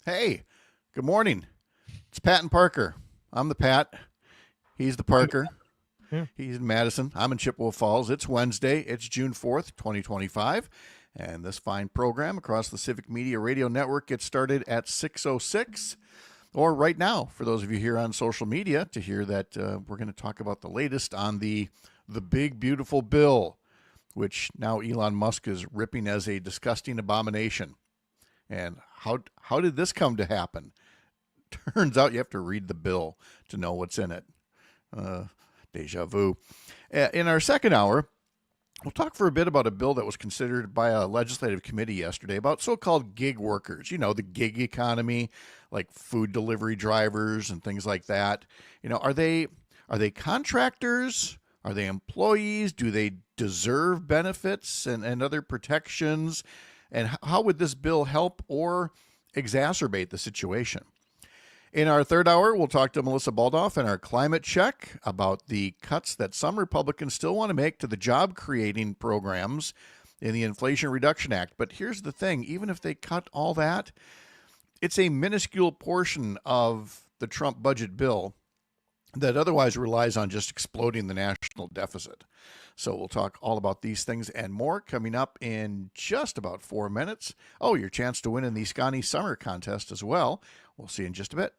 Hey, good morning. It's Pat and Parker. I'm the Pat. He's the Parker. Yeah. He's in Madison. I'm in Chippewa Falls. It's Wednesday. It's June 4th, 2025. And this fine program across the Civic Media Radio Network gets started at 6:06, or right now, for those of you here on social media, to hear that we're going to talk about the latest on the big, beautiful bill, which now Elon Musk is ripping as a disgusting abomination. And how did this come to happen? Turns out you have to read the bill to know what's in it. Uh, Deja vu. In our second hour, we'll talk for a bit about a bill that was considered by a legislative committee yesterday about so-called gig workers. You know, the gig economy, like food delivery drivers and things like that. Are they contractors? Are they employees? Do they deserve benefits and other protections? And how would this bill help or exacerbate the situation? In our third hour, we'll talk to Melissa Baldoff in our climate check about the cuts that some Republicans still want to make to the job creating programs in the Inflation Reduction Act. But here's the thing, even if they cut all that, it's a minuscule portion of the Trump budget bill that otherwise relies on just exploding the national deficit. So we'll talk all about these things and more coming up in just about 4 minutes. Oh, your chance to win in the Scotty Summer Contest as well. We'll see you in just a bit.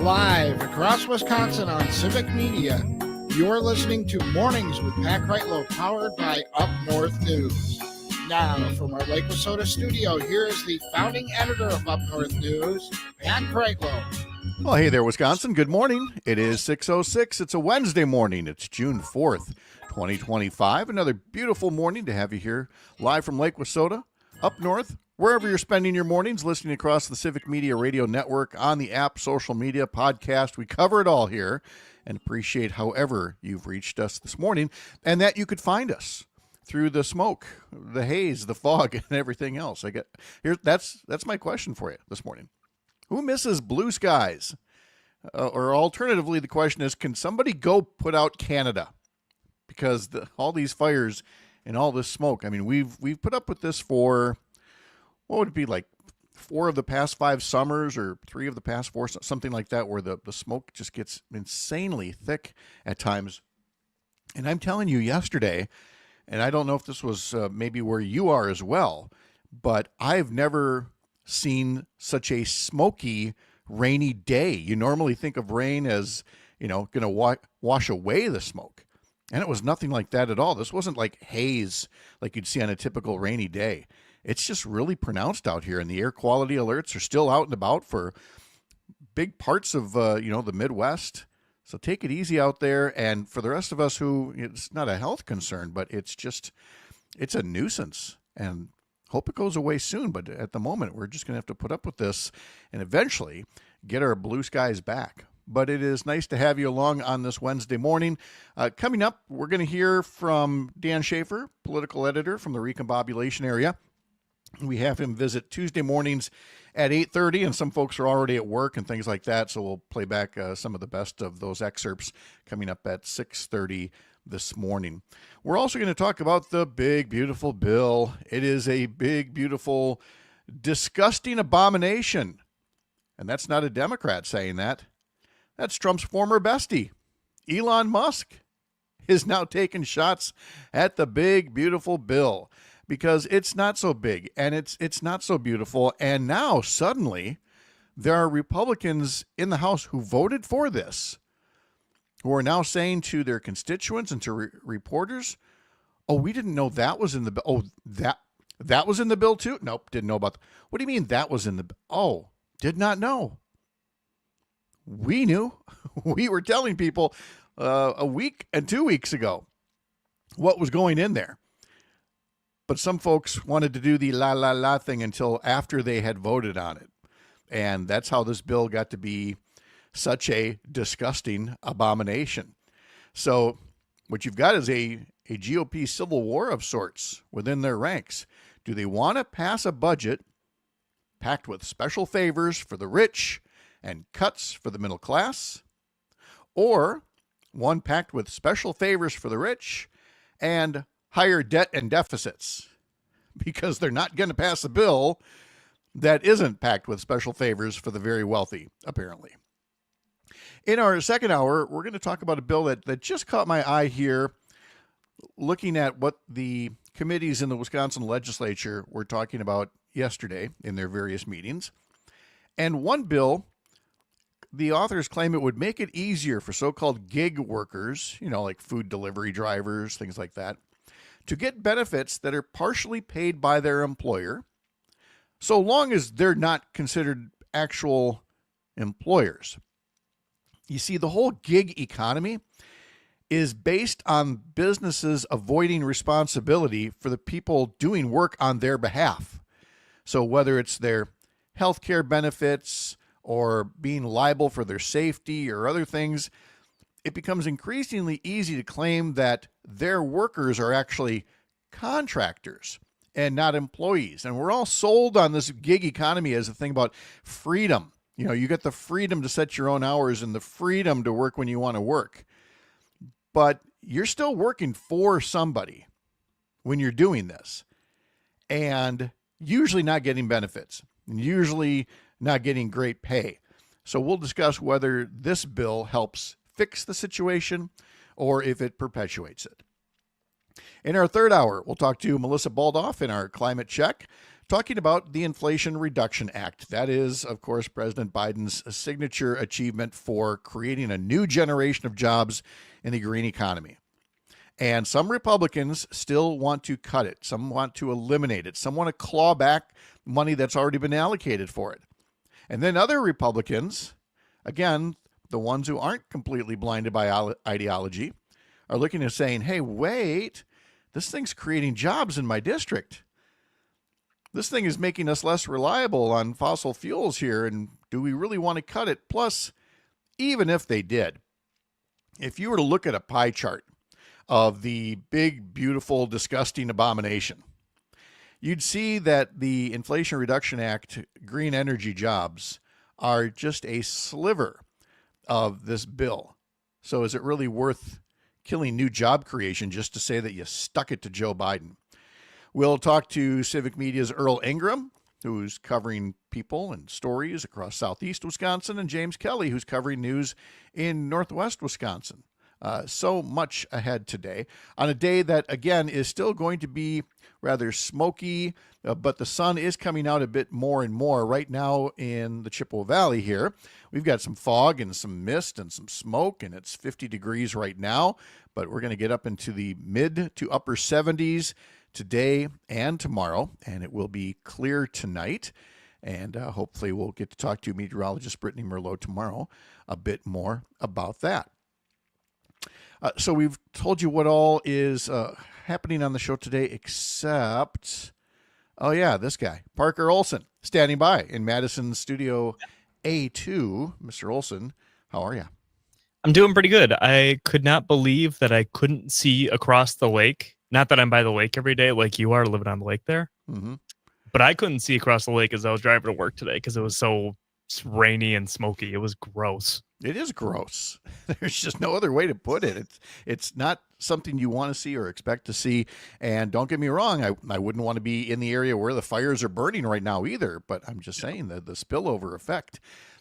Live across Wisconsin on Civic Media, you're listening to Mornings with Pat Kreitlow, powered by Up North News. Now, from our Lake Wissota studio, here is the founding editor of Up North News, Pat Kreitlow. Well, hey there, Wisconsin. Good morning. It is 6:06. It's a Wednesday morning. It's June 4th, 2025. Another beautiful morning to have you here live from Lake Wissota, up north, wherever you're spending your mornings, listening across the Civic Media Radio Network, on the app, social media, podcast. We cover it all here and appreciate however you've reached us this morning and that you could find us through the smoke, the haze, the fog, and everything else. That's my question for you this morning. Who misses blue skies? Or alternatively, the question is, can somebody go put out Canada? Because all these fires and all this smoke, I mean, we've put up with this for, what would it be, like 4 of the past 5 summers or 3 of the past 4, something like that, where the smoke just gets insanely thick at times. And I'm telling you, yesterday, and I don't know if this was maybe where you are as well, but I've never seen such a smoky, rainy day. You normally think of rain as, going to wash away the smoke. And it was nothing like that at all. This wasn't like haze like you'd see on a typical rainy day. It's just really pronounced out here, and the air quality alerts are still out and about for big parts of, the Midwest. So take it easy out there. And for the rest of us who, it's not a health concern, but it's a nuisance. And hope it goes away soon, but at the moment, we're just going to have to put up with this and eventually get our blue skies back. But it is nice to have you along on this Wednesday morning. Coming up, we're going to hear from Dan Schaefer, political editor from the recombobulation area. We have him visit Tuesday mornings at 8:30, and some folks are already at work and things like that, so we'll play back some of the best of those excerpts coming up at 6:30 this morning. We're also going to talk about the big, beautiful bill. It is a big, beautiful, disgusting abomination. And that's not a Democrat saying that. That's Trump's former bestie, Elon Musk, is now taking shots at the big, beautiful bill because it's not so big and it's not so beautiful. And now suddenly there are Republicans in the House who voted for this, who are now saying to their constituents and to reporters, oh, we didn't know that was in the bill. Oh, that was in the bill too? Nope, didn't know about that. What do you mean that was in the bill? Oh, did not know. We knew. We were telling people a week and 2 weeks ago what was going in there. But some folks wanted to do the la la la thing until after they had voted on it. And that's how this bill got to be such a disgusting abomination. So what you've got is a GOP civil war of sorts within their ranks. Do they want to pass a budget packed with special favors for the rich and cuts for the middle class, or one packed with special favors for the rich and higher debt and deficits? Because they're not going to pass a bill that isn't packed with special favors for the very wealthy, apparently. In our second hour, we're going to talk about a bill that just caught my eye here, looking at what the committees in the Wisconsin legislature were talking about yesterday in their various meetings. And one bill, the authors claim it would make it easier for so-called gig workers, like food delivery drivers, things like that, to get benefits that are partially paid by their employer, so long as they're not considered actual employers. You see, the whole gig economy is based on businesses avoiding responsibility for the people doing work on their behalf. So whether it's their health care benefits or being liable for their safety or other things, it becomes increasingly easy to claim that their workers are actually contractors and not employees. And we're all sold on this gig economy as a thing about freedom. You get the freedom to set your own hours and the freedom to work when you want to work. But you're still working for somebody when you're doing this, and usually not getting benefits, and usually not getting great pay. So we'll discuss whether this bill helps fix the situation or if it perpetuates it. In our third hour, we'll talk to Melissa Baldoff in our Climate Check, talking about the Inflation Reduction Act. That is, of course, President Biden's signature achievement for creating a new generation of jobs in the green economy. And some Republicans still want to cut it. Some want to eliminate it. Some want to claw back money that's already been allocated for it. And then other Republicans, again, the ones who aren't completely blinded by ideology, are looking and saying, hey, wait, this thing's creating jobs in my district. This thing is making us less reliable on fossil fuels here, and do we really want to cut it? Plus, even if they did, if you were to look at a pie chart of the big, beautiful, disgusting abomination, you'd see that the Inflation Reduction Act green energy jobs are just a sliver of this bill. So is it really worth killing new job creation just to say that you stuck it to Joe Biden? We'll talk to Civic Media's Earl Ingram, who's covering people and stories across southeast Wisconsin, and James Kelly, who's covering news in northwest Wisconsin. So much ahead today on a day that, again, is still going to be rather smoky, but the sun is coming out a bit more and more right now in the Chippewa Valley here. We've got some fog and some mist and some smoke, and it's 50 degrees right now, but we're going to get up into the mid to upper 70s today and tomorrow, and it will be clear tonight. And hopefully we'll get to talk to meteorologist Brittany Merlot tomorrow a bit more about that. So we've told you what all is happening on the show today, except, oh yeah, this guy, Parker Olson, standing by in Madison Studio A2. Mr. Olson, how are you? I'm doing pretty good. I could not believe that I couldn't see across the lake. Not that I'm by the lake every day like you are living on the lake there. Mm-hmm. But I couldn't see across the lake as I was driving to work today because it was so rainy and smoky. It was gross. It is gross. There's just no other way to put it. It's not something you want to see or expect to see. And don't get me wrong, I wouldn't want to be in the area where the fires are burning right now either. But I'm just saying that the spillover effect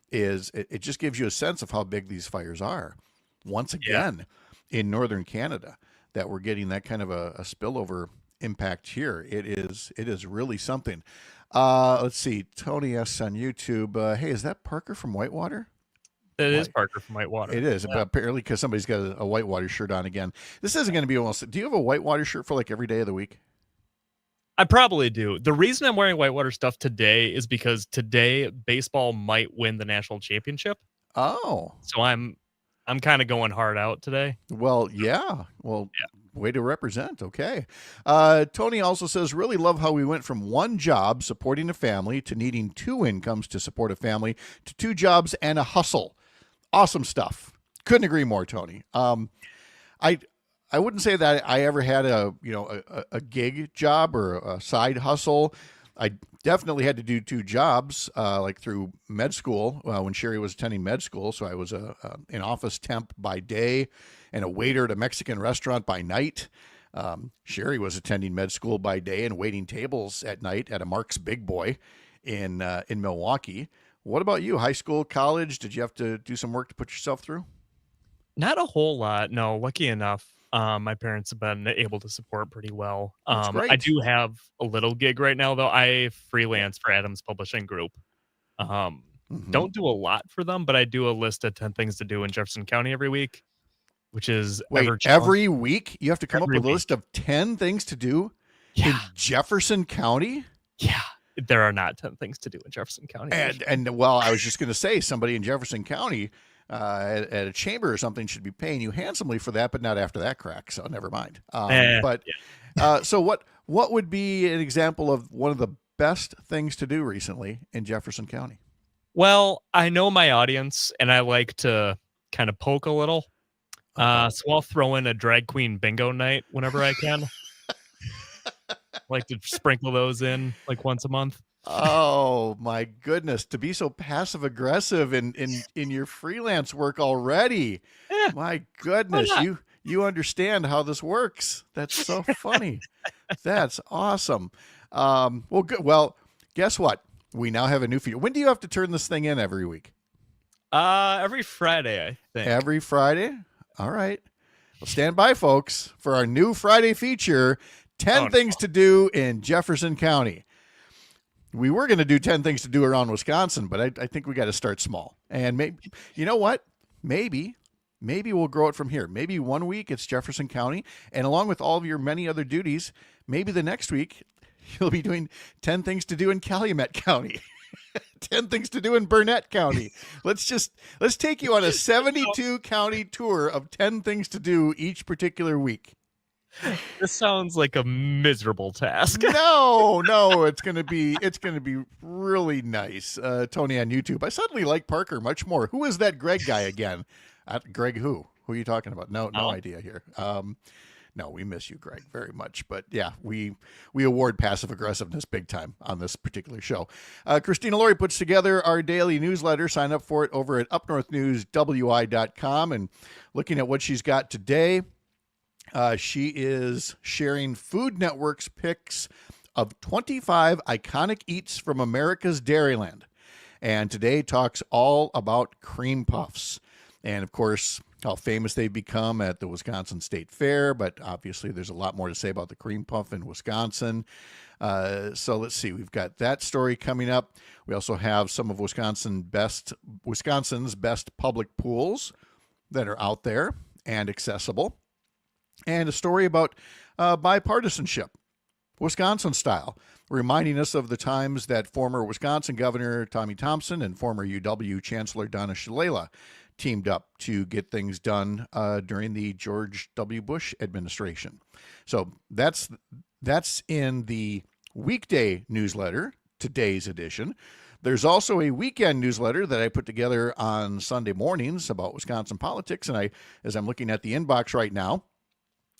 is, it just gives you a sense of how big these fires are. Once again, in northern Canada, that we're getting that kind of a spillover impact here. It is really something. Let's see. Tony asks on YouTube, hey, is that Parker from Whitewater? It is Parker from Whitewater. It is, apparently, because somebody's got a Whitewater shirt on again. This isn't going to be almost. Do you have a Whitewater shirt for like every day of the week? I probably do. The reason I'm wearing Whitewater stuff today is because today baseball might win the national championship. Oh, so I'm kind of going hard out today. Well, yeah. Way to represent. Okay. Tony also says, really love how we went from one job supporting a family to needing two incomes to support a family to two jobs and a hustle. Awesome stuff. Couldn't agree more, Tony. I wouldn't say that I ever had a gig job or a side hustle. I definitely had to do two jobs, like through med school when Sherry was attending med school. So I was an office temp by day and a waiter at a Mexican restaurant by night. Sherry was attending med school by day and waiting tables at night at a Mark's Big Boy in Milwaukee. What about you? High school, college? Did you have to do some work to put yourself through? Not a whole lot. No, lucky enough. My parents have been able to support pretty well. I do have a little gig right now, though. I freelance for Adams Publishing Group. Don't do a lot for them, but I do a list of 10 things to do in Jefferson County every week, which is every week you have to come up with a list of 10 things to do in Jefferson County? Yeah. There are not 10 things to do in Jefferson County. And well, I was just going to say somebody in Jefferson County at a chamber or something should be paying you handsomely for that, but not after that crack. So never mind. So what would be an example of one of the best things to do recently in Jefferson County? Well, I know my audience and I like to kind of poke a little. So I'll throw in a drag queen bingo night whenever I can. Like to sprinkle those in like once a month. Oh my goodness, to be so passive aggressive in your freelance work already. Yeah. My goodness, you understand how this works. That's so funny. That's awesome. Well, good. Well, guess what? We now have a new feature. When do you have to turn this thing in every week? Every Friday, I think. Every Friday? All right. Well, stand by, folks, for our new Friday feature, 10 things to do in Jefferson County. We were going to do 10 things to do around Wisconsin, but I think we got to start small. And maybe, you know what? Maybe we'll grow it from here. Maybe one week it's Jefferson County, and along with all of your many other duties, maybe the next week you'll be doing 10 things to do in Calumet County. 10 things to do in Burnett County. Let's take you on a 72 county tour of 10 things to do each particular week. This sounds like a miserable task. No, it's gonna be really nice. Tony on YouTube. I suddenly like Parker much more. Who is that Greg guy again? Greg who? Who are you talking about? No idea here. No, we miss you, Greg, very much. But yeah, we award passive aggressiveness big time on this particular show. Christina Laurie puts together our daily newsletter. Sign up for it over at upnorthnewswi.com. And looking at what she's got today, she is sharing Food Network's picks of 25 iconic eats from America's Dairyland. And today talks all about cream puffs. And of course, how famous they've become at the Wisconsin State Fair, but obviously there's a lot more to say about the cream puff in Wisconsin. So let's see, we've got that story coming up. We also have some of Wisconsin's best public pools that are out there and accessible, and a story about bipartisanship, Wisconsin style, reminding us of the times that former Wisconsin Governor Tommy Thompson and former UW Chancellor Donna Shalala teamed up to get things done during the George W. Bush administration. So that's in the weekday newsletter, today's edition. There's also a weekend newsletter that I put together on Sunday mornings about Wisconsin politics. And as I'm looking at the inbox right now,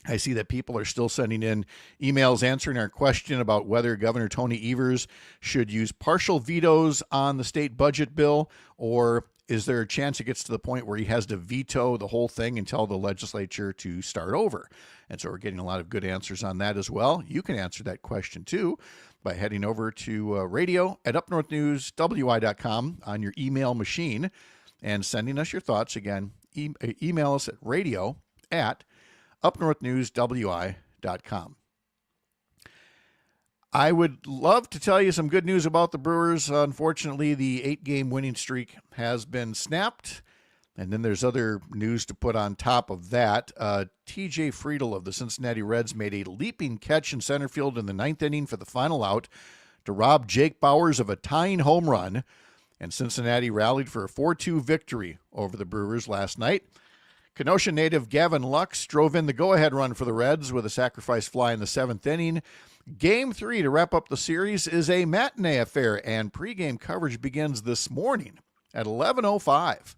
I see that people are still sending in emails answering our question about whether Governor Tony Evers should use partial vetoes on the state budget bill, or is there a chance it gets to the point where he has to veto the whole thing and tell the legislature to start over? And so we're getting a lot of good answers on that as well. You can answer that question too by heading over to radio at upnorthnewswi.com on your email machine and sending us your thoughts. Again, email us at radio at upnorthnewswi.com. I would love to tell you some good news about the Brewers. Unfortunately, the 8-game winning streak has been snapped. And then there's other news to put on top of that. TJ Friedl of the Cincinnati Reds made a leaping catch in center field in the 9th inning for the final out to rob Jake Bauers of a tying home run. And Cincinnati rallied for a 4-2 victory over the Brewers last night. Kenosha native Gavin Lux drove in the go-ahead run for the Reds with a sacrifice fly in the 7th inning. Game 3 to wrap up the series is a matinee affair, and pregame coverage begins this morning at 11:05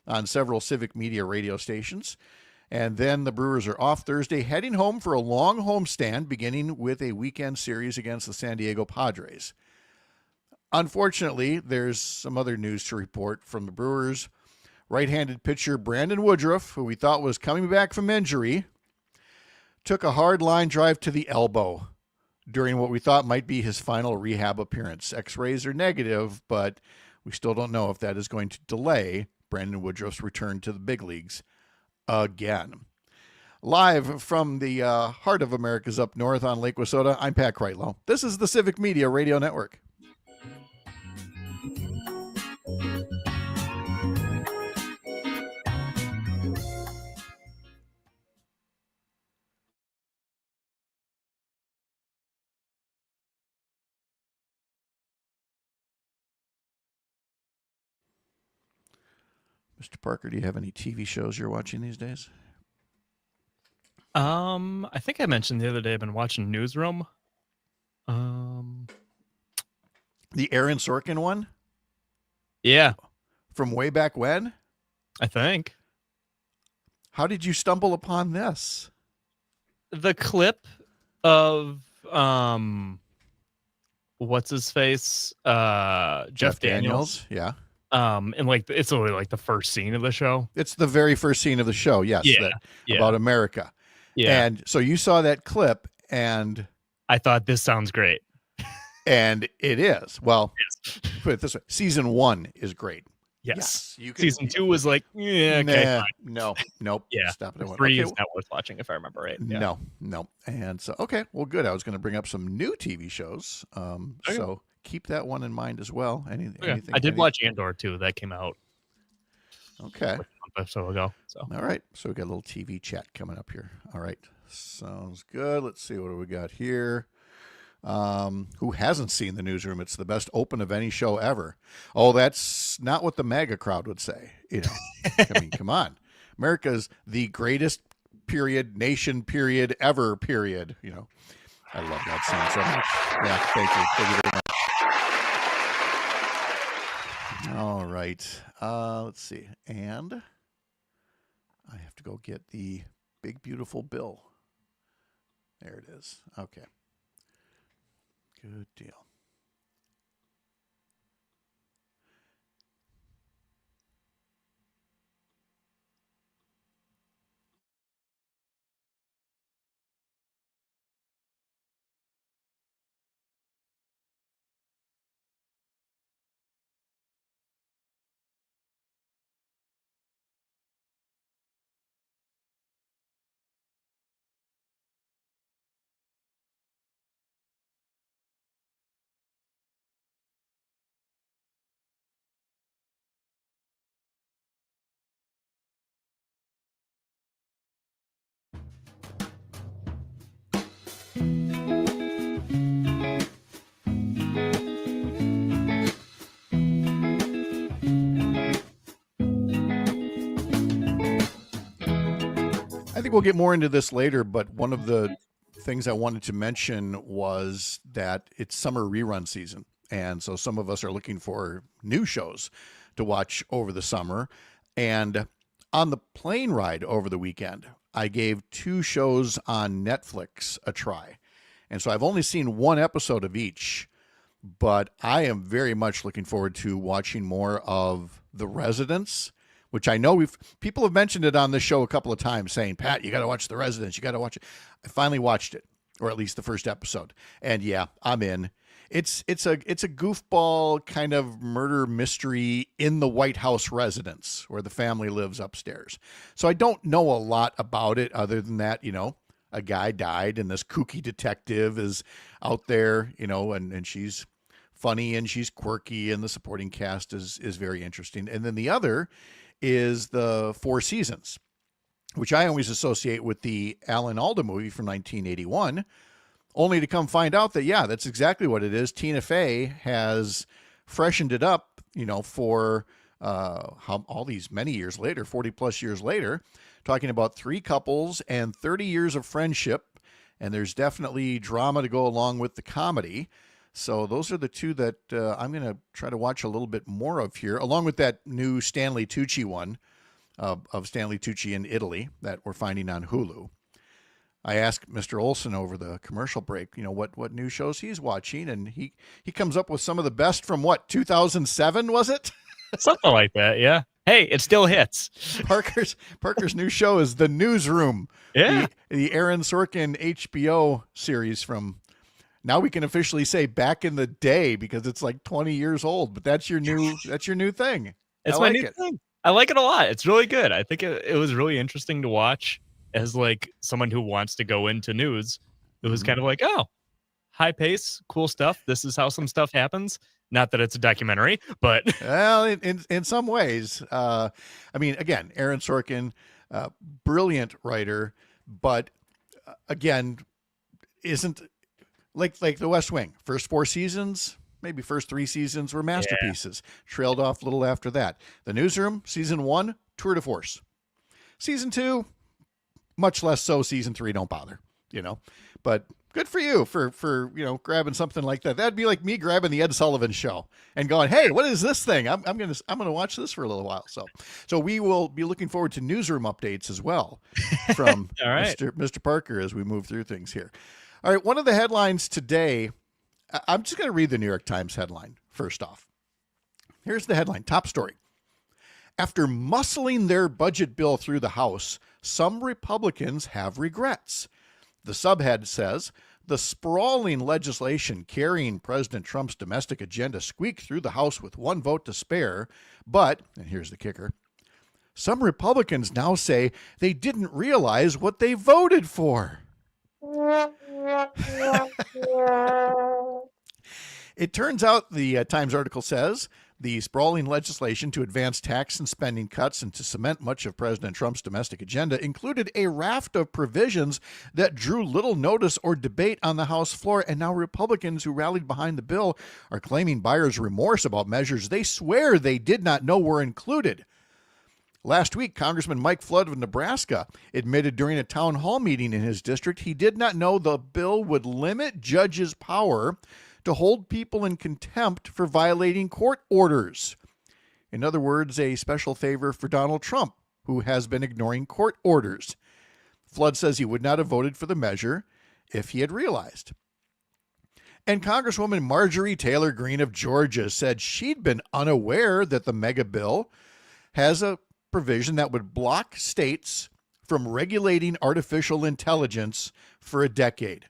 on several Civic Media radio stations. And then the Brewers are off Thursday, heading home for a long homestand, beginning with a weekend series against the San Diego Padres. Unfortunately, there's some other news to report from the Brewers. Right-handed pitcher Brandon Woodruff, who we thought was coming back from injury, took a hard line drive to the elbow during what we thought might be his final rehab appearance. X-rays are negative, but we still don't know if that is going to delay Brandon Woodruff's return to the big leagues again. Live from the heart of America's up north on Lake Wissota, I'm Pat Kreitlow. This is the Civic Media Radio Network. Mr. Parker, do you have any TV shows you're watching these days? I think I mentioned the other day I've been watching Newsroom. The Aaron Sorkin one? Yeah. From way back when? I think. How did you stumble upon this? The clip of what's his face? Jeff Daniels. Yeah. And like it's only like the first scene of the show. It's the very first scene of the show, yes. Yeah. About America. Yeah. And so you saw that clip and I thought this sounds great. And it is. Well, yes. Put it this way. Season 1 is great. Yes. You can, Season 2 was like, yeah, okay. Nah, nope. Yeah. Stop it. 3 is not worth watching if I remember right. Yeah. No. And so, okay, well, good. I was going to bring up some new TV shows. So keep that one in mind as well. Anything? I did watch Andor too. That came out. Okay. Like a month or so ago. So. All right. So we got a little TV chat coming up here. All right. Sounds good. Let's see what do we got here. Who hasn't seen the newsroom? It's the best open of any show ever. Oh, that's not what the MAGA crowd would say. You know, I mean, come on. America's the greatest nation ever, you know. I love that song so much. Yeah, thank you. Thank you very much. All right. Let's see. And I have to go get the big, beautiful bill. There it is. Okay. Good deal. I think we'll get more into this later, but one of the things I wanted to mention was that it's summer rerun season. And so some of us are looking for new shows to watch over the summer. And on the plane ride over the weekend, I gave 2 shows on Netflix a try. And so I've only seen 1 episode of each, but I am very much looking forward to watching more of The Residents, which I know people have mentioned it on this show a couple of times saying, Pat, you got to watch The Residents. You got to watch it. I finally watched it, or at least the first episode. And yeah, I'm in. It's a goofball kind of murder mystery in the White House residence where the family lives upstairs. So I don't know a lot about it other than that, you know, a guy died and this kooky detective is out there, you know, and she's funny and she's quirky and the supporting cast is very interesting. And then the other is the Four Seasons, which I always associate with the Alan Alda movie from 1981, only to come find out that, yeah, that's exactly what it is. Tina Fey has freshened it up, you know, for all these many years later, 40 plus years later, talking about 3 couples and 30 years of friendship. And there's definitely drama to go along with the comedy. So those are the 2 that I'm going to try to watch a little bit more of here, along with that new Stanley Tucci one of Stanley Tucci in Italy that we're finding on Hulu. I asked Mr. Olson over the commercial break, you know, what new shows he's watching, and he comes up with some of the best from 2007, was it? Something like that, yeah. Hey, it still hits. Parker's new show is The Newsroom. Yeah. The Aaron Sorkin HBO series from, now we can officially say back in the day because it's like 20 years old, but that's your new thing. It's my new thing. I like it a lot. It's really good. I think it was really interesting to watch as like someone who wants to go into news. It was kind of like, oh, high pace, cool stuff. This is how some stuff happens. Not that it's a documentary, but well, in some ways, I mean, again, Aaron Sorkin, brilliant writer, but again, isn't like The West Wing. First 4 seasons, maybe first 3 seasons were masterpieces. Yeah. Trailed off a little after that. The Newsroom, season 1, tour de force. Season 2, much less so. Season 3, don't bother, you know. But good for you for you know, grabbing something like that. That'd be like me grabbing the Ed Sullivan Show and going, hey, what is this thing? I'm gonna watch this for a little while. So we will be looking forward to newsroom updates as well from All right. Mr. Parker as we move through things here. All right, one of the headlines today, I'm just going to read the New York Times headline first off. Here's the headline, top story. After muscling their budget bill through the House, some Republicans have regrets. The subhead says, the sprawling legislation carrying President Trump's domestic agenda squeaked through the House with 1 vote to spare, but, and here's the kicker, some Republicans now say they didn't realize what they voted It turns out, the Times article says, the sprawling legislation to advance tax and spending cuts and to cement much of President Trump's domestic agenda included a raft of provisions that drew little notice or debate on the House floor, and now Republicans who rallied behind the bill are claiming buyer's remorse about measures they swear they did not know were included. Last week, Congressman Mike Flood of Nebraska admitted during a town hall meeting in his district he did not know the bill would limit judges' power to hold people in contempt for violating court orders. In other words, a special favor for Donald Trump, who has been ignoring court orders. Flood says he would not have voted for the measure if he had realized. And Congresswoman Marjorie Taylor Greene of Georgia said she'd been unaware that the mega bill has a provision that would block states from regulating artificial intelligence for a decade.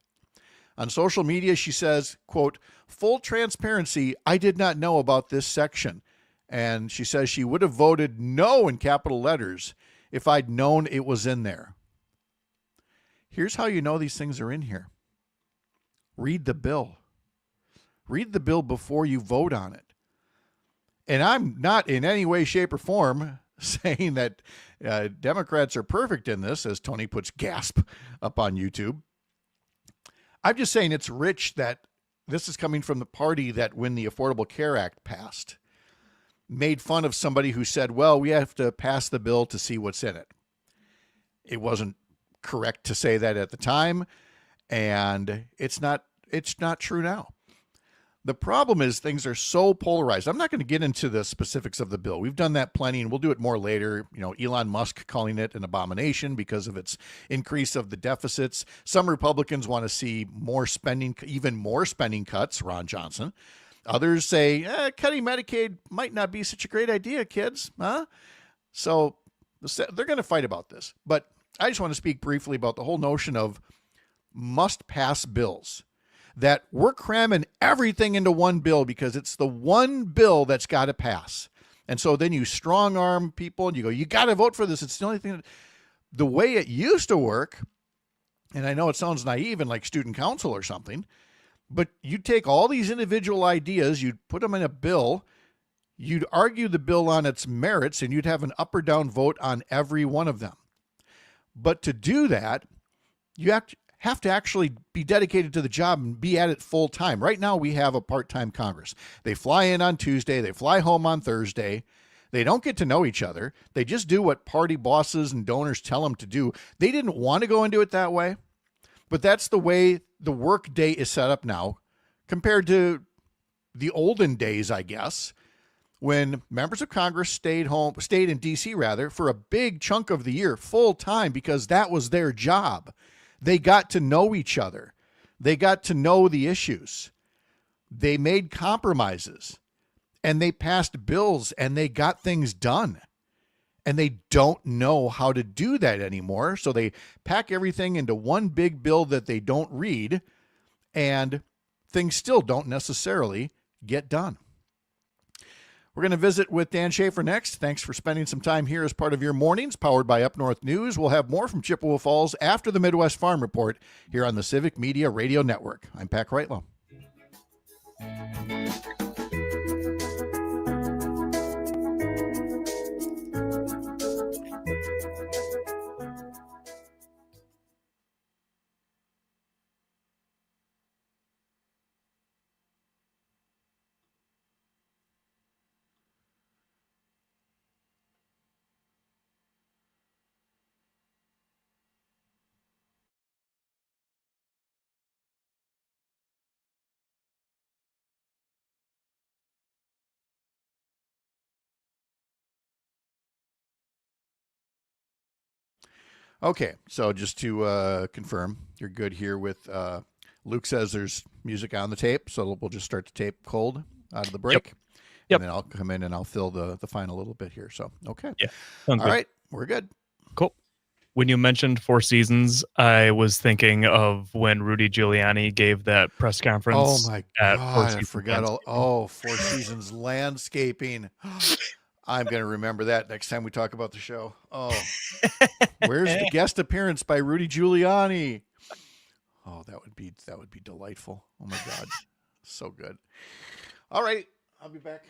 On social media, she says, quote, "Full transparency, I did not know about this section." And she says she would have voted no in capital letters if I'd known it was in there. Here's how you know these things are in here. Read the bill. Read the bill before you vote on it. And I'm not in any way, shape, or form saying that Democrats are perfect in this, as Tony puts gasp up on YouTube. I'm just saying it's rich that this is coming from the party that, when the Affordable Care Act passed, made fun of somebody who said, well, we have to pass the bill to see what's in it. It wasn't correct to say that at the time, and it's not true now. The problem is things are so polarized. I'm not going to get into the specifics of the bill. We've done that plenty, and we'll do it more later. You know, Elon Musk calling it an abomination because of its increase of the deficits. Some Republicans want to see more spending, even more spending cuts, Ron Johnson. Others say, cutting Medicaid might not be such a great idea, kids. Huh? So they're going to fight about this. But I just want to speak briefly about the whole notion of must-pass bills. That we're cramming everything into one bill because it's the one bill that's got to pass. And so then you strong arm people and you go, you got to vote for this. It's the only thing. The way it used to work, and I know it sounds naive and like student council or something, but you'd take all these individual ideas, you'd put them in a bill, you'd argue the bill on its merits, and you'd have an up or down vote on every one of them. But to do that, you have to actually be dedicated to the job and be at it full time. Right now, we have a part-time Congress. They fly in on Tuesday. They fly home on Thursday. They don't get to know each other. They just do what party bosses and donors tell them to do. They didn't want to go and do it that way, but that's the way the work day is set up now compared to the olden days, I guess, when members of Congress stayed in D.C. rather, for a big chunk of the year full time because that was their job. They got to know each other. They got to know the issues. They made compromises, and they passed bills, and they got things done. And they don't know how to do that anymore, so they pack everything into one big bill that they don't read, and things still don't necessarily get done. We're going to visit with Dan Schaefer next. Thanks for spending some time here as part of your mornings, powered by Up North News. We'll have more from Chippewa Falls after the Midwest Farm Report here on the Civic Media Radio Network. I'm Pat Kreitlow. Okay, so just to confirm, you're good here with Luke says there's music on the tape, so we'll just start the tape cold out of the break. Yep. And then I'll come in and I'll fill the final little bit here. So, okay. Yeah. All right, we're good. Cool. When you mentioned Four Seasons, I was thinking of when Rudy Giuliani gave that press conference. Oh my God, I forgot. Four Seasons Landscaping. I'm going to remember that next time we talk about the show. Oh, where's the guest appearance by Rudy Giuliani? Oh, that would be delightful. Oh my God. So good. All right. I'll be back.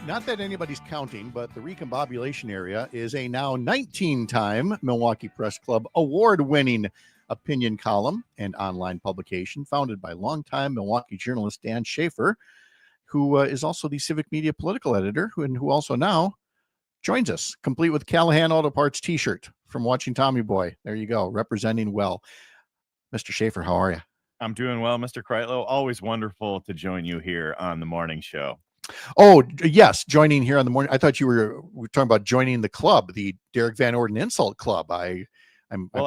Not that anybody's counting, but the recombobulation area is a now 19-time Milwaukee Press Club award-winning opinion column and online publication founded by longtime Milwaukee journalist Dan Schaefer, who is also the Civic Media political editor, who also now joins us, complete with Callahan Auto Parts t-shirt from Watching Tommy Boy. There you go, representing well. Mr. Schaefer, how are you? I'm doing well, Mr. Kreitlow. Always wonderful to join you here on the morning show. Oh, yes, joining here on the morning. I thought we were talking about joining the club, the Derek Van Orden Insult Club. I'm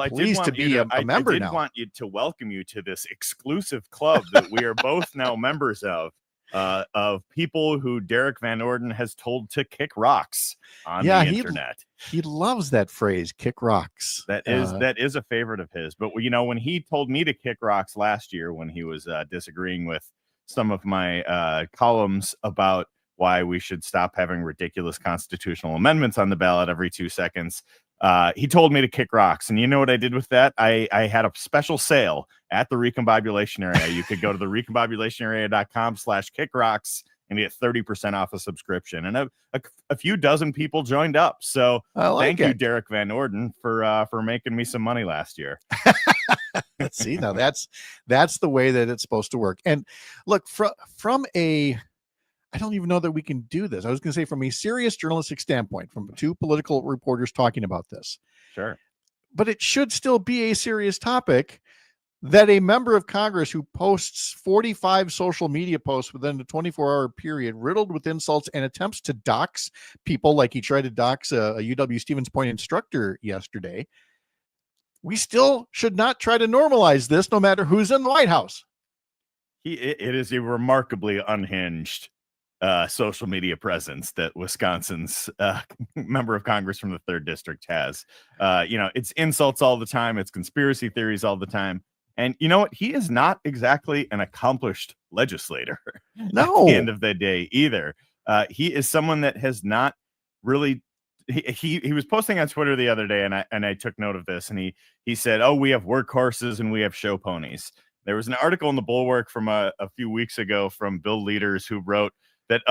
pleased to be a member now. I did want you to welcome you to this exclusive club that we are both now members of. of people who Derek Van Orden has told to kick rocks on the internet. He loves that phrase, kick rocks. That is a favorite of his. But, when he told me to kick rocks last year, when he was disagreeing with some of my columns about why we should stop having ridiculous constitutional amendments on the ballot every 2 seconds, he told me to kick rocks. And you know what I did with that? I had a special sale at the Recombobulation Area. You could go to the recombobulationarea.com/kick rocks and get 30% off a subscription. And a few dozen people joined up. So thank you, Derek Van Orden, for making me some money last year. Let's see. Now that's the way that it's supposed to work. And look, from a, I don't even know that we can do this. I was going to say from a serious journalistic standpoint, from two political reporters talking about this. Sure. But it should still be a serious topic that a member of Congress who posts 45 social media posts within a 24-hour period riddled with insults and attempts to dox people, like he tried to dox a UW Stevens Point instructor yesterday. We still should not try to normalize this, no matter who's in the White House. It is a remarkably unhinged social media presence that Wisconsin's member of Congress from the 3rd District has. It's insults all the time. It's conspiracy theories all the time. And you know what? He is not exactly an accomplished legislator no. At the end of the day either. He is someone that has not really. He was posting on Twitter the other day, and I took note of this, and he said, "Oh, we have workhorses and we have show ponies." There was an article in the Bulwark from a few weeks ago from Bill Leaders, who wrote that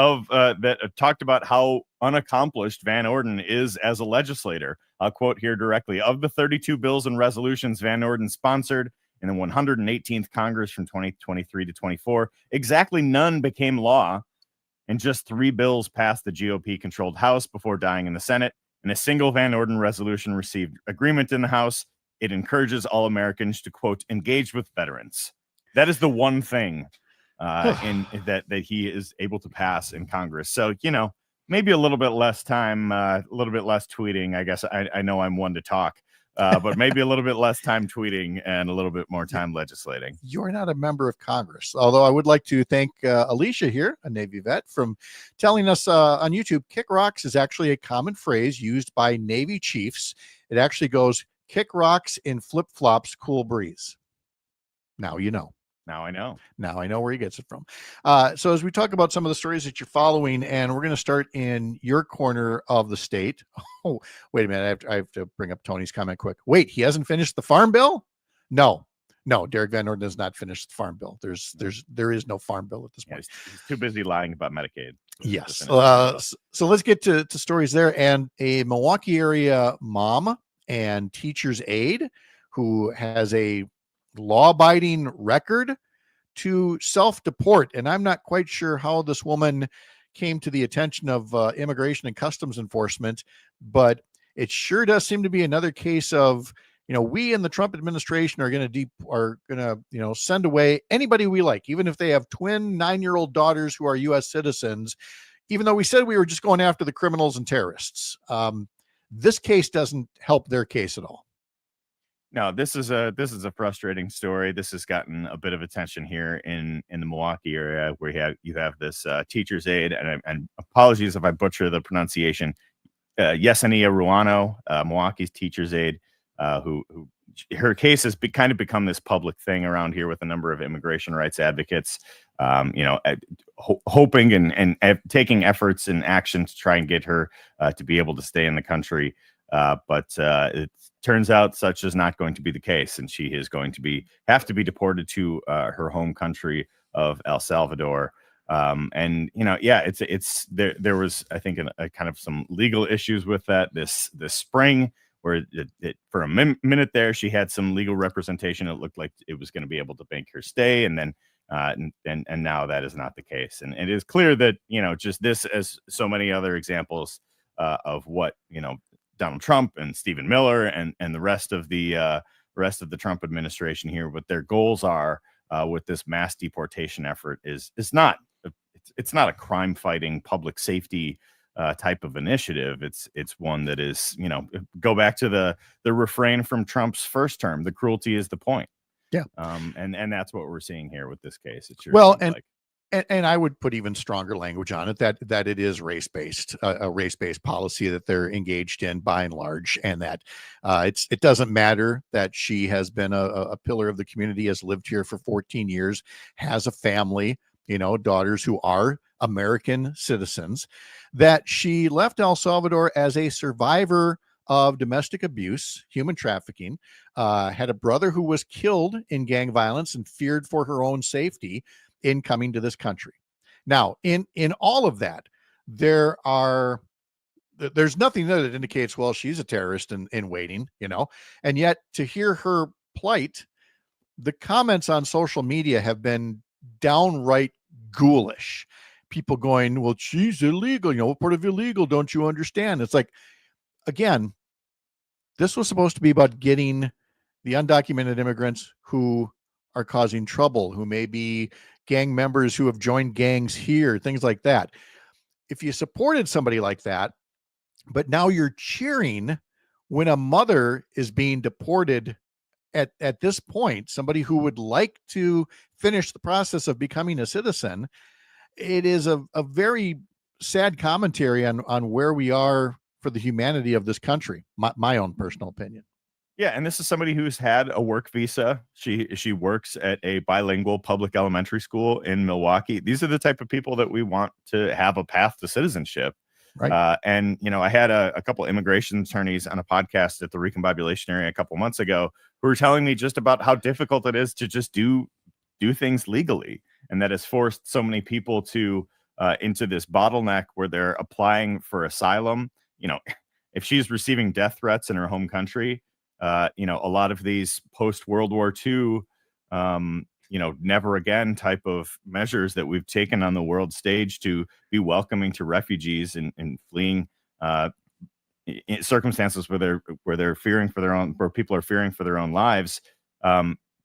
talked about how unaccomplished Van Orden is as a legislator. I'll quote here directly: "Of the 32 bills and resolutions Van Orden sponsored in the 118th Congress from 2023 to 24, exactly none became law, and just 3 bills passed the GOP-controlled House before dying in the Senate, and a single Van Orden resolution received agreement in the House. It encourages all Americans to, quote, engage with veterans." That is the one thing that he is able to pass in Congress. So, maybe a little bit less time, a little bit less tweeting. I guess I know I'm one to talk. But maybe a little bit less time tweeting and a little bit more time legislating. You're not a member of Congress. Although I would like to thank Alicia here, a Navy vet, from telling us on YouTube, kick rocks is actually a common phrase used by Navy chiefs. It actually goes, kick rocks in flip-flops, cool breeze. Now you know. Now I know. Now I know where he gets it from. So as we talk about some of the stories that you're following, and we're going to start in your corner of the state. Oh, wait a minute. I have to bring up Tony's comment quick. Wait, he hasn't finished the farm bill? No, Derek Van Orden has not finished the farm bill. There is no farm bill at this point. Yeah, he's too busy lying about Medicaid. Yes. So let's get to stories there. And a Milwaukee area mom and teacher's aide who has a law-abiding record to self-deport. And I'm not quite sure how this woman came to the attention of Immigration and Customs Enforcement, but it sure does seem to be another case of, we in the Trump administration are going to send away anybody we like, even if they have twin 9-year-old daughters who are U.S. citizens, even though we said we were just going after the criminals and terrorists. This case doesn't help their case at all. No, this is a frustrating story. This has gotten a bit of attention here in the Milwaukee area, where you have this teacher's aide, and apologies if I butcher the pronunciation, Yesenia Ruano, Milwaukee's teacher's aide, who her case has kind of become this public thing around here with a number of immigration rights advocates, hoping and taking efforts and action to try and get her to be able to stay in the country. But it turns out such is not going to be the case, and she is going to have to be deported to her home country of El Salvador. It's there was, I think, a kind of some legal issues with that this spring, where it for a minute there she had some legal representation. It looked like it was going to be able to make her stay, and then and now that is not the case. And it is clear that just this, as so many other examples of what Donald Trump and Stephen Miller and the rest of the Trump administration here, what their goals are with this mass deportation effort is not a crime fighting public safety type of initiative. It's one that is, go back to the refrain from Trump's first term: the cruelty is the point. Yeah. And that's what we're seeing here with this case. And I would put even stronger language on it that it is race-based, a race-based policy that they're engaged in by and large, and that it doesn't matter that she has been a pillar of the community, has lived here for 14 years, has a family, daughters who are American citizens, that she left El Salvador as a survivor of domestic abuse, human trafficking, had a brother who was killed in gang violence and feared for her own safety in coming to this country. Now, in all of that, there's nothing there that indicates, well, she's a terrorist in waiting, and yet to hear her plight, the comments on social media have been downright ghoulish. People going, well, she's illegal, what part of illegal don't you understand? It's like, again, this was supposed to be about getting the undocumented immigrants who are causing trouble, who may be gang members who have joined gangs here, things like that. If you supported somebody like that, but now you're cheering when a mother is being deported at this point, somebody who would like to finish the process of becoming a citizen, it is a very sad commentary on where we are for the humanity of this country, my own personal opinion. Yeah, and this is somebody who's had a work visa. She works at a bilingual public elementary school in Milwaukee. These are the type of people that we want to have a path to citizenship. Right. And I had a couple immigration attorneys on a podcast at the Recombobulation area a couple months ago who were telling me just about how difficult it is to just do things legally, and that has forced so many people to into this bottleneck where they're applying for asylum. If she's receiving death threats in her home country, a lot of these post World War II, never again type of measures that we've taken on the world stage to be welcoming to refugees and fleeing in circumstances where they're fearing for where people are fearing for their own lives.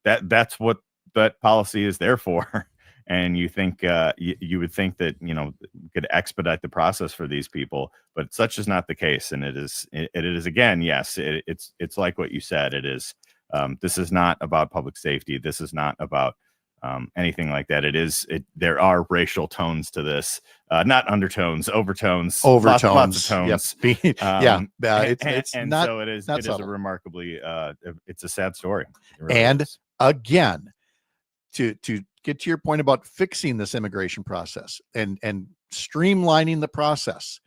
That's what that policy is there for. And you think you would think that could expedite the process for these people, but such is not the case. And it is again, yes, it's like what you said. It is. This is not about public safety. This is not about anything like that. There are racial tones to this, not undertones, overtones, lots of tones. Yep. It's and not. So it is. It is a remarkably. It's a sad story. Really and is. Again, to get to your point about fixing this immigration process and streamlining the process,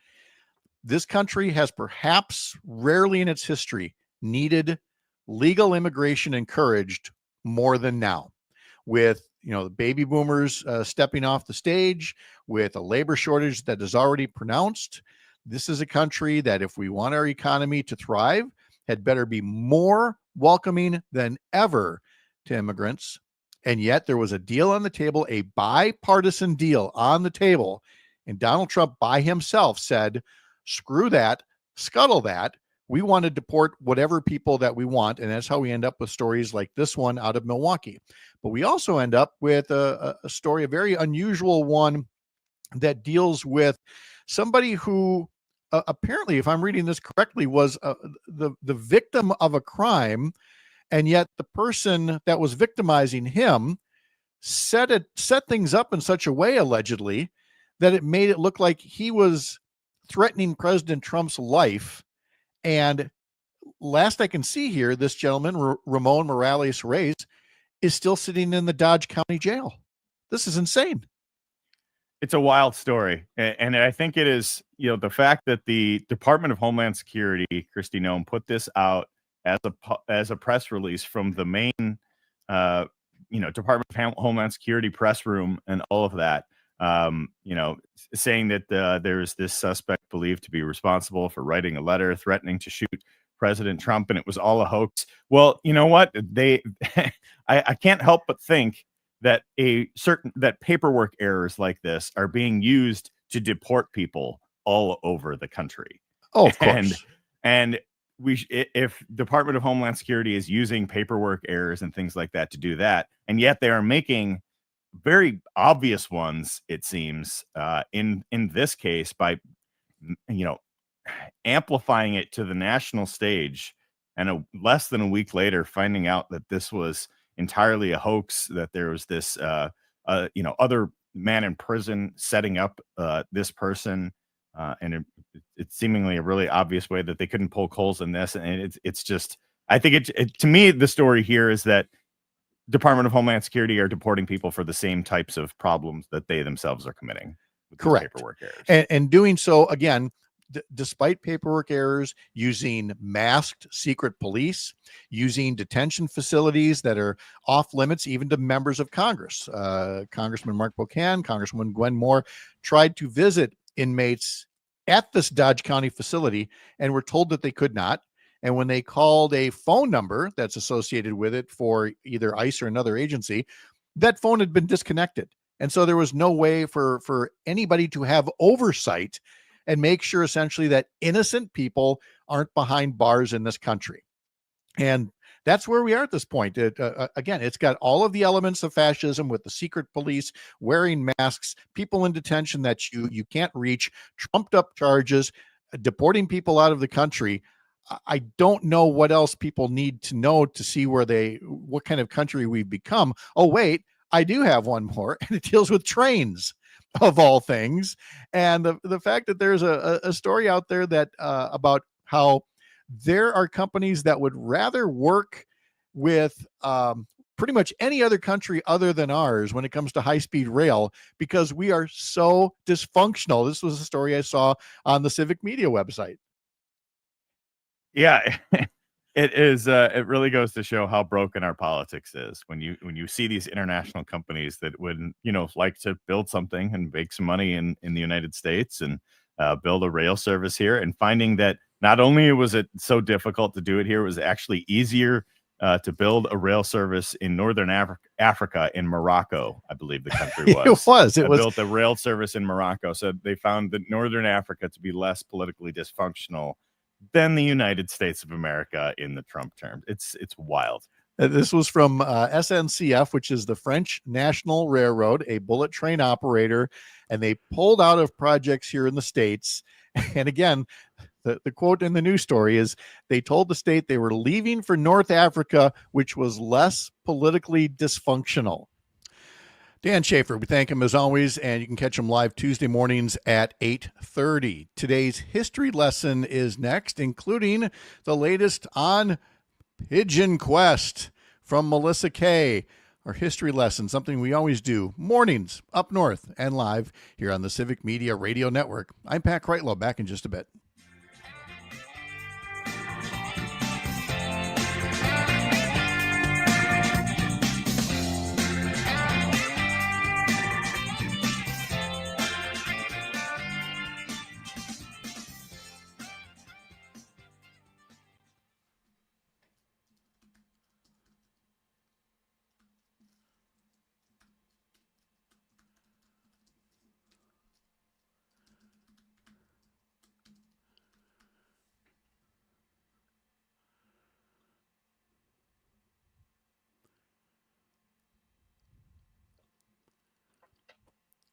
this country has perhaps rarely in its history needed legal immigration encouraged more than now, with the baby boomers stepping off the stage, with a labor shortage that is already pronounced. This is a country that, if we want our economy to thrive, had better be more welcoming than ever to immigrants. And yet there was a deal on the table, a bipartisan deal on the table. And Donald Trump by himself said, screw that, scuttle that. We want to deport whatever people that we want. And that's how we end up with stories like this one out of Milwaukee. But we also end up with a story, a very unusual one that deals with somebody who apparently, if I'm reading this correctly, was the victim of a crime. And yet the person that was victimizing him set things up in such a way, allegedly, that it made it look like he was threatening President Trump's life. And last I can see here, this gentleman, Ramon Morales Reyes, is still sitting in the Dodge County jail. This is insane. It's a wild story. And I think it is, the fact that the Department of Homeland Security, Kristi Noem, put this out as a press release from the main, Department of Homeland Security press room and all of that, saying that there's this suspect believed to be responsible for writing a letter threatening to shoot President Trump, and it was all a hoax. Well, you know what? I can't help but think that that paperwork errors like this are being used to deport people all over the country. Oh, of course. And if Department of Homeland Security is using paperwork errors and things like that to do that, and yet they are making very obvious ones, it seems, in this case by amplifying it to the national stage, and less than a week later finding out that this was entirely a hoax, that there was this other man in prison setting up this person, and it's seemingly a really obvious way that they couldn't poke holes in this. And it's just, I think to me, the story here is that Department of Homeland Security are deporting people for the same types of problems that they themselves are committing with these Correct. paperwork errors. And doing so, again, despite paperwork errors, using masked secret police, using detention facilities that are off limits even to members of Congress. Congressman Mark Buchan, Congresswoman Gwen Moore tried to visit inmates at this Dodge County facility and were told that they could not. And when they called a phone number that's associated with it for either ICE or another agency, that phone had been disconnected. And so there was no way for anybody to have oversight and make sure essentially that innocent people aren't behind bars in this country. And that's where we are at this point. Again, it's got all of the elements of fascism with the secret police wearing masks, people in detention that you can't reach, trumped up charges, deporting people out of the country. I don't know what else people need to know to see what kind of country we've become. Oh, wait, I do have one more, and it deals with trains of all things. And the fact that there's a story out there that about how there are companies that would rather work with pretty much any other country other than ours when it comes to high-speed rail because we are so dysfunctional. This was a story I saw on the Civic Media website. Yeah, it is. It really goes to show how broken our politics is when you see these international companies that would, like to build something and make some money in the United States and build a rail service here, and finding that not only was it so difficult to do it here, it was actually easier to build a rail service in northern Africa, in Morocco, I believe the country was. It was built a rail service in Morocco. So they found that northern Africa to be less politically dysfunctional than the United States of America in the Trump term. It's wild. This was from SNCF, which is the French National Railroad, a bullet train operator, and they pulled out of projects here in the States. And again, the quote in the news story is they told the state they were leaving for North Africa, which was less politically dysfunctional. Dan Schaefer, we thank him as always, and you can catch him live Tuesday mornings at 8:30. Today's history lesson is next, including the latest on Pigeon Quest from Melissa Kay. Our history lesson, something we always do, mornings up north and live here on the Civic Media Radio Network. I'm Pat Kreitlow, back in just a bit.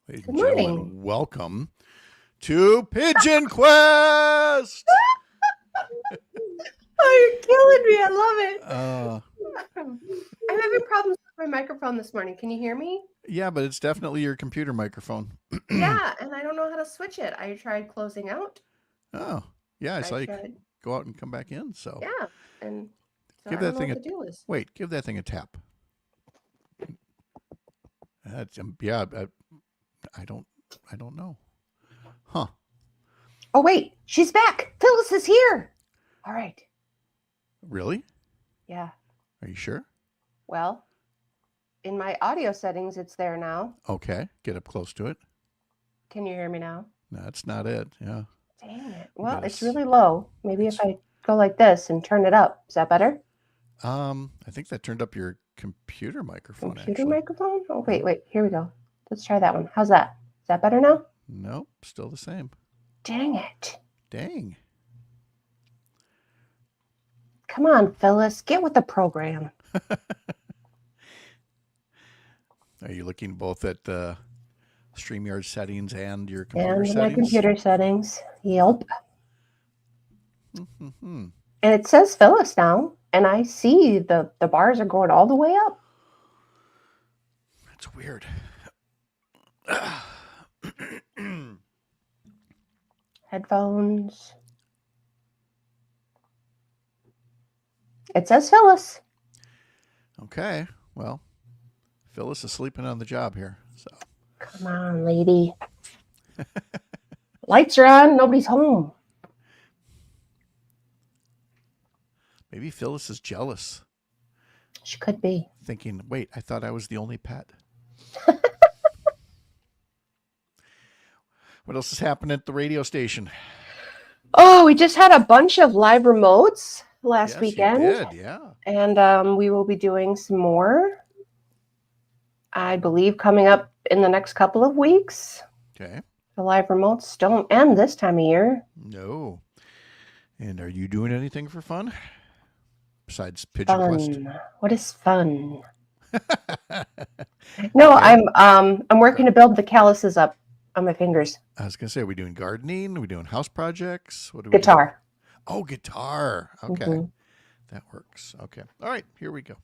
Ladies and gentlemen, welcome to Pigeon Quest. Oh, you're killing me. I love it. I'm having problems with my microphone this morning. Can you hear me? Yeah, but it's definitely your computer microphone. Yeah, and I don't know how to switch it. I tried closing out. Oh, yeah, I saw you go out and come back in. So yeah, and so give that thing give that thing a tap. I don't know. Huh. Oh, wait, she's back. Phyllis is here. All right. Really? Yeah. Are you sure? Well, in my audio settings, it's there now. Okay. Get up close to it. Can you hear me now? No, that's not it. Yeah. Dang it. Well, it's really low. Maybe if I go like this and turn it up, is that better? I think that turned up your computer microphone. Microphone? Oh, wait. Here we go. Let's try that one. How's that? Is that better now? Nope, still the same. Dang it. Dang. Come on, Phyllis. Get with the program. Are you looking both at the StreamYard settings and your computer settings? And my computer settings. Yep. Mm-hmm. And it says Phyllis now, and I see the bars are going all the way up. That's weird. Headphones. It says Phyllis. Okay. Well, Phyllis is sleeping on the job here. So come on, lady. Lights are on. Nobody's home. Maybe Phyllis is jealous. She could be. Thinking, wait, I thought I was the only pet. What else is happening at the radio station? Oh, we just had a bunch of live remotes last weekend. You did, yeah. And we will be doing some more, I believe, coming up in the next couple of weeks. Okay. The live remotes don't end this time of year. No. And are you doing anything for fun besides Pigeon Quest? What is fun? No, okay. I'm working to build the calluses up on my fingers. I was gonna say, are we doing gardening? Are we doing house projects? What do we guitar? Do? Oh, guitar. Okay. Mm-hmm. That works. Okay. All right, here we go.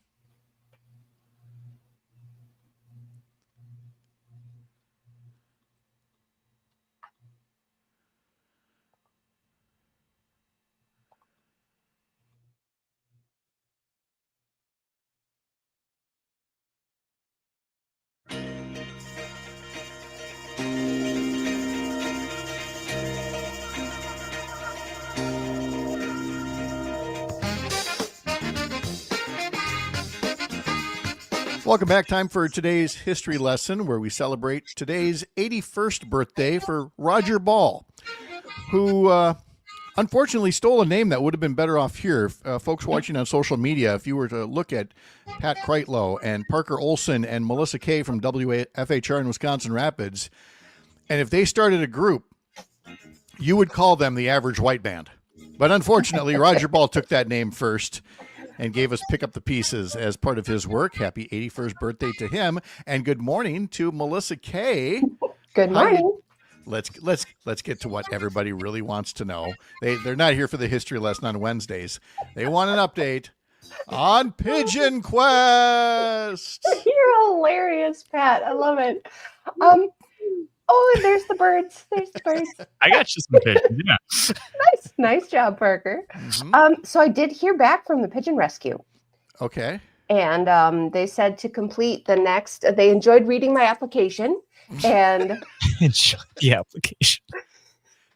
Welcome back. Time for today's history lesson, where we celebrate today's 81st birthday for Roger Ball, who unfortunately stole a name that would have been better off here. Folks watching on social media, if you were to look at Pat Kreitlow and Parker Olson and Melissa Kay from WFHR in Wisconsin Rapids, and if they started a group, you would call them the Average White Band. But unfortunately, Roger Ball took that name first and gave us Pick Up the Pieces as part of his work. Happy 81st birthday to him, and good morning to Melissa Kay. Good morning. Let's get to what everybody really wants to know. They're not here for the history lesson on Wednesdays. They want an update on Pigeon Quest. You're hilarious, Pat. I love it. Oh, and there's the birds. There's the birds. I got you some pigeons. Yeah. Nice job, Parker. Mm-hmm. So I did hear back from the pigeon rescue. Okay. And they said to complete the next. They enjoyed reading my application, and enjoyed the application.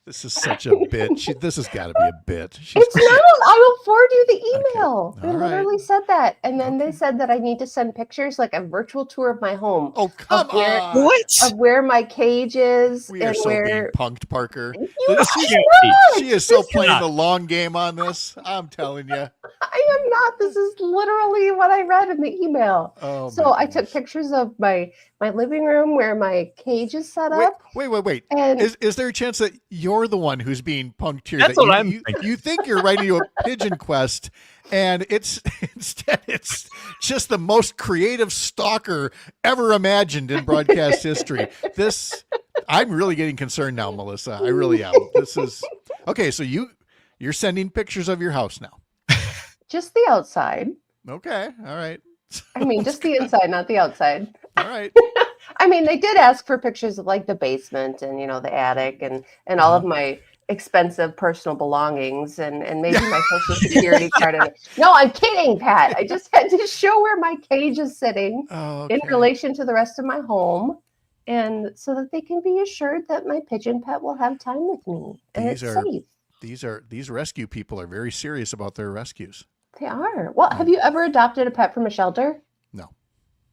This is such a bit. This has got to be a bit. It's not. I will forward you the email. Okay. They literally said that. And then they said that I need to send pictures, like a virtual tour of my home. Oh, come on. What? Of where my cage is. We are so being punked, Parker. She is so playing the long game on this. I'm telling you. I am not. This is literally what I read in the email. Oh, so I took pictures of my living room where my cage is set up. Wait. And is there a chance that you're the one who's being punked here? That's what I'm thinking. You think you're writing to a Pigeon Quest, and instead it's just the most creative stalker ever imagined in broadcast history. I'm really getting concerned now, Melissa. I really am. This is okay. So you're sending pictures of your house now. Just the outside. Okay. All right. I mean, just the inside, not the outside. All right. I mean, they did ask for pictures of like the basement and, the attic and all of my expensive personal belongings and maybe my social security card. No, I'm kidding, Pat. I just had to show where my cage is sitting in relation to the rest of my home, and so that they can be assured that my pigeon pet will have time with me and it's safe. These rescue people are very serious about their rescues. They are. Well, have you ever adopted a pet from a shelter? No.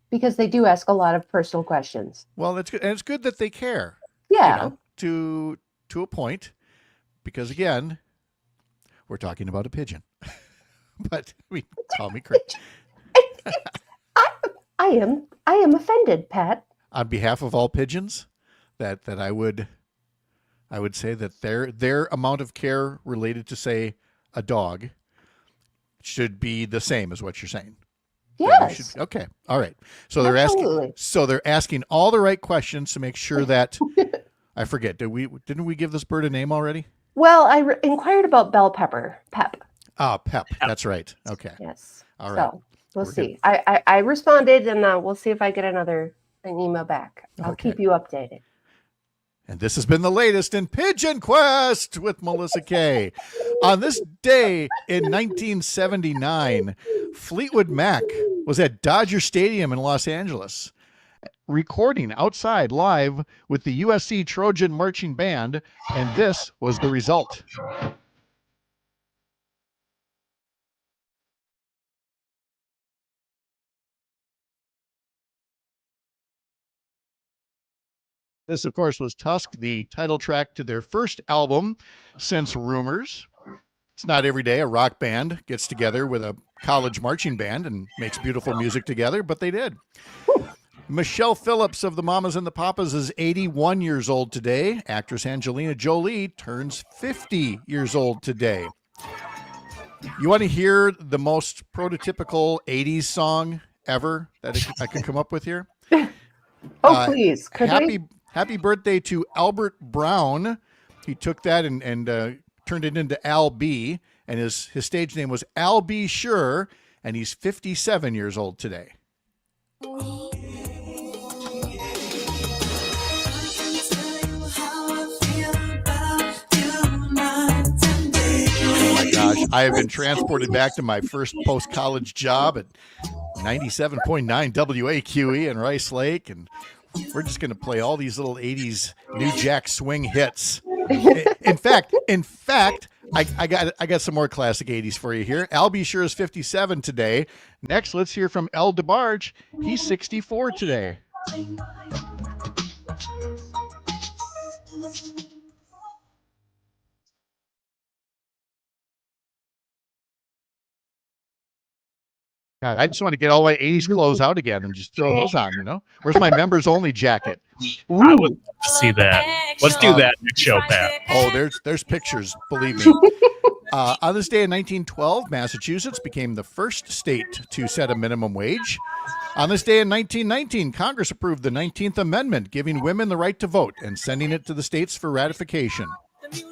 Because they do ask a lot of personal questions. Well, that's good. And it's good that they care. Yeah. To a point. Because again, we're talking about a pigeon. But call me crazy. I am offended, Pat. On behalf of all pigeons, that I would say that their amount of care related to, say, a dog should be the same as what you're saying. Yes. Okay. All right. So Absolutely. they're asking all the right questions to make sure that I forget. Didn't we give this bird a name already? Well, I inquired about bell pepper. Pep. Ah, Pep. That's right. Okay. Yes. All right. So we'll see. I responded, and we'll see if I get another an email back. I'll Okay. keep you updated. And this has been the latest in Pigeon Quest with Melissa Kay. On this day in 1979, Fleetwood Mac was at Dodger Stadium in Los Angeles, recording outside live with the USC Trojan Marching Band, and this was the result. This, of course, was Tusk, the title track to their first album since Rumors. It's not every day a rock band gets together with a college marching band and makes beautiful music together, but they did. Michelle Phillips of the Mamas and the Papas is 81 years old today. Actress Angelina Jolie turns 50 years old today. You want to hear the most prototypical 80s song ever that I can come up with here? Please. Happy birthday to Albert Brown. He took that and turned it into Al B, and his stage name was Al B. Sure, and he's 57 years old today. Oh my gosh, I have been transported back to my first post-college job at 97.9 WAQE in Rice Lake, and we're just going to play all these little 80s New Jack Swing hits. In fact, I got some more classic 80s for you here. Al B. Sure is 57 today. Next, let's hear from El DeBarge. He's 64 today. God, I just want to get all my 80s clothes out again and just throw those on, you know? Where's my members only jacket? Ooh. I would love to see that. Let's do that next show, Pat. Oh, there's pictures, believe me. On this day in 1912, Massachusetts became the first state to set a minimum wage. On this day in 1919, Congress approved the 19th Amendment, giving women the right to vote and sending it to the states for ratification.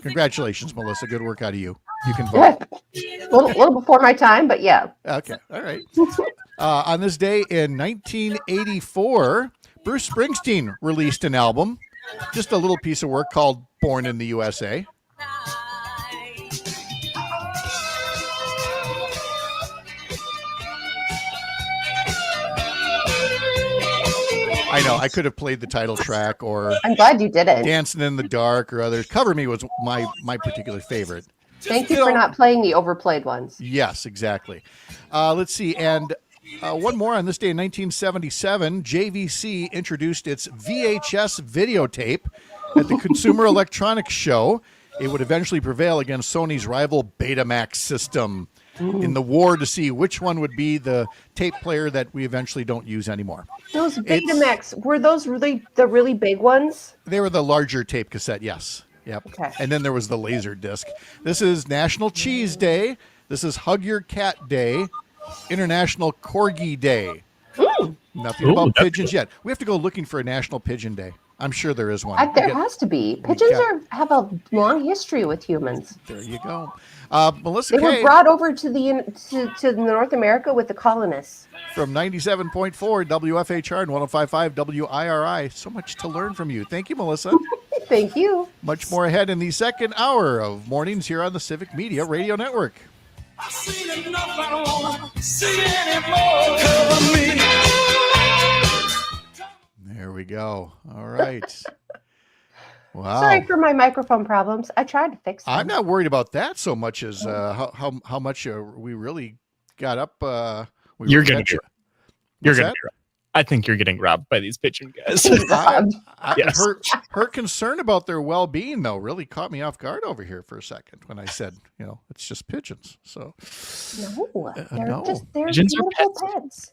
Congratulations, Melissa. Good work out of you. You can vote. A little before my time, but yeah. Okay. All right. On this day in 1984, Bruce Springsteen released an album, just a little piece of work called Born in the USA. I know, I could have played the title track, or I'm glad you did it. Dancing in the Dark or others. Cover Me was my particular favorite. Thank you for not playing the overplayed ones. Yes, exactly. Let's see. And one more. On this day in 1977, JVC introduced its VHS videotape at the Consumer Electronics Show. It would eventually prevail against Sony's rival Betamax system in the war to see which one would be the tape player that we eventually don't use anymore. Those Betamax, were those really the really big ones? They were the larger tape cassette, yes. Yep. Okay. And then there was the laser disc. This is National Cheese Day. This is Hug Your Cat Day. International Corgi Day. Nothing about pigeons yet. We have to go looking for a National Pigeon Day. I'm sure there is one. There has to be. Pigeons have a long history with humans. There you go. Melissa They were brought over to North America with the colonists. From 97.4 WFHR and 105.5 WIRI. So much to learn from you. Thank you, Melissa. Thank you. Much more ahead in the second hour of mornings here on the Civic Media Radio Network. I've seen enough, I don't want to see anymore. Cover me. There we go. All right. Wow. Sorry for my microphone problems. I tried to fix them. I'm not worried about that so much as how much we really got up. You're going to be robbed. I think you're getting robbed by these pigeon guys. Yes. Her concern about their well-being, though, really caught me off guard over here for a second when I said, it's just pigeons. So they're beautiful pets.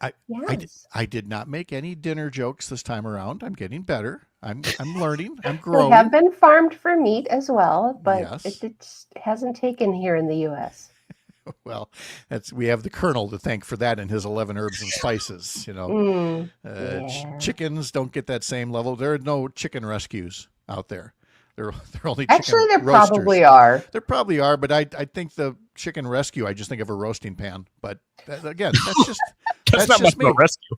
I did not make any dinner jokes this time around. I'm getting better. I'm learning. I'm growing. They have been farmed for meat as well, but it hasn't taken here in the U.S. Well, we have the Colonel to thank for that and his 11 herbs and spices. Chickens don't get that same level. There are no chicken rescues out there. They're only actually there roasters. Probably are. There probably are, but I think the chicken rescue, I just think of a roasting pan. But again, that's just That's not much of a rescue.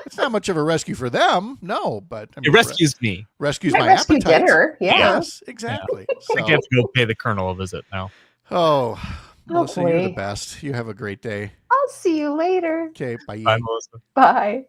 It's not much of a rescue for them, no, but I mean, it rescues me. Rescues Might my rescue appetite. dinner. Yeah. Yes, exactly. Yeah. So I have to go pay the colonel a visit now. Oh, Melissa, you're the boy. best. You have a great day. I'll see you later. Okay, bye. Bye, Melissa. Bye.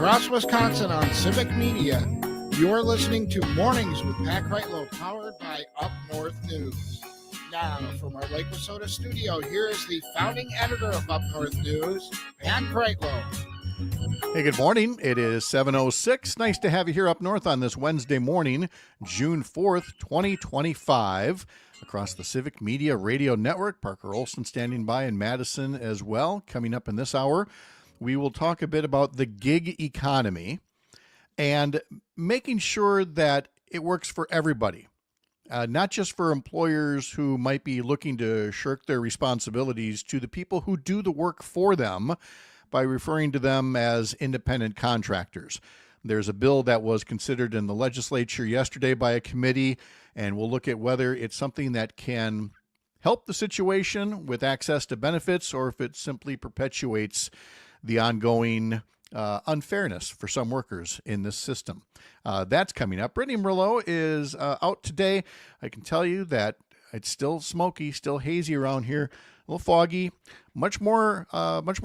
across Wisconsin on Civic Media. You're listening to Mornings with Pat Kreitlow, powered by Up North News. Now, from our Lake Wissota studio, here is the founding editor of Up North News, Pat Kreitlow. Hey, good morning. It is 7:06. Nice to have you here up north on this Wednesday morning, June 4th, 2025. Across the Civic Media Radio Network, Parker Olson standing by in Madison as well. Coming up in this hour, we will talk a bit about the gig economy and making sure that it works for everybody, not just for employers who might be looking to shirk their responsibilities to the people who do the work for them by referring to them as independent contractors. There's a bill that was considered in the legislature yesterday by a committee, and we'll look at whether it's something that can help the situation with access to benefits or if it simply perpetuates the ongoing unfairness for some workers in this system. That's coming up. Brittany Merlot is out today. I can tell you that it's still smoky, still hazy around here, a little foggy, much more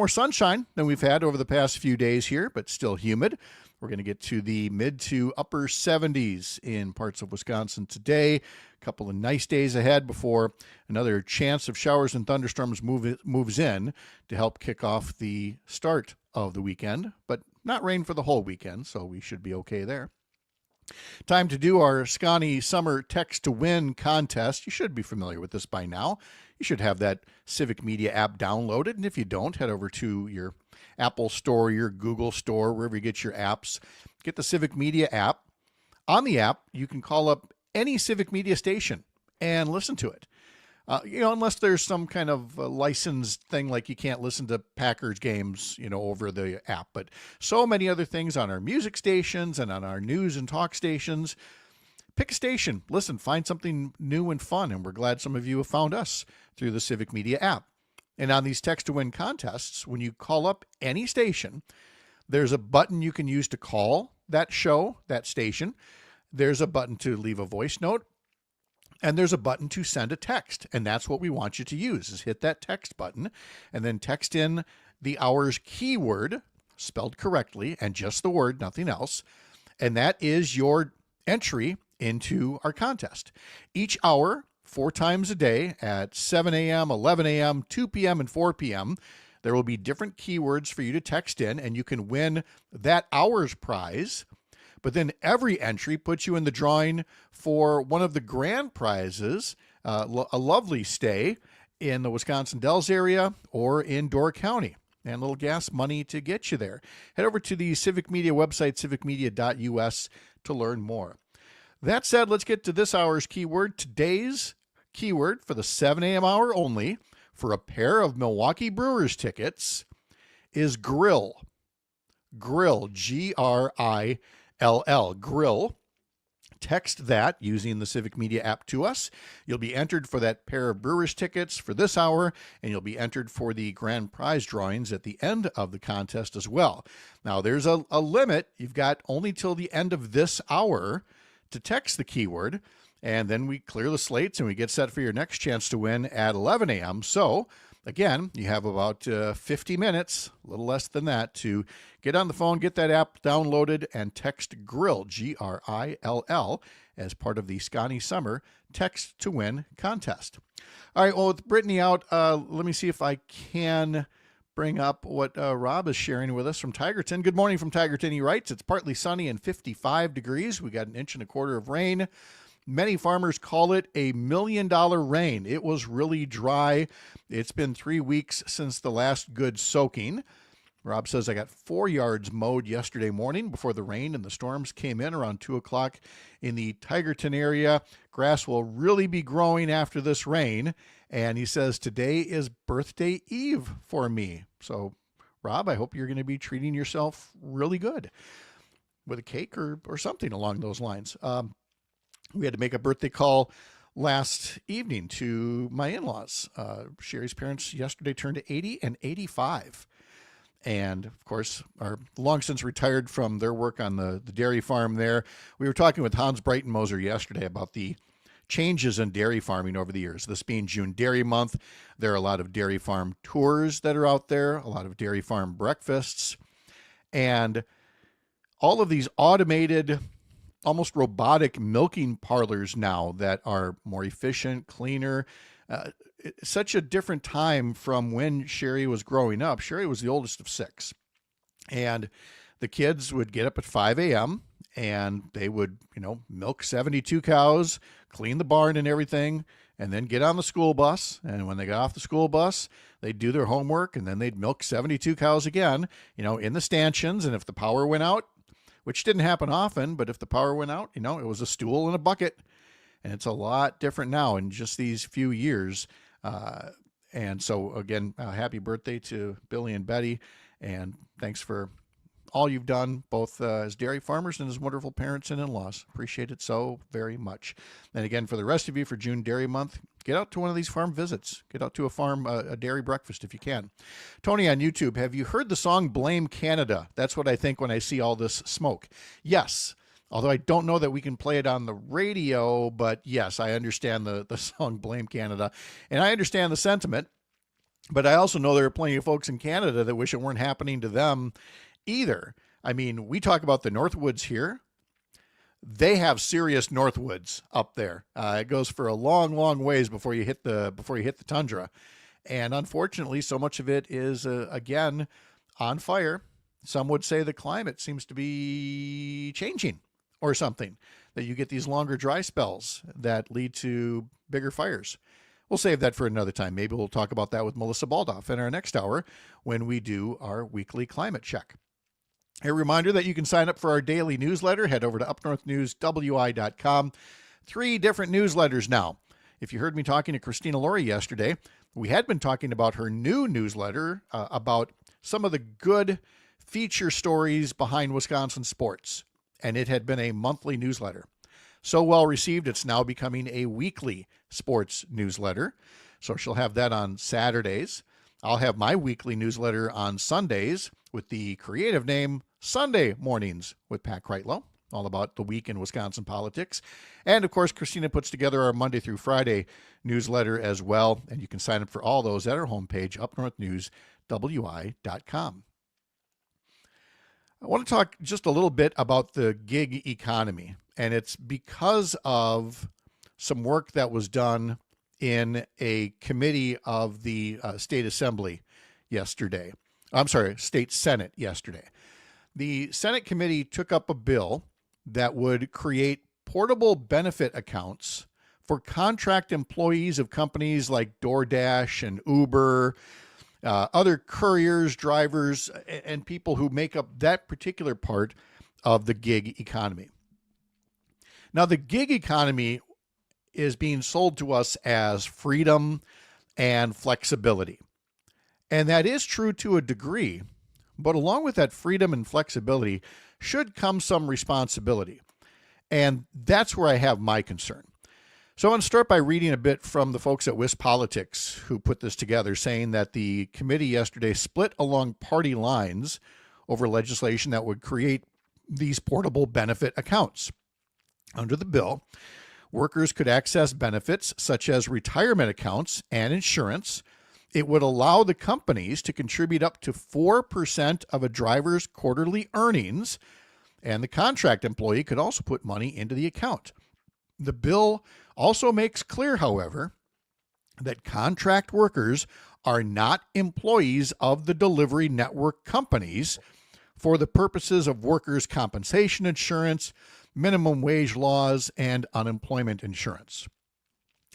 sunshine than we've had over the past few days here, but still humid. We're going to get to the mid to upper 70s in parts of Wisconsin today. A couple of nice days ahead before another chance of showers and thunderstorms moves in to help kick off the start of the weekend, but not rain for the whole weekend, so we should be okay there. Time to do our Scotty Summer Text to Win contest. You should be familiar with this by now. You should have that Civic Media app downloaded, and if you don't, head over to your Apple Store, your Google Store, wherever you get your apps. Get the Civic Media app. On the app, you can call up any Civic Media station and listen to it. Unless there's some kind of licensed thing like you can't listen to Packers games, over the app. But so many other things on our music stations and on our news and talk stations. Pick a station, listen, find something new and fun. And we're glad some of you have found us through the Civic Media app. And on these text to win contests, when you call up any station, there's a button you can use to call that show, that station. There's a button to leave a voice note. And there's a button to send a text. And that's what we want you to use, is hit that text button and then text in the hour's keyword, spelled correctly, and just the word, nothing else. And that is your entry into our contest. Each hour, 4 times a day at 7 a.m., 11 a.m., 2 p.m., and 4 p.m., there will be different keywords for you to text in, and you can win that hour's prize. But then every entry puts you in the drawing for one of the grand prizes, a lovely stay in the Wisconsin Dells area or in Door County, and a little gas money to get you there. Head over to the Civic Media website, civicmedia.us, to learn more. That said, let's get to this hour's keyword. Today's keyword for the 7 a.m. hour only for a pair of Milwaukee Brewers tickets is grill. Grill, G-R-I-L-L, grill. Text that using the Civic Media app to us. You'll be entered for that pair of Brewers tickets for this hour, and you'll be entered for the grand prize drawings at the end of the contest as well. Now, there's a limit. You've got only till the end of this hour to text the keyword, and then we clear the slates and we get set for your next chance to win at 11 a.m. So, again, you have about 50 minutes, a little less than that, to get on the phone, get that app downloaded, and text GRILL, G-R-I-L-L, as part of the Scotty Summer Text to Win contest. All right, well, with Brittany out, let me see if I can bring up what Rob is sharing with us from Tigerton. Good morning from Tigerton. He writes, it's partly sunny and 55 degrees. We got 1.25 inches of rain. Many farmers call it a $1 million rain. It was really dry. It's been 3 weeks since the last good soaking. Rob says, I got 4 yards mowed yesterday morning before the rain and the storms came in around 2 o'clock in the Tigerton area. Grass will really be growing after this rain. And he says, today is birthday eve for me. So, Rob, I hope you're going to be treating yourself really good with a cake or something along those lines. We had to make a birthday call last evening to my in-laws. Sherry's parents yesterday turned 80 and 85. And, of course, are long since retired from their work on the dairy farm there. We were talking with Hans Breitenmoser yesterday about the changes in dairy farming over the years. This being June Dairy Month, there are a lot of dairy farm tours that are out there, a lot of dairy farm breakfasts. And all of these automated, almost robotic milking parlors now that are more efficient, cleaner. Such a different time from when Sherry was growing up. Sherry was the oldest of 6. And the kids would get up at 5 a.m. and they would, milk 72 cows, clean the barn and everything, and then get on the school bus. And when they got off the school bus, they'd do their homework, and then they'd milk 72 cows again, in the stanchions. And if the power went out, which didn't happen often, but if the power went out, it was a stool and a bucket. And it's a lot different now in just these few years. And so, again, happy birthday to Billy and Betty. And thanks for all you've done, both as dairy farmers and as wonderful parents and in-laws. Appreciate it so very much. And again, for the rest of you, for June Dairy Month, get out to one of these farm visits. Get out to a farm, a dairy breakfast if you can. Tony on YouTube, have you heard the song Blame Canada? That's what I think when I see all this smoke. Yes. Although I don't know that we can play it on the radio, but yes, I understand the song Blame Canada. And I understand the sentiment, but I also know there are plenty of folks in Canada that wish it weren't happening to them either. I mean, we talk about the Northwoods here. They have serious Northwoods up there. It goes for a long, long ways before you hit the tundra. And unfortunately, so much of it is, again, on fire. Some would say the climate seems to be changing or something, that you get these longer dry spells that lead to bigger fires. We'll save that for another time. Maybe we'll talk about that with Melissa Baldoff in our next hour when we do our weekly climate check. A reminder that you can sign up for our daily newsletter. Head over to upnorthnewswi.com. 3 different newsletters now. If you heard me talking to Christina Laurie yesterday, we had been talking about her new newsletter about some of the good feature stories behind Wisconsin sports. And it had been a monthly newsletter. So well received, it's now becoming a weekly sports newsletter. So she'll have that on Saturdays. I'll have my weekly newsletter on Sundays with the creative name Sunday Mornings with Pat Kreitlow, all about the week in Wisconsin politics. And of course, Christina puts together our Monday through Friday newsletter as well. And you can sign up for all those at our homepage, upnorthnewswi.com. I want to talk just a little bit about the gig economy, and it's because of some work that was done in a committee of the State Assembly yesterday. I'm sorry, State Senate yesterday. The Senate committee took up a bill that would create portable benefit accounts for contract employees of companies like DoorDash and Uber, other couriers, drivers, and people who make up that particular part of the gig economy. Now, the gig economy is being sold to us as freedom and flexibility. And that is true to a degree, but along with that freedom and flexibility should come some responsibility. And that's where I have my concern. So I want to start by reading a bit from the folks at WisPolitics who put this together, saying that the committee yesterday split along party lines over legislation that would create these portable benefit accounts. Under the bill, workers could access benefits such as retirement accounts and insurance. It would allow the companies to contribute up to 4% of a driver's quarterly earnings, and the contract employee could also put money into the account. The bill also makes clear, however, that contract workers are not employees of the delivery network companies for the purposes of workers' compensation insurance, minimum wage laws, and unemployment insurance.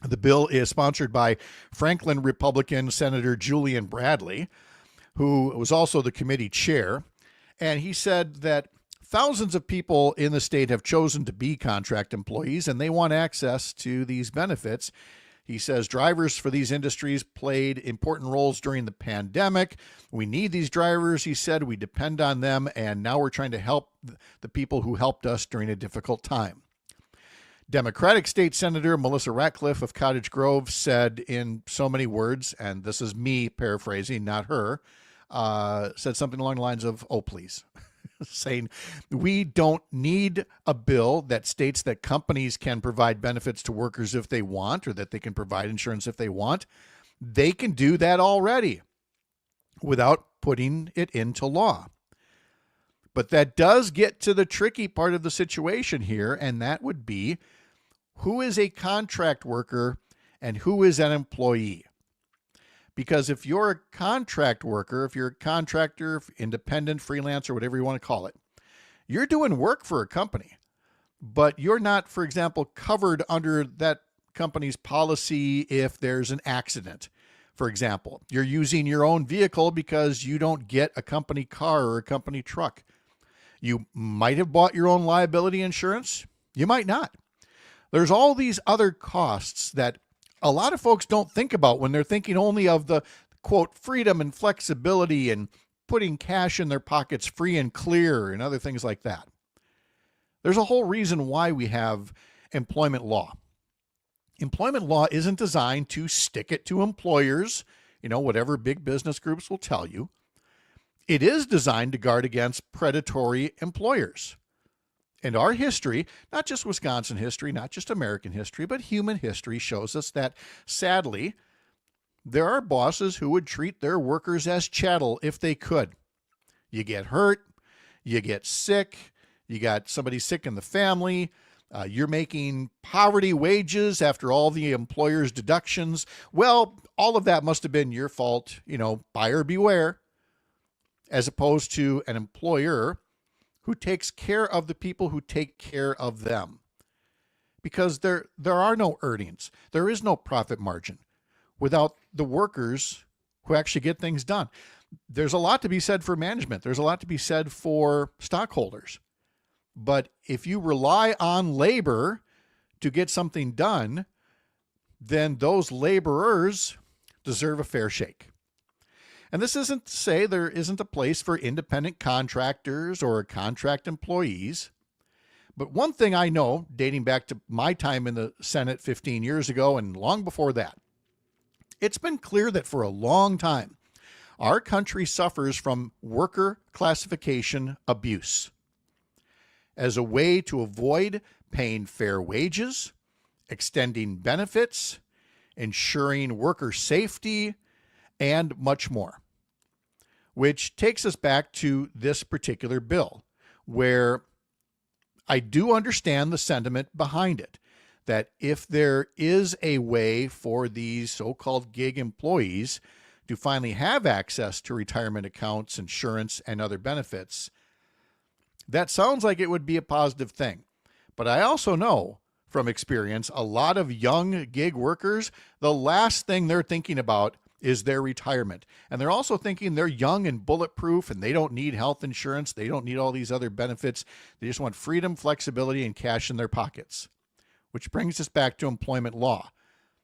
The bill is sponsored by Franklin Republican Senator Julian Bradley, who was also the committee chair, and he said that thousands of people in the state have chosen to be contract employees, and they want access to these benefits. He says drivers for these industries played important roles during the pandemic. We need these drivers, he said. We depend on them, and now we're trying to help the people who helped us during a difficult time. Democratic State Senator Melissa Ratcliffe of Cottage Grove said in so many words, and this is me paraphrasing, not her, said something along the lines of, "Oh, please." Saying we don't need a bill that states that companies can provide benefits to workers if they want, or that they can provide insurance if they want. They can do that already without putting it into law. But that does get to the tricky part of the situation here, and that would be who is a contract worker and who is an employee. Because if you're a contract worker, if you're a contractor, independent, freelancer, whatever you want to call it, you're doing work for a company, but you're not, for example, covered under that company's policy if there's an accident. For example, you're using your own vehicle because you don't get a company car or a company truck. You might have bought your own liability insurance. You might not. There's all these other costs that a lot of folks don't think about when they're thinking only of the, quote, freedom and flexibility and putting cash in their pockets free and clear and other things like that. There's a whole reason why we have employment law. Employment law isn't designed to stick it to employers, whatever big business groups will tell you. It is designed to guard against predatory employers. And our history, not just Wisconsin history, not just American history, but human history shows us that, sadly, there are bosses who would treat their workers as chattel if they could. You get hurt, you get sick, you got somebody sick in the family, you're making poverty wages after all the employer's deductions. Well, all of that must have been your fault, buyer beware, as opposed to an employer who takes care of the people who take care of them. Because there are no earnings. There is no profit margin without the workers who actually get things done. There's a lot to be said for management. There's a lot to be said for stockholders. But if you rely on labor to get something done, then those laborers deserve a fair shake. And this isn't to say there isn't a place for independent contractors or contract employees. But one thing I know, dating back to my time in the Senate 15 years ago and long before that, it's been clear that for a long time, our country suffers from worker classification abuse. As a way to avoid paying fair wages, extending benefits, ensuring worker safety, and much more. Which takes us back to this particular bill, where I do understand the sentiment behind it, that if there is a way for these so-called gig employees to finally have access to retirement accounts, insurance, and other benefits, that sounds like it would be a positive thing. But I also know from experience, a lot of young gig workers, the last thing they're thinking about is their retirement. And they're also thinking they're young and bulletproof and they don't need health insurance. They don't need all these other benefits. They just want freedom, flexibility, and cash in their pockets. Which brings us back to employment law.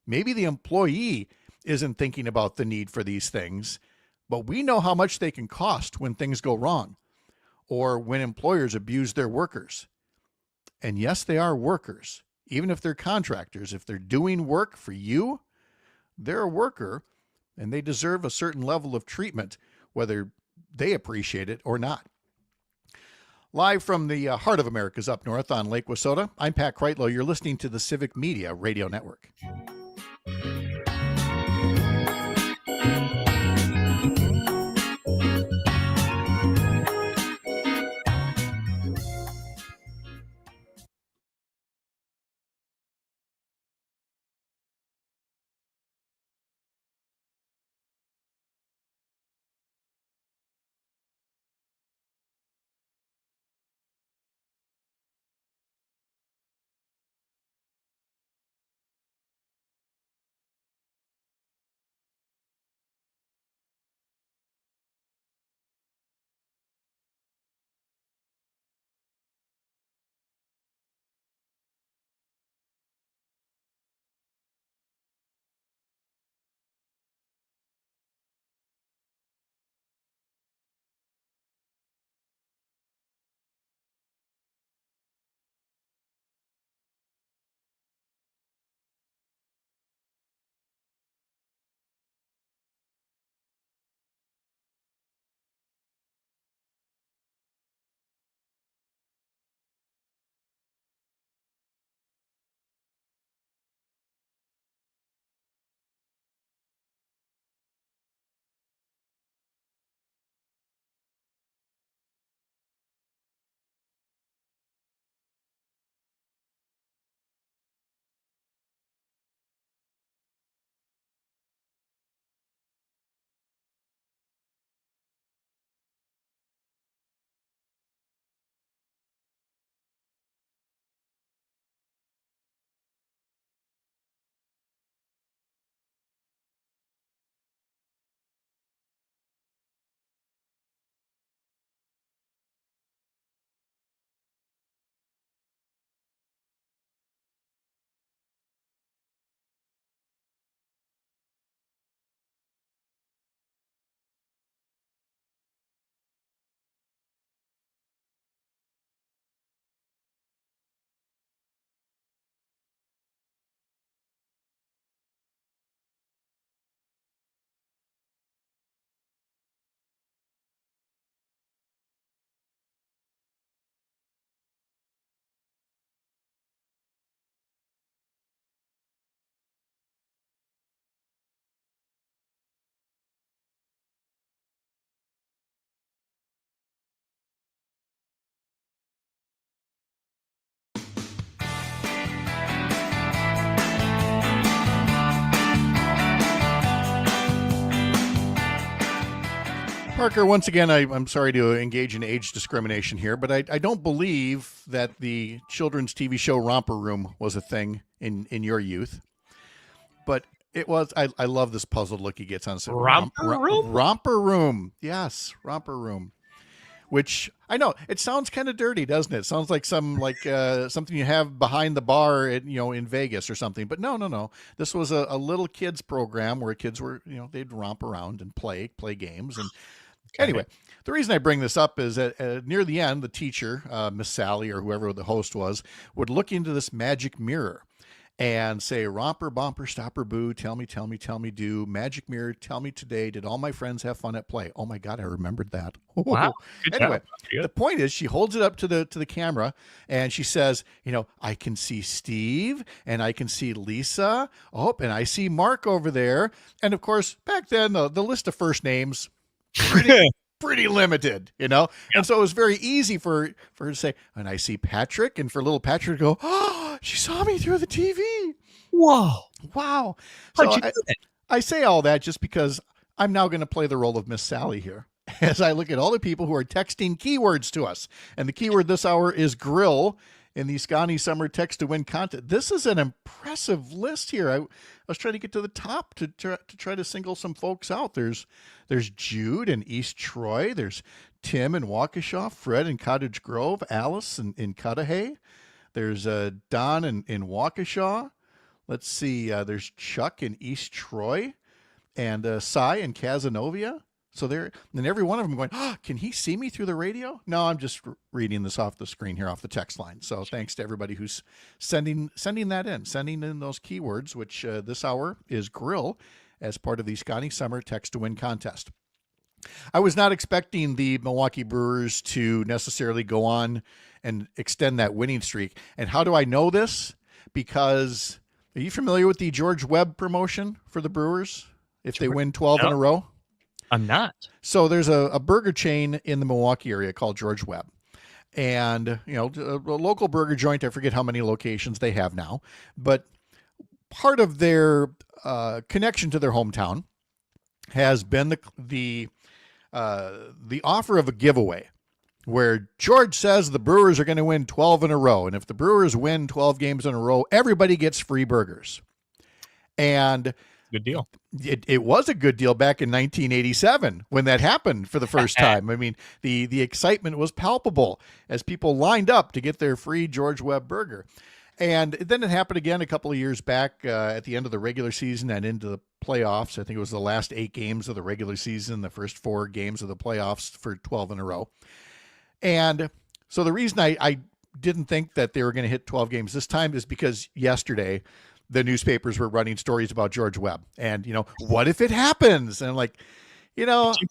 Maybe the employee isn't thinking about the need for these things, but we know how much they can cost when things go wrong or when employers abuse their workers. And yes, they are workers. Even if they're contractors, if they're doing work for you, they're a worker and they deserve a certain level of treatment, whether they appreciate it or not. Live from the heart of America's up north on Lake Wissota, I'm Pat Kreitlow. You're listening to the Civic Media Radio Network. Parker, once again, I'm sorry to engage in age discrimination here, but I don't believe that the children's TV show Romper Room was a thing in your youth. But it was. I love this puzzled look he gets on. Romper Room? Romper Room. Yes, Romper Room. Which I know it sounds kind of dirty, doesn't it? It sounds like something you have behind the bar at, in Vegas or something. But no. This was a little kids program where kids were, they'd romp around and play games. And anyway, the reason I bring this up is that near the end, the teacher, Miss Sally or whoever the host was, would look into this magic mirror and say, romper, bumper, stopper, boo, tell me, do, magic mirror, tell me today, did all my friends have fun at play? Oh my God, I remembered that. Wow. Anyway, the point is she holds it up to the camera and she says, I can see Steve and I can see Lisa. Oh, and I see Mark over there. And of course, back then, the list of first names, pretty limited, Yep. And so it was very easy for her to say, and I see Patrick, and for little Patrick to go, oh, she saw me through the TV. Whoa. Wow. How'd So you do that? I say all that just because I'm now going to play the role of Miss Sally here as I look at all the people who are texting keywords to us. And the keyword this hour is grill in the Scotty Summer Text to Win contest. This is an impressive list here. I was trying to get to the top to try to single some folks out. There's Jude in East Troy. There's Tim in Waukesha, Fred in Cottage Grove, Alice in Cudahy. There's Don in Waukesha. Let's see. There's Chuck in East Troy and Cy in Casanova. So there, and every one of them going, oh, can he see me through the radio? No, I'm just reading this off the screen here, off the text line. So thanks to everybody who's sending that in, sending in those keywords, which this hour is grill as part of the Scotty Summer Text to Win contest. I was not expecting the Milwaukee Brewers to necessarily go on and extend that winning streak. And how do I know this? Because are you familiar with the George Webb promotion for the Brewers? If they win 12 in a row? I'm not. So there's a burger chain in the Milwaukee area called George Webb. And, a local burger joint, I forget how many locations they have now. But part of their connection to their hometown has been the offer of a giveaway where George says the Brewers are going to win 12 in a row. And if the Brewers win 12 games in a row, everybody gets free burgers. And good deal. It was a good deal back in 1987 when that happened for the first time. I mean, the excitement was palpable as people lined up to get their free George Webb burger. And then it happened again a couple of years back at the end of the regular season and into the playoffs. I think it was the last 8 games of the regular season, the first 4 games of the playoffs for 12 in a row. And so the reason I didn't think that they were going to hit 12 games this time is because yesterday the newspapers were running stories about George Webb and, what if it happens? And I'm like, I'm not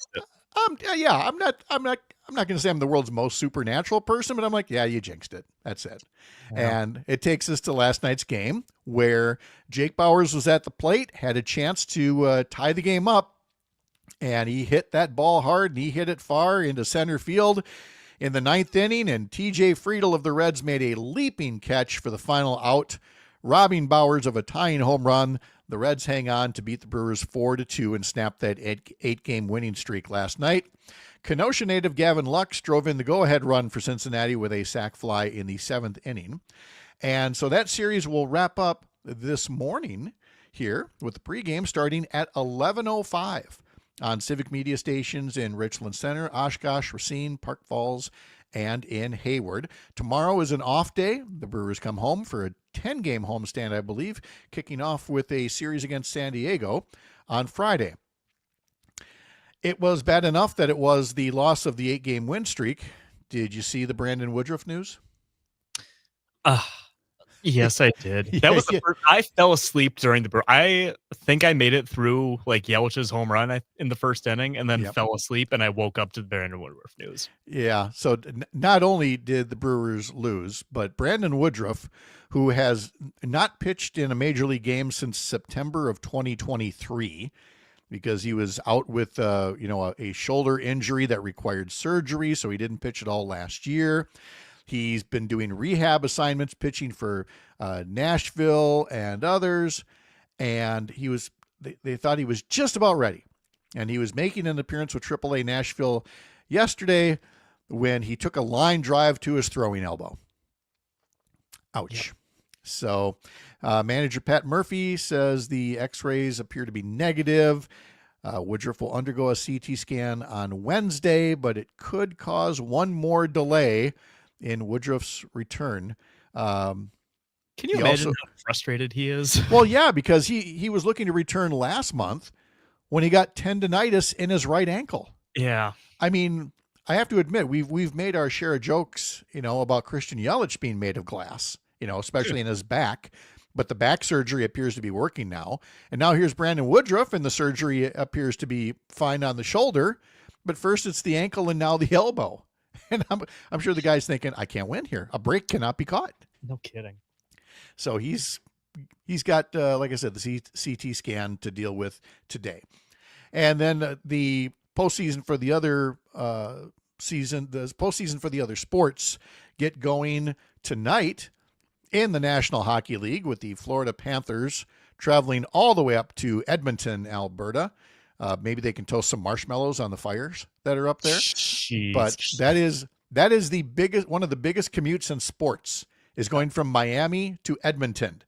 going to say I'm the world's most supernatural person, but I'm like, yeah, you jinxed it. That's it. Yeah. And it takes us to last night's game where Jake Bauers was at the plate, had a chance to tie the game up, and he hit that ball hard and he hit it far into center field in the 9th inning. And TJ Friedel of the Reds made a leaping catch for the final out, robbing Bauers of a tying home run. The Reds hang on to beat the Brewers 4-2 and snap that 8-game winning streak last night. Kenosha native Gavin Lux drove in the go-ahead run for Cincinnati with a sac fly in the 7th inning. And so that series will wrap up this morning here with the pregame starting at 11:05 on Civic Media stations in Richland Center, Oshkosh, Racine, Park Falls, and in Hayward. Tomorrow is an off day. The Brewers come home for a 10-game homestand, I believe, kicking off with a series against San Diego on Friday. It was bad enough that it was the loss of the 8-game win streak. Did you see the Brandon Woodruff news? Yes, I did. That was the first, I fell asleep during the. I think I made it through like Yelich's home run in the first inning, and then fell asleep, and I woke up to the Brandon Woodruff news. Yeah. So not only did the Brewers lose, but Brandon Woodruff, who has not pitched in a major league game since September of 2023, because he was out with a shoulder injury that required surgery, so he didn't pitch at all last year. He's been doing rehab assignments, pitching for Nashville and others, and they thought he was just about ready and he was making an appearance with AAA Nashville yesterday when he took a line drive to his throwing elbow. Ouch. Yep. So manager Pat Murphy says the x-rays appear to be negative. Woodruff will undergo a CT scan on Wednesday, but it could cause one more delay in Woodruff's return. Can you imagine how frustrated he is? Well, yeah, because he was looking to return last month when he got tendonitis in his right ankle. Yeah. I mean, I have to admit, we've made our share of jokes, about Christian Yelich being made of glass, especially in his back. But the back surgery appears to be working now. And now here's Brandon Woodruff, and the surgery appears to be fine on the shoulder. But first it's the ankle and now the elbow. And I'm sure the guy's thinking, I can't win here. A break cannot be caught. No kidding. So he's got, like I said, the CT scan to deal with today. And then the postseason for the other postseason for the other sports get going tonight in the National Hockey League, with the Florida Panthers traveling all the way up to Edmonton, Alberta. Maybe they can toast some marshmallows on the fires that are up there. Jeez. But that is the biggest, one of the biggest commutes in sports, is going from Miami to Edmonton.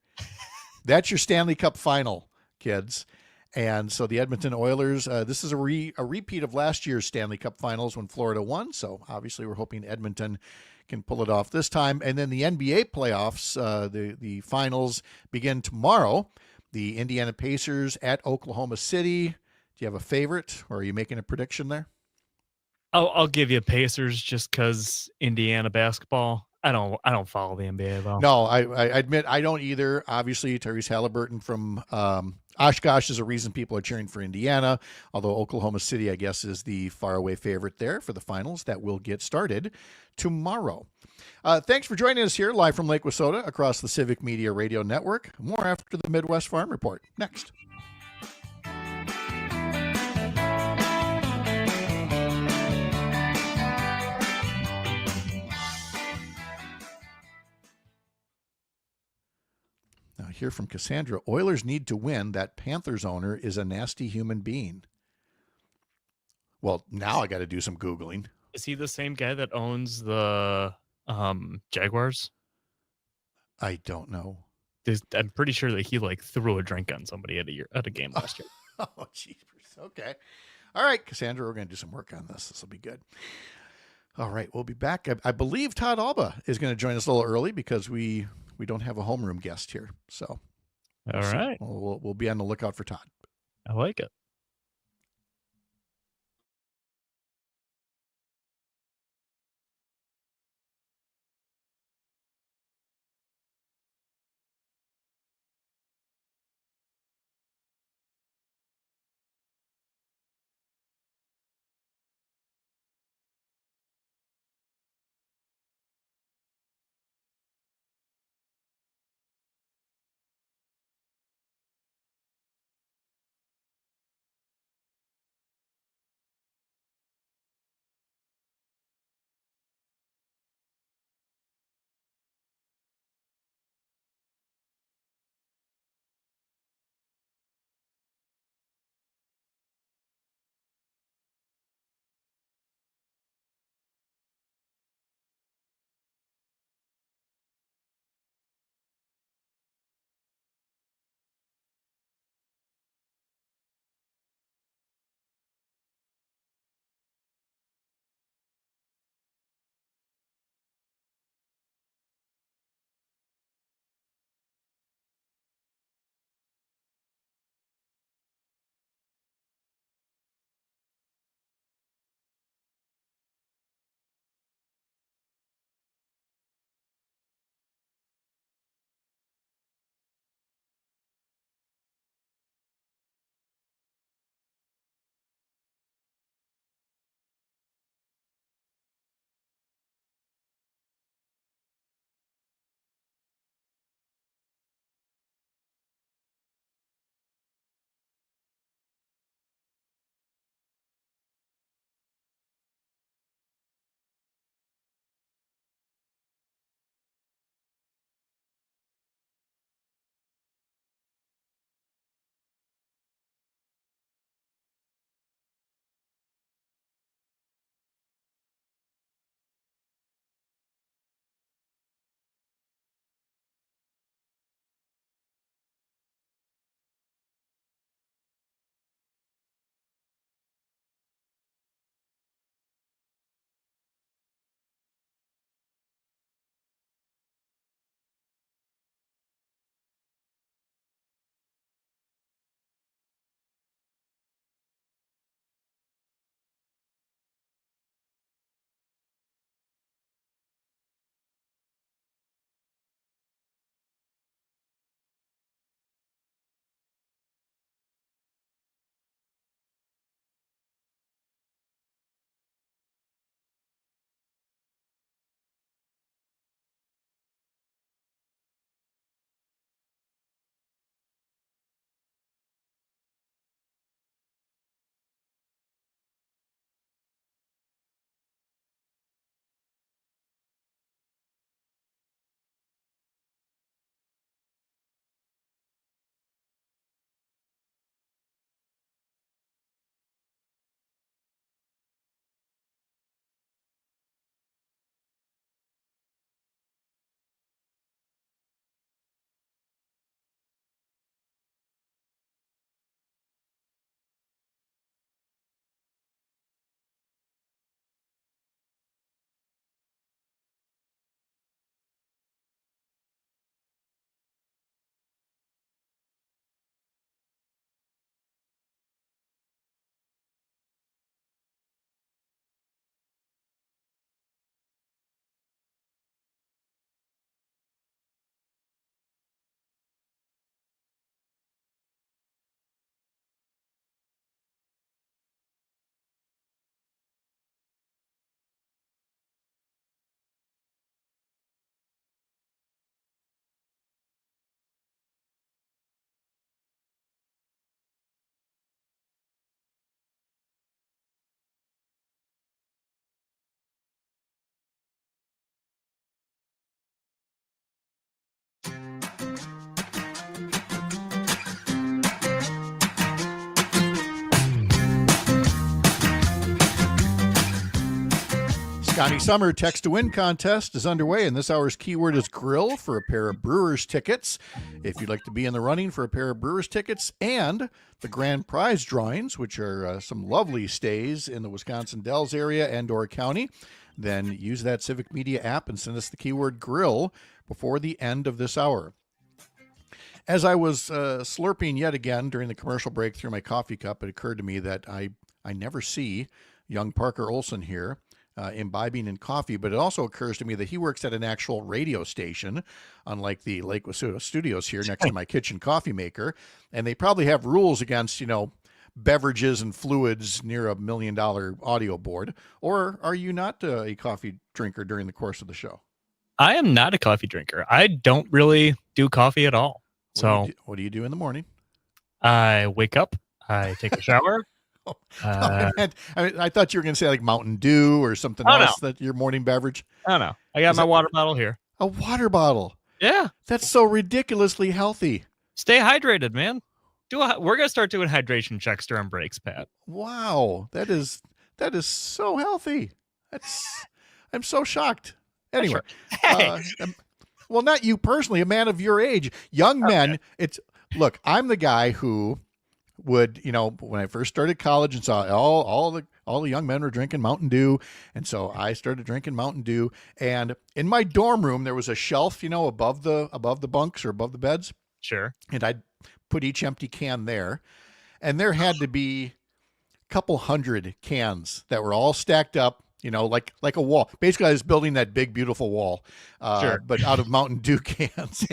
That's your Stanley Cup final, kids. And so the Edmonton Oilers, this is a repeat of last year's Stanley Cup finals when Florida won. So obviously we're hoping Edmonton can pull it off this time. And then the NBA playoffs, the finals begin tomorrow. The Indiana Pacers at Oklahoma City. Do you have a favorite, or are you making a prediction there? I'll give you Pacers just because Indiana basketball. I don't follow the NBA though. No, I admit I don't either. Obviously, Tyrese Halliburton from Oshkosh is a reason people are cheering for Indiana, although Oklahoma City, I guess, is the faraway favorite there for the finals that will get started tomorrow. Thanks for joining us here live from Lake Wissota across the Civic Media Radio Network. More after the Midwest Farm Report. Next. Now, hear from Cassandra. Oilers need to win. That Panthers owner is a nasty human being. Well, now I got to do some Googling. Is he the same guy that owns the Jaguars? I don't know. I'm pretty sure that he threw a drink on somebody at a game last year. Oh, jeepers. Okay. All right, Cassandra, we're going to do some work on this. This will be good. All right, we'll be back. I believe Todd Alba is going to join us a little early because we don't have a homeroom guest here. So, all right, we'll be on the lookout for Todd. I like it. Connie Summer Text to Win contest is underway, and this hour's keyword is grill for a pair of Brewers tickets. If you'd like to be in the running for a pair of Brewers tickets and the grand prize drawings, which are some lovely stays in the Wisconsin Dells area and or county, then use that Civic Media app and send us the keyword grill before the end of this hour. As I was slurping yet again during the commercial break through my coffee cup, it occurred to me that I never see young Parker Olson here imbibing in coffee, but it also occurs to me that he works at an actual radio station, unlike the Lake Wasuta studios here next to my kitchen coffee maker, and they probably have rules against, beverages and fluids near $1 million audio board. Or are you not a coffee drinker during the course of the show? I am not a coffee drinker. I don't really do coffee at all. What do you do in the morning? I wake up, I take a shower. I thought you were going to say like Mountain Dew or something else. That your morning beverage. Oh no, I got my water bottle here. A water bottle. Yeah, that's so ridiculously healthy. Stay hydrated, man. We're gonna start doing hydration checks during breaks, Pat. Wow, that is so healthy. I'm so shocked. Anyway, hey. Well, not you personally, a man of your age, young men. Look, I'm the guy who would, when I first started college and saw all the young men were drinking Mountain Dew, and so I started drinking Mountain Dew. And in my dorm room, there was a shelf, above the bunks or above the beds. Sure. And I'd put each empty can there, and there had to be a couple hundred cans that were all stacked up, like a wall. Basically, I was building that big, beautiful wall, but out of Mountain Dew cans,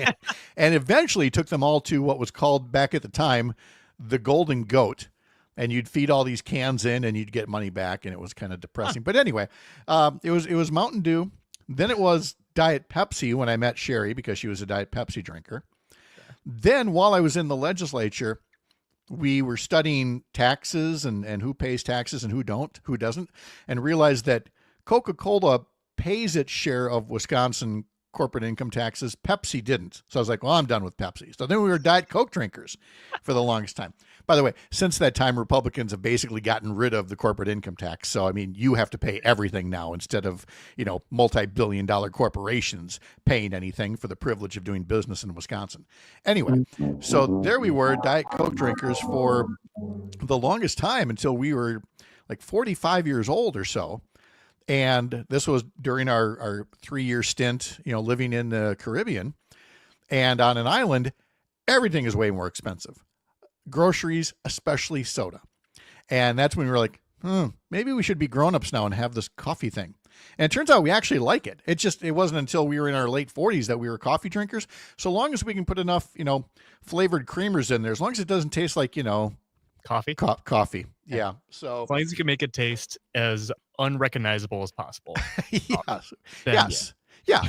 and eventually took them all to what was called back at the time the Golden Goat, and you'd feed all these cans in and you'd get money back, and it was kind of depressing. But anyway, it was Mountain Dew. Then it was Diet Pepsi when I met Sherry, because she was a Diet Pepsi drinker. Okay. Then while I was in the legislature, we were studying taxes and who pays taxes and who doesn't, and realized that Coca-Cola pays its share of Wisconsin corporate income taxes. Pepsi didn't. So I was like, well, I'm done with Pepsi. So then we were Diet Coke drinkers for the longest time. By the way, since that time, Republicans have basically gotten rid of the corporate income tax. So, you have to pay everything now instead of, multi-billion-dollar corporations paying anything for the privilege of doing business in Wisconsin. Anyway, so there we were, Diet Coke drinkers for the longest time until we were like 45 years old or so. And this was during our 3-year stint, living in the Caribbean. And on an island, everything is way more expensive. Groceries, especially soda. And that's when we were like, maybe we should be grown-ups now and have this coffee thing. And it turns out we actually like it. It wasn't until we were in our late 40s that we were coffee drinkers. So long as we can put enough, flavored creamers in there, as long as it doesn't taste like, coffee. Coffee. Yeah. So as long as you can make it taste as unrecognizable as possible. Yes. Yeah.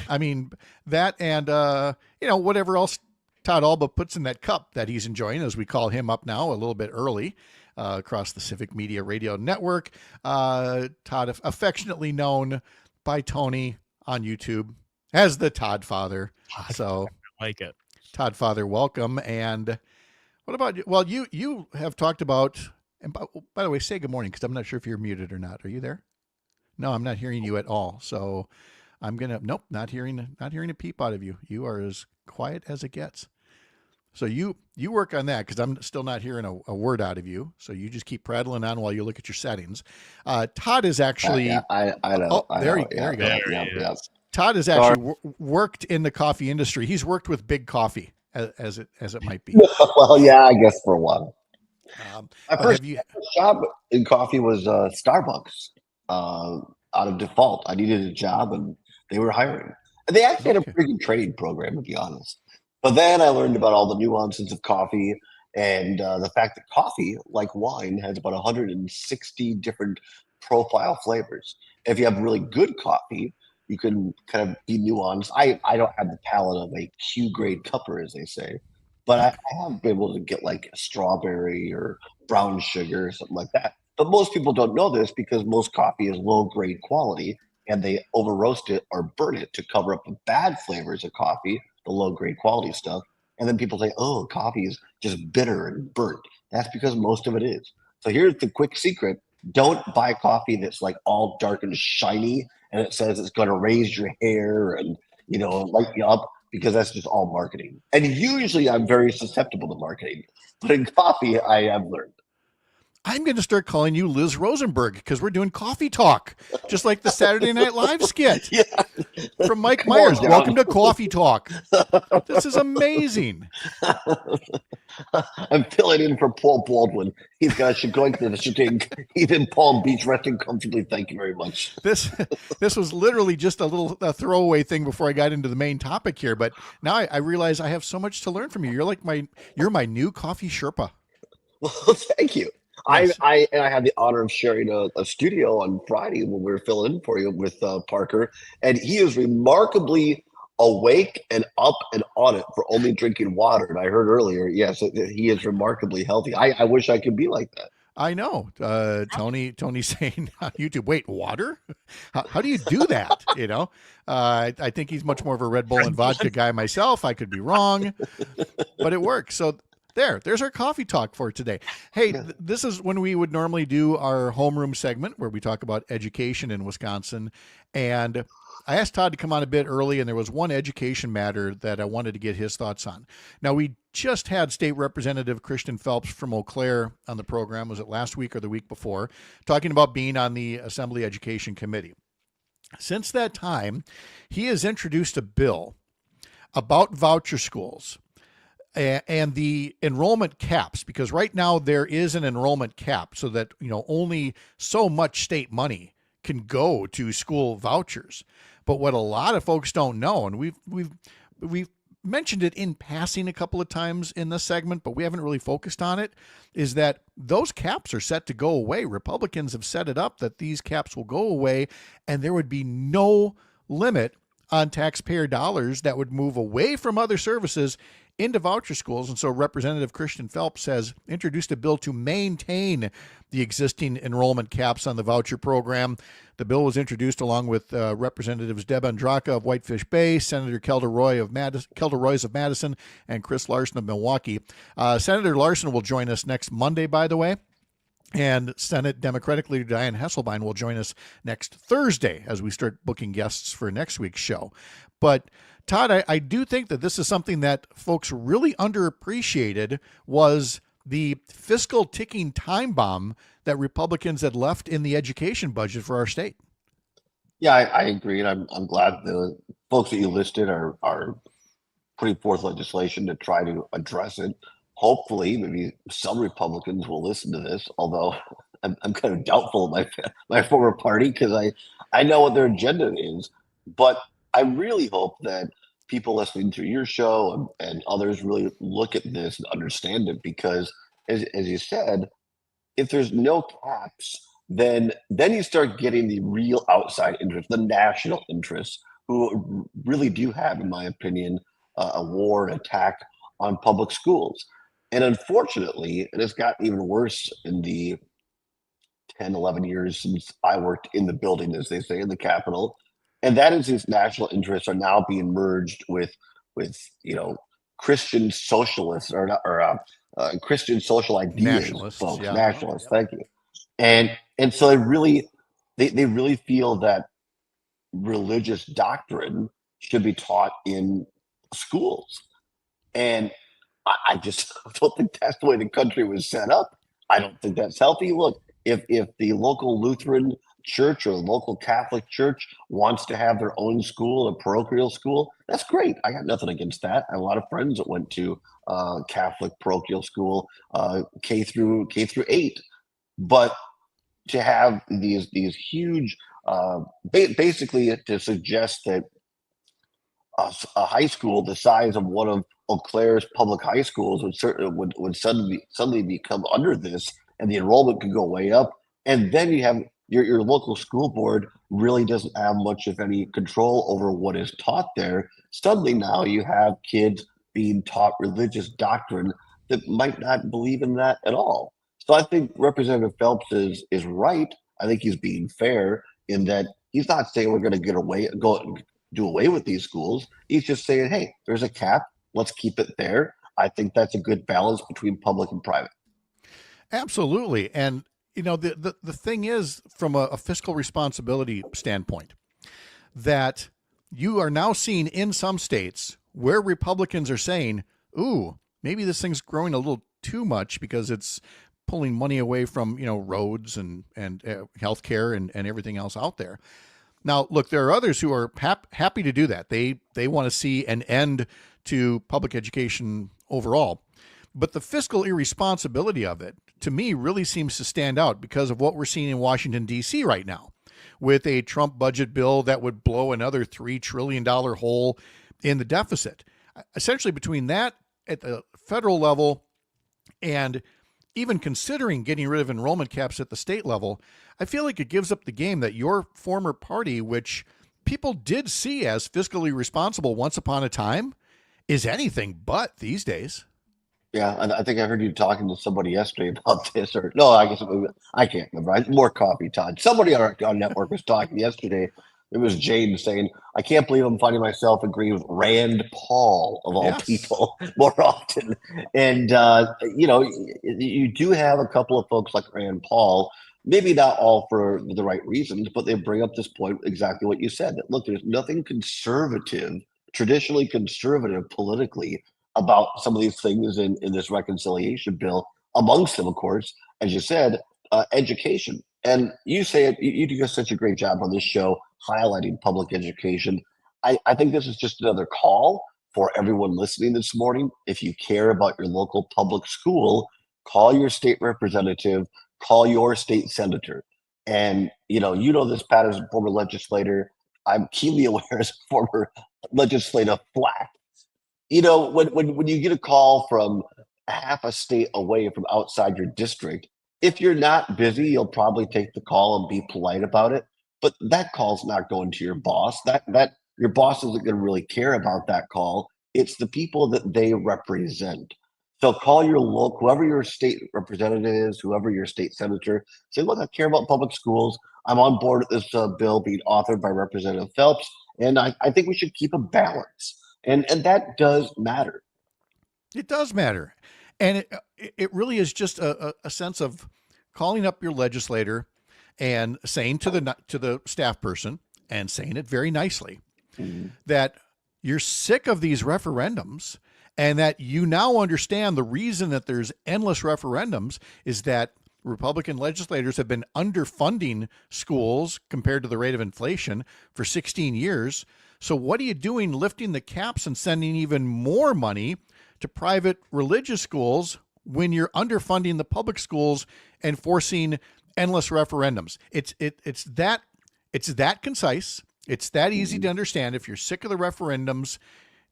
That and, whatever else Todd Alba puts in that cup that he's enjoying, as we call him up now a little bit early across the Civic Media Radio Network. Todd, affectionately known by Tony on YouTube as the Todd Father. So I like it. Todd Father, welcome. And what about you? Well, you have talked about, and by the way, say good morning, because I'm not sure if you're muted or not. Are you there? No, I'm not hearing you at all. So I'm nope, not hearing a peep out of you. You are as quiet as it gets. So you work on that, because I'm still not hearing a word out of you. So you just keep prattling on while you look at your settings. Todd is actually. I know. There you go. Yeah. Todd has actually worked in the coffee industry. He's worked with Big Coffee, as it might be. Well, yeah, I guess for a while. My first job in coffee was Starbucks. Out of default, I needed a job, and they were hiring. And they actually had a pretty good training program, to be honest. But then I learned about all the nuances of coffee, and the fact that coffee, like wine, has about 160 different profile flavors. If you have really good coffee, you can kind of be nuanced. I don't have the palate of a Q-grade cupper, as they say, but I have been able to get like strawberry or brown sugar or something like that. But most people don't know this, because most coffee is low-grade quality, and they over-roast it or burn it to cover up the bad flavors of coffee, the low-grade quality stuff. And then people say, oh, coffee is just bitter and burnt. That's because most of it is. So here's the quick secret. Don't buy coffee that's like all dark and shiny and it says it's going to raise your hair and, light you up, because that's just all marketing. And usually I'm very susceptible to marketing, but in coffee, I have learned. I'm going to start calling you Liz Rosenberg because we're doing coffee talk, just like the Saturday Night Live skit from Mike Myers. Welcome to Coffee Talk. This is amazing. I'm filling in for Paul Baldwin. He's got going to the shooting. He's in Palm Beach resting comfortably. Thank you very much. This was literally just a throwaway thing before I got into the main topic here. But now I realize I have so much to learn from you. You're my new coffee Sherpa. Well, thank you. Yes. I had the honor of sharing a studio on Friday when we were filling in for you with Parker, and he is remarkably awake and up and on it for only drinking water. And I heard earlier, yes, he is remarkably healthy. I wish I could be like that. I know. Tony saying on YouTube, wait, water? How do you do that? I think he's much more of a Red Bull and vodka guy myself. I could be wrong, but it works. So there's our coffee talk for today. Hey, this is when we would normally do our homeroom segment where we talk about education in Wisconsin. And I asked Todd to come on a bit early, and there was one education matter that I wanted to get his thoughts on. Now, we just had State Representative Christian Phelps from Eau Claire on the program. Was it last week or the week before? Talking about being on the Assembly Education Committee. Since that time, he has introduced a bill about voucher schools and the enrollment caps, because right now there is an enrollment cap so that, only so much state money can go to school vouchers. But what a lot of folks don't know, and we've mentioned it in passing a couple of times in this segment, but we haven't really focused on it, is that those caps are set to go away. Republicans have set it up that these caps will go away, and there would be no limit on taxpayer dollars that would move away from other services into voucher schools. And so Representative Christian Phelps has introduced a bill to maintain the existing enrollment caps on the voucher program. The bill was introduced along with Representatives Deb Andraka of Whitefish Bay, Senator Kelda Royce of Madison, and Chris Larson of Milwaukee. Senator Larson will join us next Monday, by the way. And Senate Democratic Leader Dianne Hesselbein will join us next Thursday as we start booking guests for next week's show. But Todd, I do think that this is something that folks really underappreciated, was the fiscal ticking time bomb that Republicans had left in the education budget for our state. Yeah, I agree. And I'm glad the folks that you listed are putting forth legislation to try to address it. Hopefully, maybe some Republicans will listen to this, although I'm kind of doubtful of my former party, because I know what their agenda is. But I really hope that people listening to your show and others really look at this and understand it, because as you said, if there's no caps, then you start getting the real outside interest, the national interests, who really do have, in my opinion, a war and attack on public schools. And unfortunately, and it's gotten even worse in the 10, 11 years since I worked in the building, as they say, in the Capitol. And that is, these national interests are now being merged with Christian socialists or Christian social ideas, nationalists, folks. Yeah. Nationalists, thank you. And so they really feel that religious doctrine should be taught in schools. And I just don't think that's the way the country was set up. I don't think that's healthy. Look, if the local Lutheran church or local Catholic church wants to have their own school, a parochial school, that's great. I got nothing against that. I have a lot of friends that went to Catholic parochial school, K through 8. But to have these huge, basically to suggest that a high school the size of one of Eau Claire's public high schools would suddenly become under this, and the enrollment could go way up, and then you have your local school board really doesn't have much of any control over what is taught there. Suddenly now you have kids being taught religious doctrine that might not believe in that at all. So I think Representative Phelps is right. I think he's being fair in that he's not saying we're going to do away with these schools. He's just saying, hey, there's a cap. Let's keep it there. I think that's a good balance between public and private. Absolutely. And the thing is, from a fiscal responsibility standpoint, that you are now seeing in some states where Republicans are saying, ooh, maybe this thing's growing a little too much because it's pulling money away from, roads and healthcare and everything else out there. Now, look, there are others who are happy to do that. They want to see an end to public education overall. But the fiscal irresponsibility of it, to me, really seems to stand out because of what we're seeing in Washington, D.C. right now, with a Trump budget bill that would blow another $3 trillion hole in the deficit. Essentially, between that at the federal level and even considering getting rid of enrollment caps at the state level, I feel like it gives up the game that your former party, which people did see as fiscally responsible once upon a time, is anything but these days. Yeah, and I think I heard you talking to somebody yesterday about this, or no, I guess I can't remember. More coffee, Todd. Somebody on our network was talking yesterday. It was James saying, "I can't believe I'm finding myself agreeing with Rand Paul of all people more often." And you do have a couple of folks like Rand Paul, maybe not all for the right reasons, but they bring up this point exactly what you said. That look, there's nothing conservative, traditionally conservative politically, about some of these things in this reconciliation bill. Amongst them, of course, as you said, education. And you say it, you do such a great job on this show highlighting public education. I think this is just another call for everyone listening this morning. If you care about your local public school, call your state representative, call your state senator. And you know this, Pat, as a former legislator, I'm keenly aware as a former legislative flack. When you get a call from half a state away from outside your district, if you're not busy, you'll probably take the call and be polite about it. But that call's not going to your boss. That your boss isn't going to really care about that call. It's the people that they represent. So call your local, whoever your state representative is, whoever your state senator. Say, look, I care about public schools. I'm on board with this bill being authored by Representative Phelps, and I think we should keep a balance. And that does matter. It does matter. And it really is just a sense of calling up your legislator and saying to the staff person, and saying it very nicely, that you're sick of these referendums, and that you now understand the reason that there's endless referendums is that Republican legislators have been underfunding schools compared to the rate of inflation for 16 years. So what are you doing lifting the caps and sending even more money to private religious schools when you're underfunding the public schools and forcing endless referendums? It's that concise. It's that easy to understand. If you're sick of the referendums,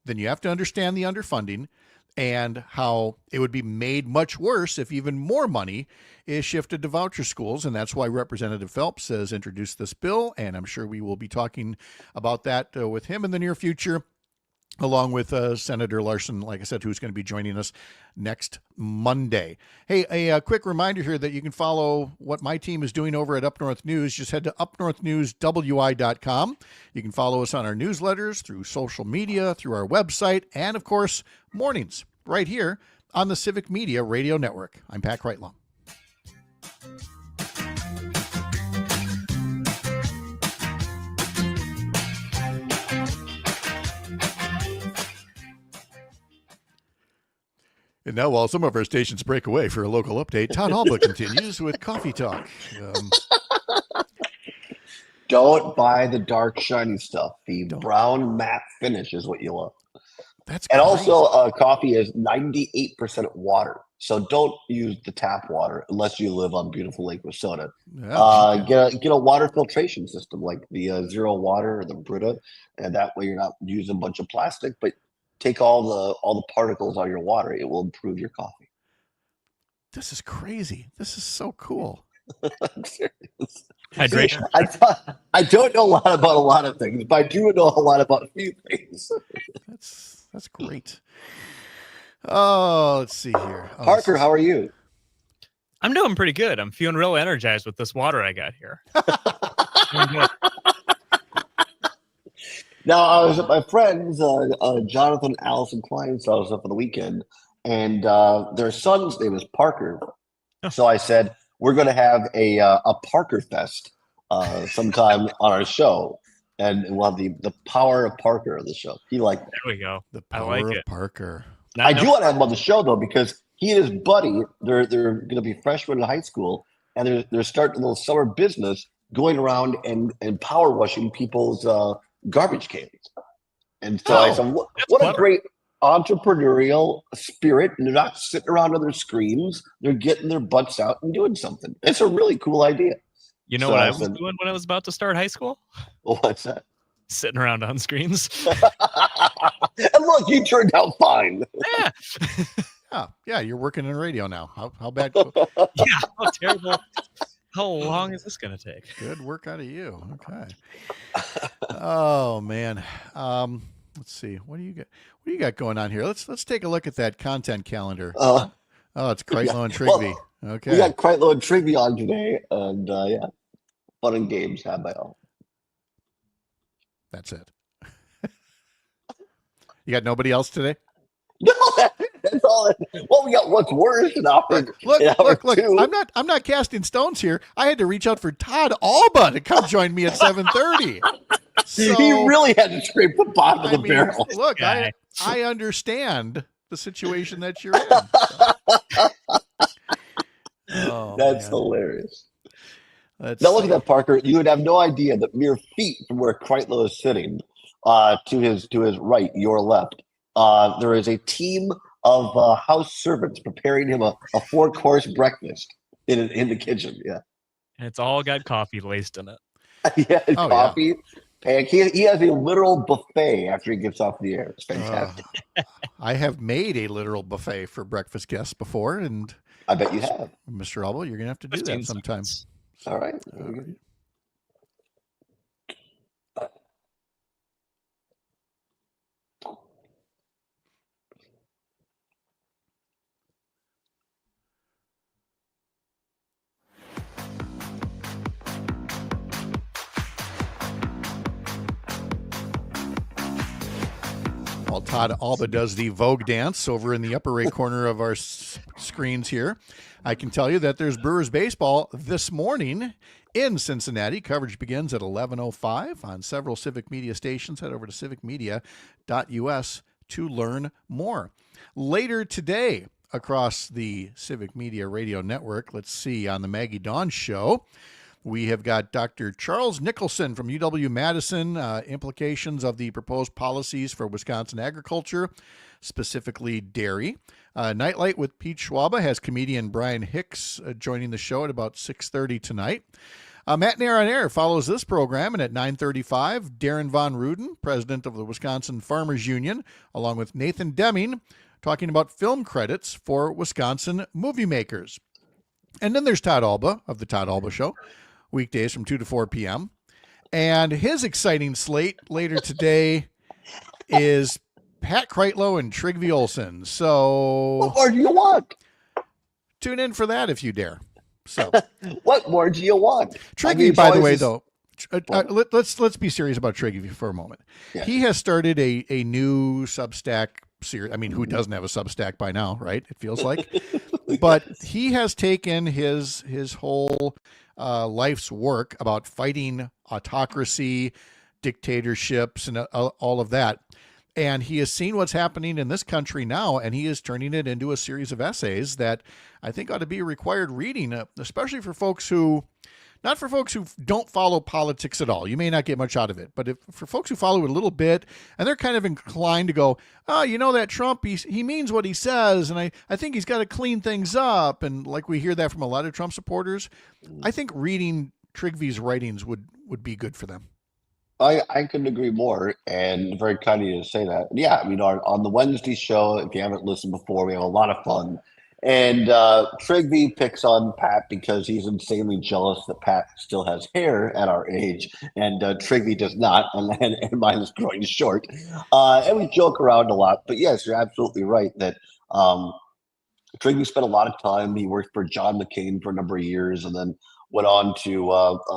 then you have to understand the underfunding and how it would be made much worse if even more money is shifted to voucher schools. And that's why Representative Phelps has introduced this bill. And I'm sure we will be talking about that with him in the near future, along with Senator Larson, like I said, who's going to be joining us next Monday. Hey, a quick reminder here that you can follow what my team is doing over at Up North News. Just head to upnorthnewswi.com. You can follow us on our newsletters, through social media, through our website, and, of course, mornings right here on the Civic Media Radio Network. I'm Pat Kreitlow. And now, while some of our stations break away for a local update, Todd Alba continues with Coffee Talk. Don't buy the dark, shiny stuff. The brown matte finish is what you want. That's and crazy. Also, coffee is 98% water. So don't use the tap water unless you live on beautiful Lake Wissota. Get a water filtration system like the Zero Water or the Brita, and that way you're not using a bunch of plastic, but take all the particles out of your water. It will improve your coffee. This is crazy. This is so cool. I'm serious. Hydration. I don't know a lot about a lot of things, but I do know a lot about a few things. That's great. Oh, let's see here. Parker, how are you? I'm doing pretty good. I'm feeling real energized with this water I got here. Now, I was at my friend's, Jonathan Allison Klein's house up for the weekend, and their son's name is Parker. So I said, we're going to have a Parker Fest sometime on our show. And we'll have the power of Parker on the show. He like that. There we go. The power of Parker. I do want to have him on the show though, because he and his buddy, they're going to be freshmen in high school, and they're starting a little summer business, going around and power washing people's garbage cans. And so I said, what a great entrepreneurial spirit. And they're not sitting around on their screens. They're getting their butts out and doing something. It's a really cool idea. You know what I was doing when I was about to start high school? Well, what's that? Sitting around on screens. And look, you turned out fine. Yeah. Yeah, you're working in radio now. How bad? Yeah, how terrible. How long is this going to take? Good work out of you. Okay. Oh man. Let's see. What do you got going on here? Let's take a look at that content calendar. Oh, it's Kreitlow and Trigby. Well, okay. We got Kreitlow and Trigby on today, and fun and games had by all. That's it. You got nobody else today? No, that's all. Well, we got what's worse now. Look. I'm not casting stones here. I had to reach out for Todd Alba to come join me at 7:30. So, he really had to scrape the bottom of the barrel. Look, I understand the situation that you're in. That's hilarious. Now look at that, Parker. You would have no idea that mere feet from where Kreitlow is sitting, to his right, your left, there is a team of house servants preparing him a 4-course breakfast in the kitchen. Yeah, and it's all got coffee laced in it. Yeah, coffee. Yeah. He has a literal buffet after he gets off the air. It's fantastic. I have made a literal buffet for breakfast guests before, and I bet you have, Mr. Alba. You're gonna have to do that sometime. All right. While Todd Alba does the Vogue dance over in the upper right corner of our screens here, I can tell you that there's Brewers baseball this morning in Cincinnati. Coverage begins at 11:05 on several Civic Media stations. Head over to civicmedia.us to learn more. Later today, across the Civic Media Radio Network, let's see, on the Maggie Dawn Show, we have got Dr. Charles Nicholson from UW-Madison, implications of the proposed policies for Wisconsin agriculture, specifically dairy. Nightlight with Pete Schwaba has comedian Brian Hicks joining the show at about 6:30 tonight. Matinee on Air follows this program, and at 9:35, Darren Von Ruden, president of the Wisconsin Farmers Union, along with Nathan Deming, talking about film credits for Wisconsin movie makers. And then there's Todd Alba of the Todd Alba Show, weekdays from 2 to 4 p.m. And his exciting slate later today is Pat Kreitlow and Trigby Olson. So what more do you want? Tune in for that if you dare. So what more do you want? Trigby, by the way, though, let's be serious about Trigby for a moment. Yeah. He has started a new Substack series. I mean, who doesn't have a Substack by now, right? It feels like. But he has taken his whole life's work about fighting autocracy, dictatorships, and all of that. And he has seen what's happening in this country now, and he is turning it into a series of essays that I think ought to be required reading, especially for folks who, not for folks who don't follow politics at all. You may not get much out of it, but for folks who follow it a little bit, and they're kind of inclined to go, oh, you know, that Trump, he means what he says, and I think he's got to clean things up. And like we hear that from a lot of Trump supporters, I think reading Trigby's writings would be good for them. I couldn't agree more, and very kind of you to say that. Yeah, I mean, on the Wednesday show, if you haven't listened before, we have a lot of fun. And Trigby picks on Pat because he's insanely jealous that Pat still has hair at our age, and Trigby does not, and mine is growing short. And we joke around a lot, but yes, you're absolutely right that Trigby spent a lot of time. He worked for John McCain for a number of years, and then went on to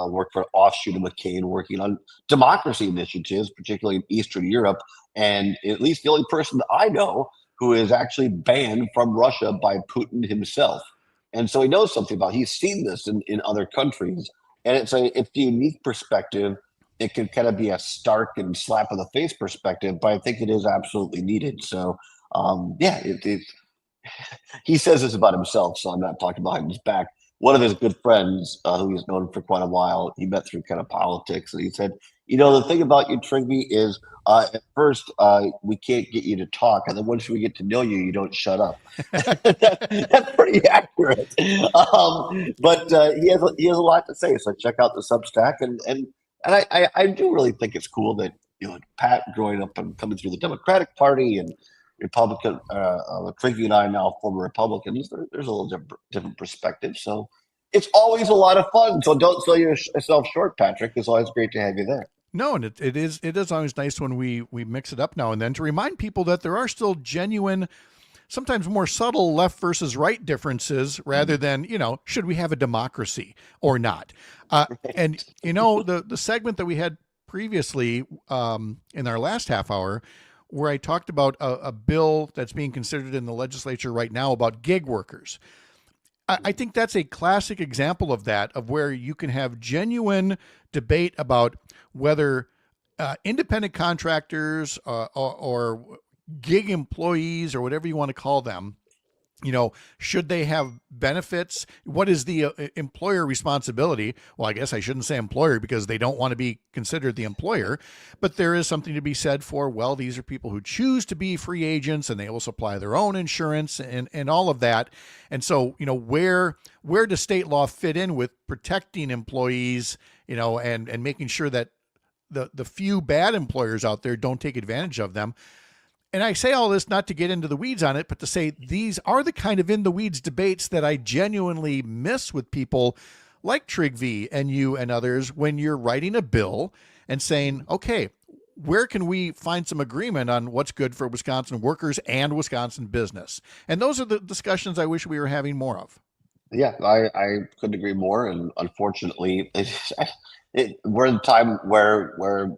work for offshoot of McCain, working on democracy initiatives, particularly in Eastern Europe. And at least the only person that I know who is actually banned from Russia by Putin himself. And so he knows something about it. He's seen this in other countries. And it's a unique perspective. It can kind of be a stark and slap in the face perspective, but I think it is absolutely needed. So, he says this about himself, so I'm not talking behind his back. One of his good friends, who he's known for quite a while, he met through kind of politics, and he said, the thing about you, Trigby, is at first we can't get you to talk, and then once we get to know you, you don't shut up. That's pretty accurate. But he has a lot to say, so check out the Substack, and I do really think it's cool that Pat growing up and coming through the Democratic Party and Republican, Trigby and I are now former Republicans. There's a little different perspective, so it's always a lot of fun. So don't sell yourself short, Patrick. It's always great to have you there. No, and it is always nice when we mix it up now and then to remind people that there are still genuine, sometimes more subtle left versus right differences rather than, should we have a democracy or not? And, the segment that we had previously in our last half hour where I talked about a bill that's being considered in the legislature right now about gig workers. I think that's a classic example of that, of where you can have genuine debate about whether independent contractors or gig employees or whatever you want to call them, should they have benefits? What is the employer responsibility? Well, I guess I shouldn't say employer because they don't want to be considered the employer, but there is something to be said for, well, these are people who choose to be free agents and they will supply their own insurance and all of that. And so, where does state law fit in with protecting employees, and making sure that the few bad employers out there don't take advantage of them? And I say all this not to get into the weeds on it, but to say these are the kind of in the weeds debates that I genuinely miss with people like Trigby and you and others when you're writing a bill and saying, okay, where can we find some agreement on what's good for Wisconsin workers and Wisconsin business? And those are the discussions I wish we were having more of. Yeah, I couldn't agree more. And unfortunately, we're in a time where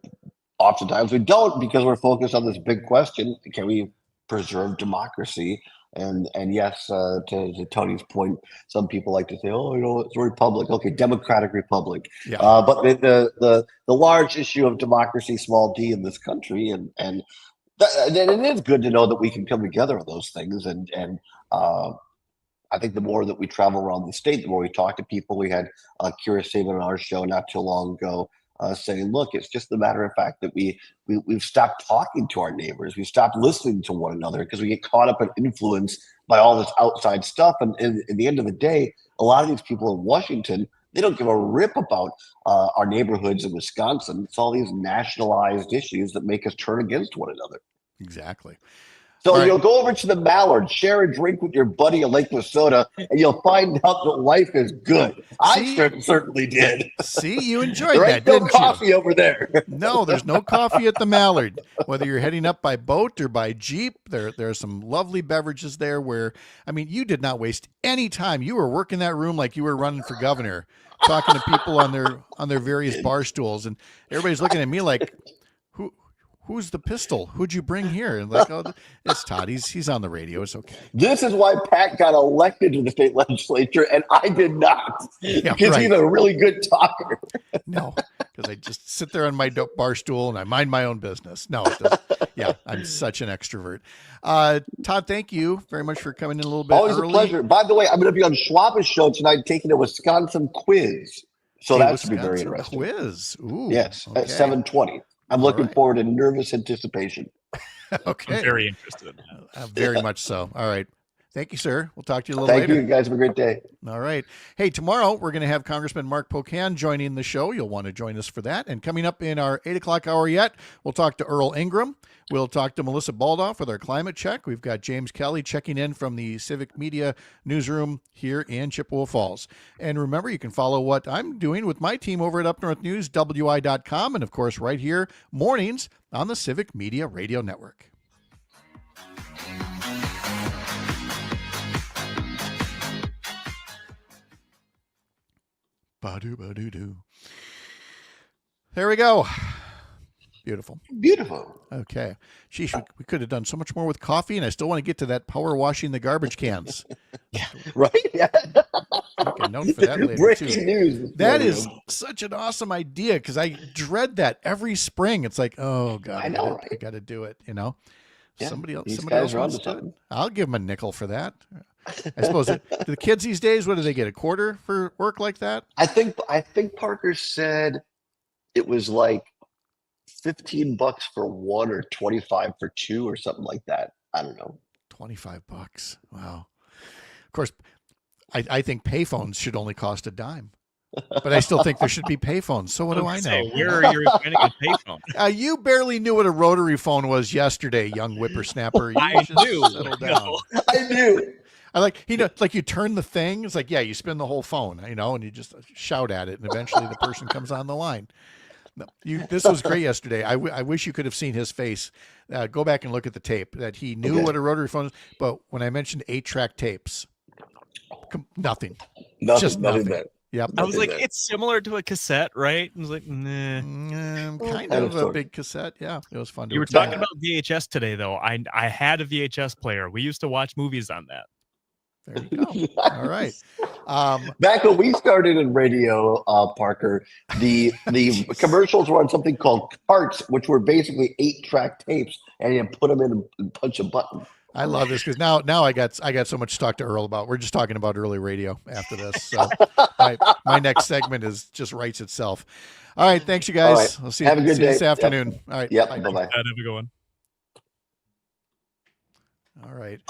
oftentimes we don't, because we're focused on this big question: can we preserve democracy? And yes, to Tony's point, some people like to say, "Oh, it's a republic." Okay, democratic republic. Yeah. But the large issue of democracy, small d, in this country, and it is good to know that we can come together on those things. And I think the more that we travel around the state, the more we talk to people. We had Kira Saban on our show not too long ago, saying, look, it's just the matter of fact that we've stopped talking to our neighbors. We stopped listening to one another because we get caught up and influenced by all this outside stuff. And in the end of the day, a lot of these people in Washington, they don't give a rip about our neighborhoods in Wisconsin. It's all these nationalized issues that make us turn against one another. Exactly. So right. You'll go over to the Mallard, share a drink with your buddy in Lake Wissota, and you'll find out that life is good. I certainly did. See, you enjoyed there that, ain't no didn't coffee you? over there. No, there's no coffee at the Mallard. Whether you're heading up by boat or by Jeep, there are some lovely beverages there where, you did not waste any time. You were working that room like you were running for governor, talking to people on their various bar stools, and everybody's looking at me like, who's the pistol? Who'd you bring here? And like, oh, it's Todd. He's on the radio. It's okay. This is why Pat got elected to the state legislature, and I did not. Yeah, because he's a really good talker. No, because I just sit there on my bar stool and I mind my own business. No, yeah, I'm such an extrovert. Todd, thank you very much for coming in a little bit Always early. a pleasure. By the way, I'm going to be on Schwab's show tonight taking a Wisconsin quiz. So that should be very interesting. Quiz. Ooh, yes, okay. At 7:20. I'm looking forward in nervous anticipation. Okay. I'm very interested. Very much so. All right. Thank you, sir. We'll talk to you a little later. Thank you, guys. Have a great day. All right. Hey, tomorrow we're going to have Congressman Mark Pocan joining the show. You'll want to join us for that. And coming up in our 8 o'clock hour yet, we'll talk to Earl Ingram. We'll talk to Melissa Baldoff with our climate check. We've got James Kelly checking in from the Civic Media newsroom here in Chippewa Falls. And remember, you can follow what I'm doing with my team over at Up North News, WI.com, and of course right here, mornings on the Civic Media Radio Network. Ba-do, ba-do-do. There we go. Beautiful. Beautiful. Okay. Sheesh, we could have done so much more with coffee, and I still want to get to that power washing the garbage cans. Right? Yeah. Make a note for that later, Breaking too. news. That is such an awesome idea because I dread that every spring. It's like, oh, God, I know, right? I got to do it, Yeah, Somebody else guys are wants onto to do it. something. I'll give them a nickel for that. I suppose do the kids these days, what do they get, a quarter for work like that? I think Parker said it was like $15 for one or 25 for two or something like that. I don't know. $25. Wow. Of course, I think payphones should only cost a dime. But I still think there should be payphones. So what do I know? Where are you finding a payphone? You barely knew what a rotary phone was yesterday, young whippersnapper. I knew. Settle down. I knew. I like, it's like you turn the thing. It's like, yeah, you spin the whole phone, and you just shout at it, and eventually the person comes on the line. No, this was great yesterday. I wish you could have seen his face. Go back and look at the tape that he knew what a rotary phone is. But when I mentioned 8-track tapes, nothing. Just nothing. Yep. I was like, it's similar to a cassette, right? I was like, nah. Kind of a big cassette. Yeah, it was fun. You were talking about VHS today, though. I had a VHS player. We used to watch movies on that. There you go. All right. Back when we started in radio, Parker, the commercials were on something called carts, which were basically 8-track tapes, and you put them in and punch a button. I love this because now I got so much to talk to Earl about. We're just talking about early radio after this. So my next segment just writes itself. All right, thanks you guys. Right. We'll see Have a good day. this afternoon. Yep. All right. Yep. Bye. Bye-bye. Have a good one. All right.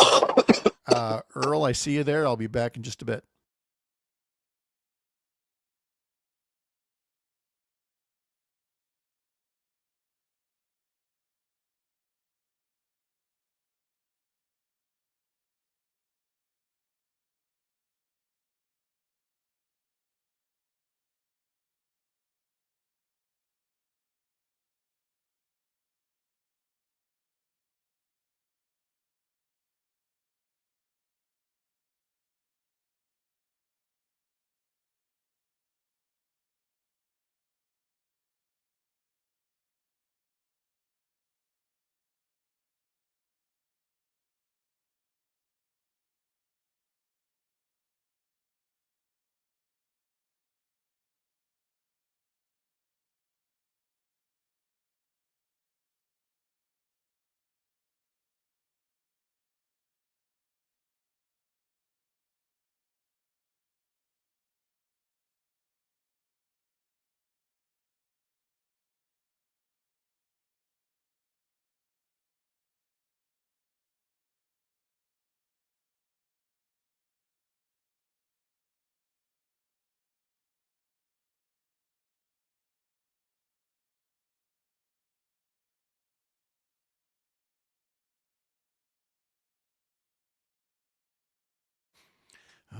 Earl, I see you there. I'll be back in just a bit.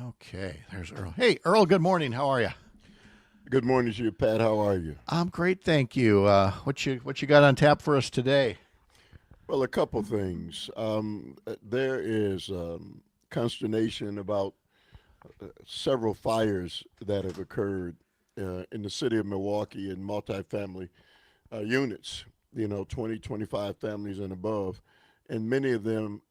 Okay, there's Earl. Hey, Earl, good morning. How are you? Good morning to you, Pat. How are you? I'm great, thank you. What you got on tap for us today? Well, a couple things. There is consternation about several fires that have occurred in the city of Milwaukee in multifamily units, 20, 25 families and above, and many of them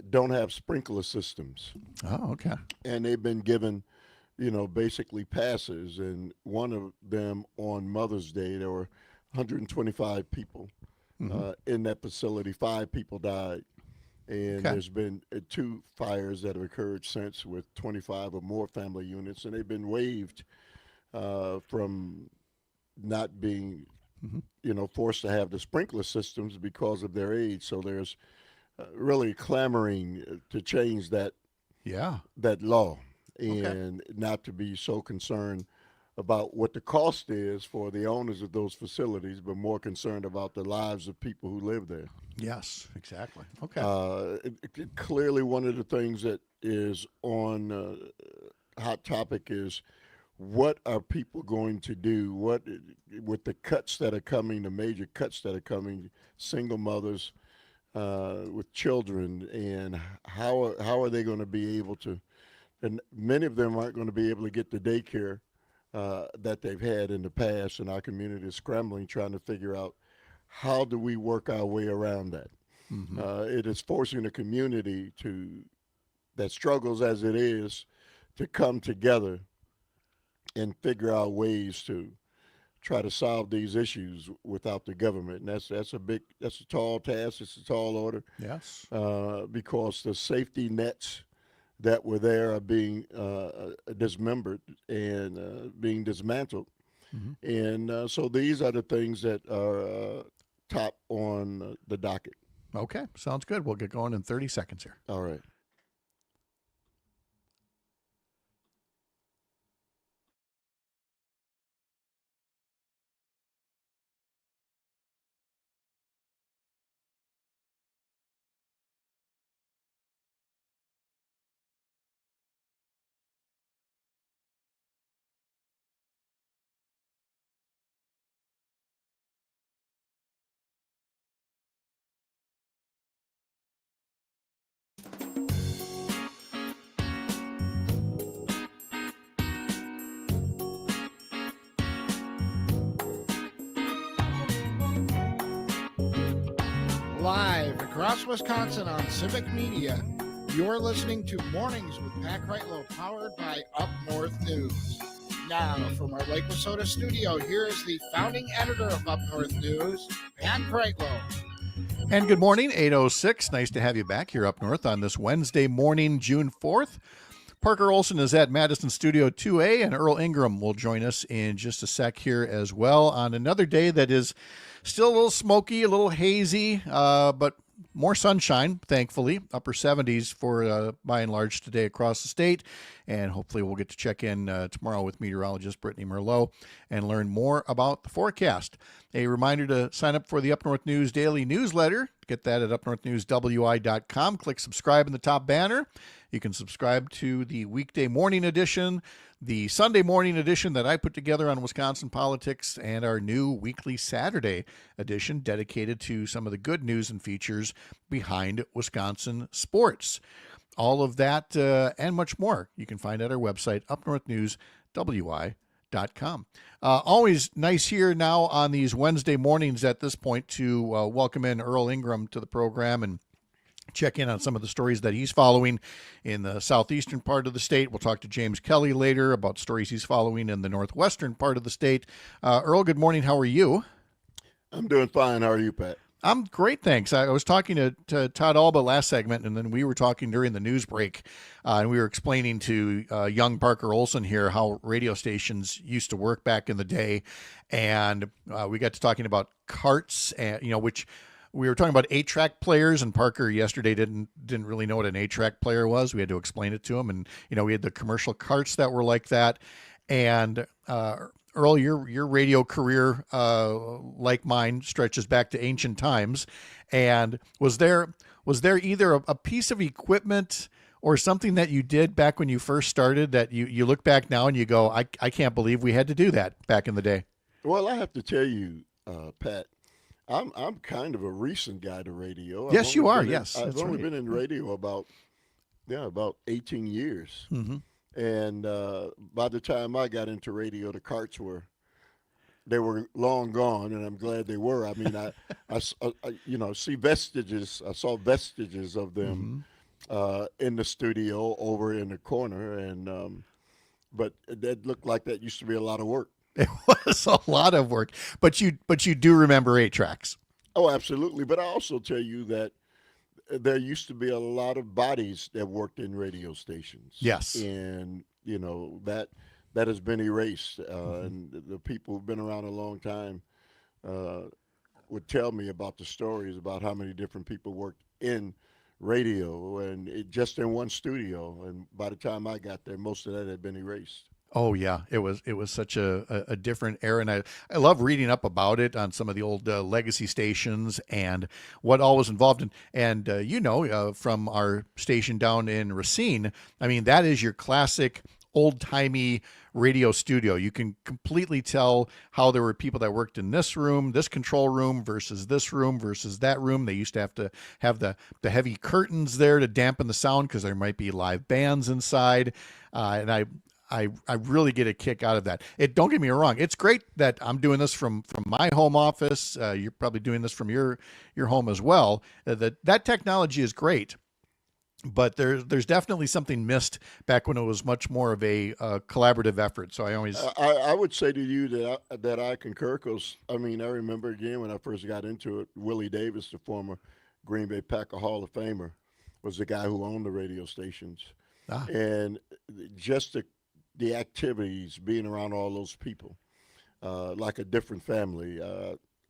don't have sprinkler systems. Oh, okay. And they've been given, basically passes. And one of them on Mother's Day, there were 125 people in that facility. 5 people died. And there's been 2 fires that have occurred since with 25 or more family units, and they've been waived from not being, forced to have the sprinkler systems because of their age. So there's really clamoring to change that law and not to be so concerned about what the cost is for the owners of those facilities, but more concerned about the lives of people who live there. Yes, exactly. Okay. Clearly, one of the things that is on Hot Topic is what are people going to do? What with the cuts that are coming, the major cuts that are coming, single mothers with children, and how are they going to be able to? And many of them aren't going to be able to get the daycare that they've had in the past, and our community is scrambling, trying to figure out how do we work our way around that? Mm-hmm. It is forcing the community that struggles as it is to come together and figure out ways to try to solve these issues without the government. And that's a tall task. It's a tall order. Yes. Because the safety nets that were there are being dismembered and being dismantled. Mm-hmm. And so these are the things that are top on the docket. Okay, sounds good. We'll get going in 30 seconds here. All right. Live across Wisconsin on Civic Media, you're listening to Mornings with Pat Kreitlow, powered by Up North News. Now, from our Lake Wissota studio, here is the founding editor of Up North News, Pat Kreitlow. And good morning, 8:06. Nice to have you back here up north on this Wednesday morning, June 4th. Parker Olson is at Madison Studio 2A, and Earl Ingram will join us in just a sec here as well on another day that is still a little smoky, a little hazy, but more sunshine, thankfully. Upper 70s for by and large today across the state. And hopefully we'll get to check in tomorrow with meteorologist Brittany Merlot and learn more about the forecast. A reminder to sign up for the Up North News Daily Newsletter. Get that at upnorthnewswi.com. Click subscribe in the top banner. You can subscribe to the weekday morning edition, the Sunday morning edition that I put together on Wisconsin politics, and our new weekly Saturday edition dedicated to some of the good news and features behind Wisconsin sports. All of that and much more you can find at our website, upnorthnewswi.com. Always nice here now on these Wednesday mornings at this point to welcome in Earl Ingram to the program and check in on some of the stories that he's following in the southeastern part of the state. We'll talk to James Kelly later about stories he's following in the northwestern part of the state. Earl, good morning. How are you? I'm doing fine. How are you, Pat? I'm great, thanks. I was talking to Todd Alba last segment, and then we were talking during the news break, and we were explaining to young Parker Olson here how radio stations used to work back in the day, and we got to talking about carts, and which we were talking about 8-track players, and Parker yesterday didn't really know what an 8-track player was. We had to explain it to him, and we had the commercial carts that were like that, and Earl, your radio career, like mine, stretches back to ancient times. And was there either a piece of equipment or something that you did back when you first started that you look back now and you go, I can't believe we had to do that back in the day? Well, I have to tell you, Pat, I'm kind of a recent guy to radio. Yes, you are. Yes, I've only been in radio about 18 years. Mm-hmm. And by the time I got into radio, the carts were long gone, and I'm glad they were. I mean, I see vestiges. I saw vestiges of them in the studio over in the corner, and but that looked like that used to be a lot of work. It was a lot of work, but you do remember 8-tracks. Oh, absolutely. But I also tell you that there used to be a lot of bodies that worked in radio stations. Yes. And, that has been erased. And the people who've been around a long time would tell me about the stories about how many different people worked in radio and just in one studio. And by the time I got there, most of that had been erased. Oh yeah, it was such a different era, and I love reading up about it on some of the old legacy stations and what all was involved in. And from our station down in Racine, I mean that is your classic old timey radio studio. You can completely tell how there were people that worked in this room, this control room versus this room versus that room. They used to have the heavy curtains there to dampen the sound because there might be live bands inside, and I really get a kick out of that. Don't get me wrong. It's great that I'm doing this from my home office. You're probably doing this from your home as well. That technology is great. But there's definitely something missed back when it was much more of a collaborative effort. So I would say to you that I concur, because I remember again when I first got into it, Willie Davis, the former Green Bay Packer Hall of Famer, was the guy who owned the radio stations, and just the activities, being around all those people, like a different family.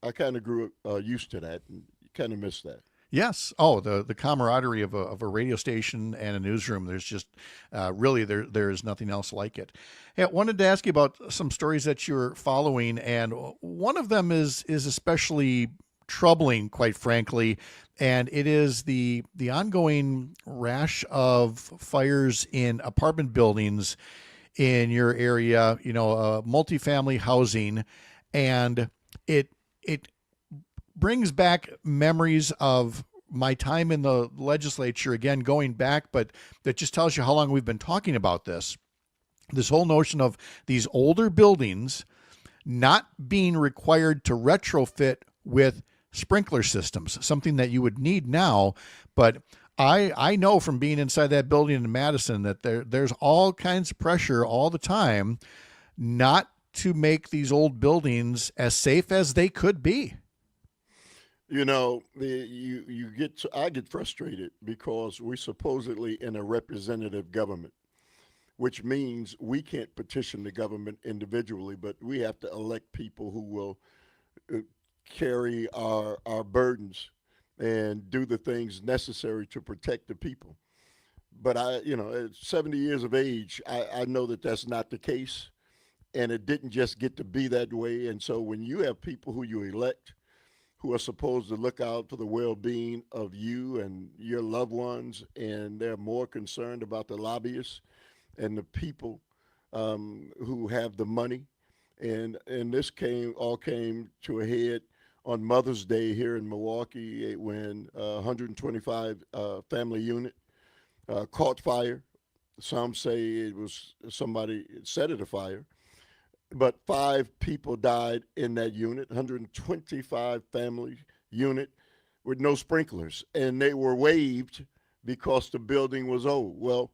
I kind of grew used to that, and kind of miss that. Yes. Oh, the camaraderie of a radio station and a newsroom. There's just really there is nothing else like it. Hey, I wanted to ask you about some stories that you're following, and one of them is especially troubling, quite frankly, and it is the ongoing rash of fires in apartment buildings in your area. Multifamily housing, and it brings back memories of my time in the legislature, again, going back, but that just tells you how long we've been talking about this whole notion of these older buildings not being required to retrofit with sprinkler systems, something that you would need now. But I know from being inside that building in Madison that there's all kinds of pressure all the time not to make these old buildings as safe as they could be. I get frustrated because we're supposedly in a representative government, which means we can't petition the government individually, but we have to elect people who will carry our burdens and do the things necessary to protect the people. But at 70 years of age, I know that that's not the case, and it didn't just get to be that way. And so when you have people who you elect who are supposed to look out for the well-being of you and your loved ones, and they're more concerned about the lobbyists and the people who have the money. And this all came to a head on Mother's Day here in Milwaukee when 125 family unit caught fire. Some say it was somebody set it afire. But 5 people died in that unit, 125 family unit with no sprinklers, and they were waived because the building was old. Well,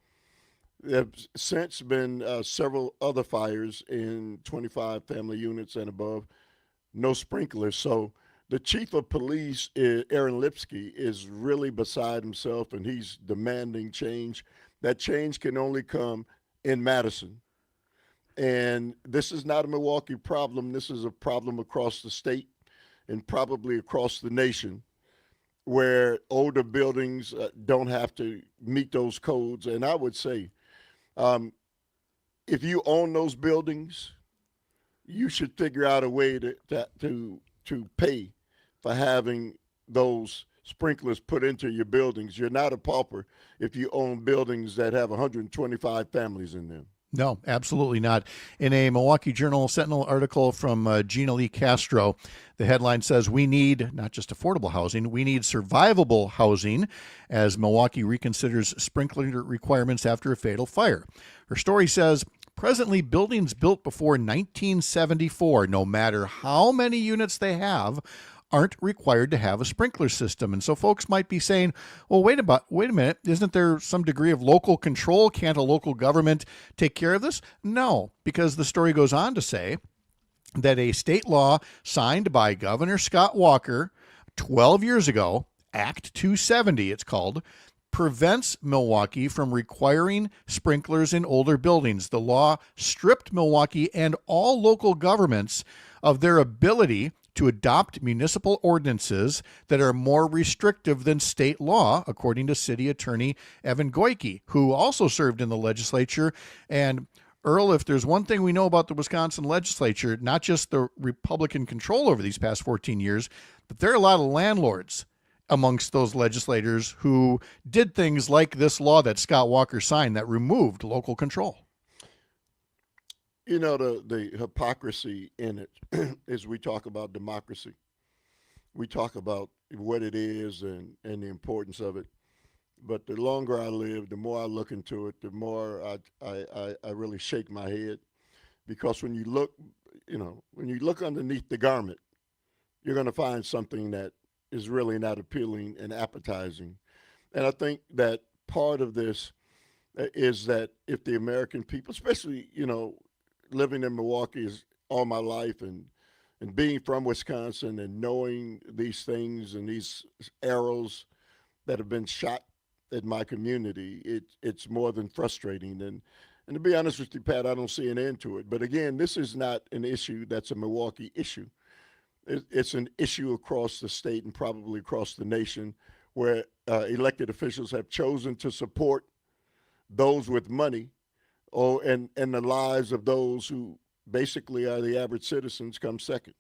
there have since been several other fires in 25 family units and above, no sprinklers. So the chief of police, Aaron Lipsky, is really beside himself, and he's demanding change. That change can only come in Madison. And this is not a Milwaukee problem. This is a problem across the state and probably across the nation, where older buildings don't have to meet those codes. And I would say, if you own those buildings, you should figure out a way to pay for having those sprinklers put into your buildings. You're not a pauper if you own buildings that have 125 families in them. No, absolutely not. In a Milwaukee Journal Sentinel article from Gina Lee Castro, the headline says, "We need not just affordable housing, we need survivable housing as Milwaukee reconsiders sprinkler requirements after a fatal fire." Her story says, presently buildings built before 1974, no matter how many units they have, aren't required to have a sprinkler system. And so folks might be saying, well, wait a minute, isn't there some degree of local control? Can't a local government take care of this? No, because the story goes on to say that a state law signed by Governor Scott Walker 12 years ago, Act 270 it's called, prevents Milwaukee from requiring sprinklers in older buildings. The law stripped Milwaukee and all local governments of their ability to adopt municipal ordinances that are more restrictive than state law, according to City Attorney Evan Goyke, who also served in the legislature. And Earl, if there's one thing we know about the Wisconsin legislature, not just the Republican control over these past 14 years, but there are a lot of landlords amongst those legislators who did things like this law that Scott Walker signed that removed local control. You know, the hypocrisy in it is we talk about democracy. We talk about what it is and the importance of it. but the longer I live, the more I look into it, the more I really shake my head. Because when you look, when you look underneath the garment, you're going to find something that is really not appealing and appetizing. And I think that part of this is that if the American people, especially, living in Milwaukee is all my life, and being from Wisconsin and knowing these things and these arrows that have been shot at my community, it's more than frustrating. And to be honest with you, Pat, I don't see an end to it. But again, this is not an issue that's a Milwaukee issue. It's an issue across the state and probably across the nation, where elected officials have chosen to support those with money, and the lives of those who basically are the average citizens come second.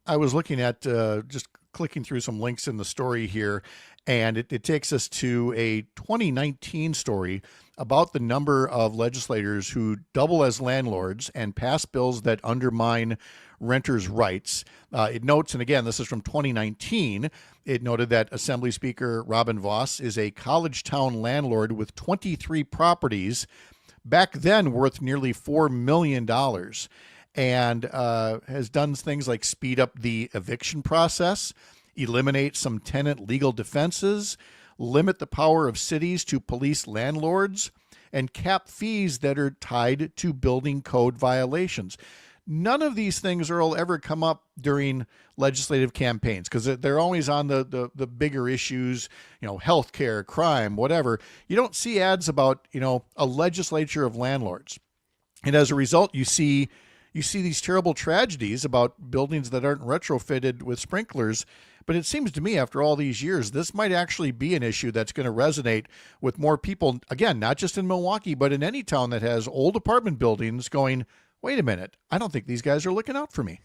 I was looking at just clicking through some links in the story here, and it takes us to a 2019 story about the number of legislators who double as landlords and pass bills that undermine renters' rights. It notes, and again, this is from 2019, it noted that Assembly Speaker Robin Vos is a college town landlord with 23 properties, back then worth nearly $4 million. And has done things like speed up the eviction process, eliminate some tenant legal defenses, limit the power of cities to police landlords, and cap fees that are tied to building code violations. None of these things will ever come up during legislative campaigns because they're always on the bigger issues, healthcare, crime, whatever. You don't see ads about, a legislature of landlords. And as a result, you see these terrible tragedies about buildings that aren't retrofitted with sprinklers. But it seems to me after all these years, this might actually be an issue that's going to resonate with more people, again, not just in Milwaukee, but in any town that has old apartment buildings going, wait a minute, I don't think these guys are looking out for me.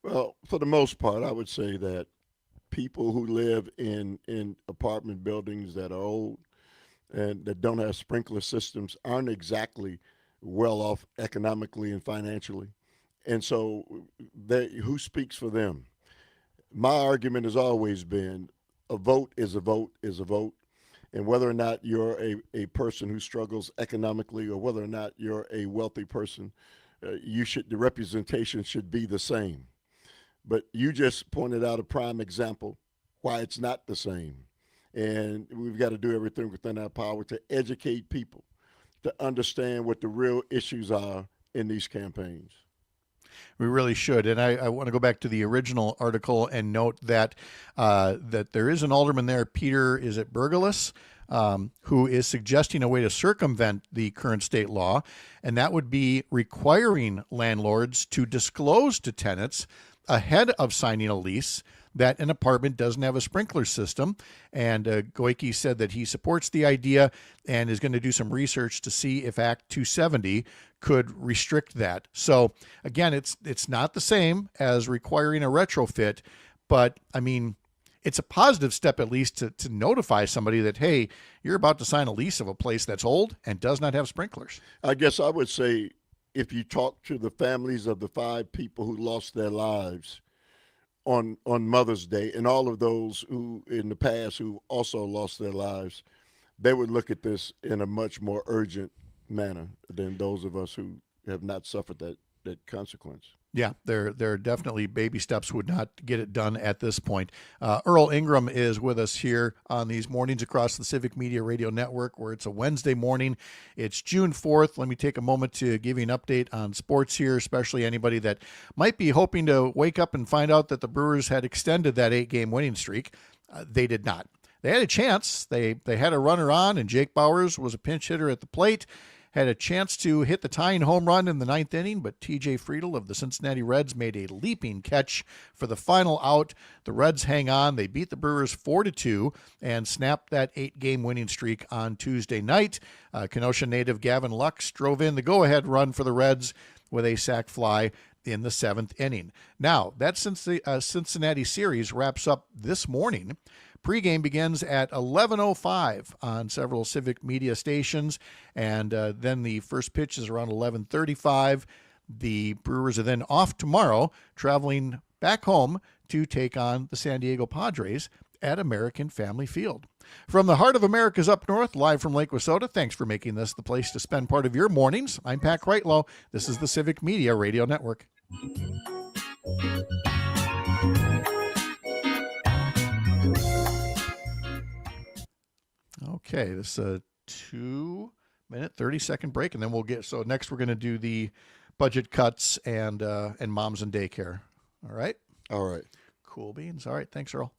Well, for the most part, I would say that people who live in apartment buildings that are old and that don't have sprinkler systems aren't exactly well off economically and financially. And so who speaks for them? My argument has always been a vote is a vote is a vote. And whether or not you're a person who struggles economically or whether or not you're a wealthy person, the representation should be the same. But you just pointed out a prime example why it's not the same. And we've got to do everything within our power to educate people, to understand what the real issues are in these campaigns. We really should. And I want to go back to the original article and note that that there is an alderman there, Peter, is it Bergelis, who is suggesting a way to circumvent the current state law, and that would be requiring landlords to disclose to tenants ahead of signing a lease that an apartment doesn't have a sprinkler system. And Goike said that he supports the idea and is going to do some research to see if Act 270 could restrict that. So again, it's not the same as requiring a retrofit, but I mean, it's a positive step at least to notify somebody that, hey, you're about to sign a lease of a place that's old and does not have sprinklers. I guess I would say if you talk to the families of the 5 people who lost their lives on Mother's Day and all of those who in the past who also lost their lives, they would look at this in a much more urgent manner than those of us who have not suffered that consequence. Yeah, there are definitely baby steps would not get it done at this point. Earl Ingram is with us here on these mornings across the Civic Media Radio Network, where it's a Wednesday morning. It's June 4th. Let me take a moment to give you an update on sports here, especially anybody that might be hoping to wake up and find out that the Brewers had extended that 8-game winning streak. They did not. They had a chance. They had a runner on, and Jake Bauers was a pinch hitter at the plate. Had a chance to hit the tying home run in the 9th inning, but T.J. Friedl of the Cincinnati Reds made a leaping catch for the final out. The Reds hang on. They beat the Brewers 4-2 and snapped that 8-game winning streak on Tuesday night. Kenosha native Gavin Lux drove in the go-ahead run for the Reds with a sac fly in the 7th inning. Now, that Cincinnati series wraps up this morning. Pregame begins at 11:05 on several Civic Media stations, and then the first pitch is around 11:35. The Brewers are then off tomorrow, traveling back home to take on the San Diego Padres at American Family Field. From the heart of America's up north, live from Lake Wissota, thanks for making this the place to spend part of your mornings. I'm Pat Kreitlow. This is the Civic Media Radio Network. Okay, this is a 2-minute, 30-second break, and then we'll get, so next we're going to do the budget cuts and moms and daycare. All right? All right. Cool beans. All right, thanks, Earl.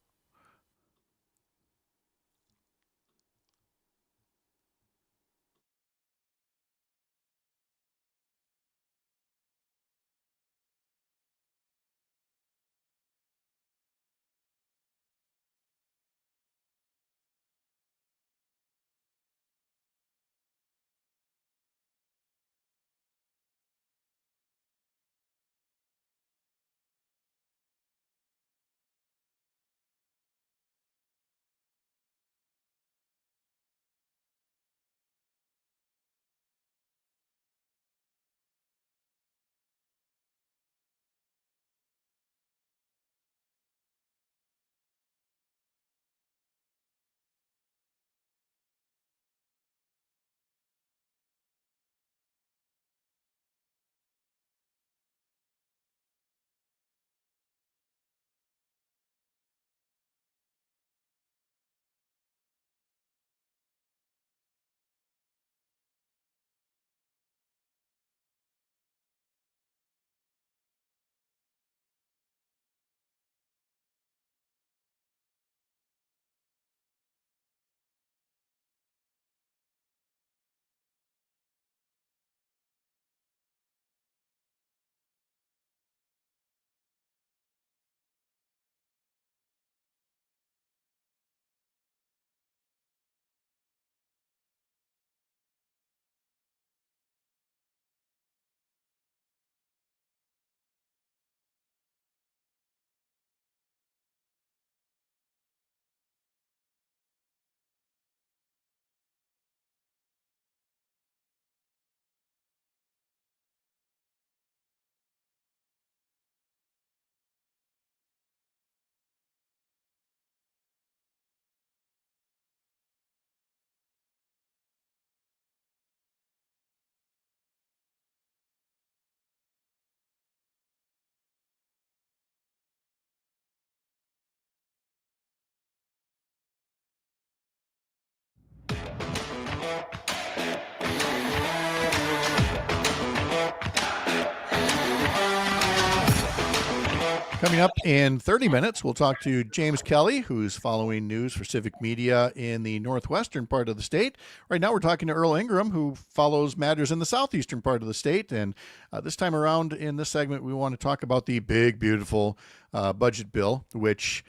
Coming up in 30 minutes, we'll talk to James Kelly, who's following news for Civic Media in the northwestern part of the state. Right now, we're talking to Earl Ingram, who follows matters in the southeastern part of the state. And this time around in this segment, we want to talk about the big, beautiful budget bill, which,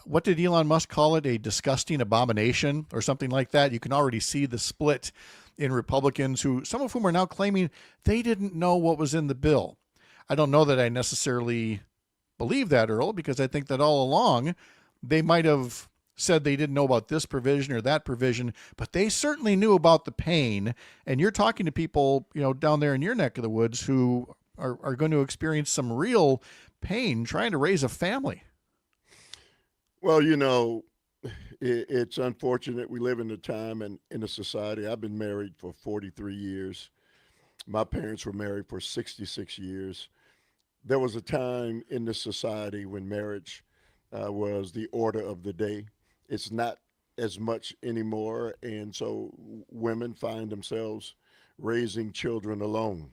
what did Elon Musk call it? A disgusting abomination or something like that. You can already see the split in Republicans, who some of whom are now claiming they didn't know what was in the bill. I don't know that I necessarily believe that, Earl, because I think that all along they might have said they didn't know about this provision or that provision, but they certainly knew about the pain. And you're talking to people, down there in your neck of the woods who are going to experience some real pain trying to raise a family. Well, it's unfortunate we live in a time and in a society. I've been married for 43 years. My parents were married for 66 years. There was a time in this society when marriage was the order of the day. It's not as much anymore, and so women find themselves raising children alone.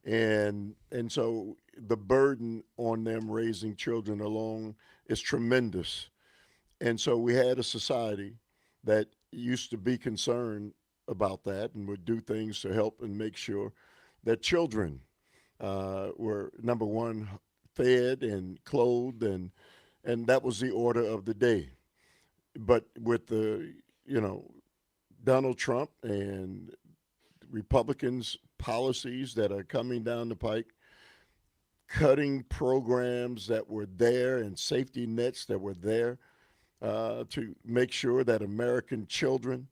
And so the burden on them raising children alone is tremendous. And so we had a society that used to be concerned about that and would do things to help and make sure that children were, number one, fed and clothed, and that was the order of the day. But with the, Donald Trump and Republicans' policies that are coming down the pike, cutting programs that were there and safety nets that were there to make sure that American children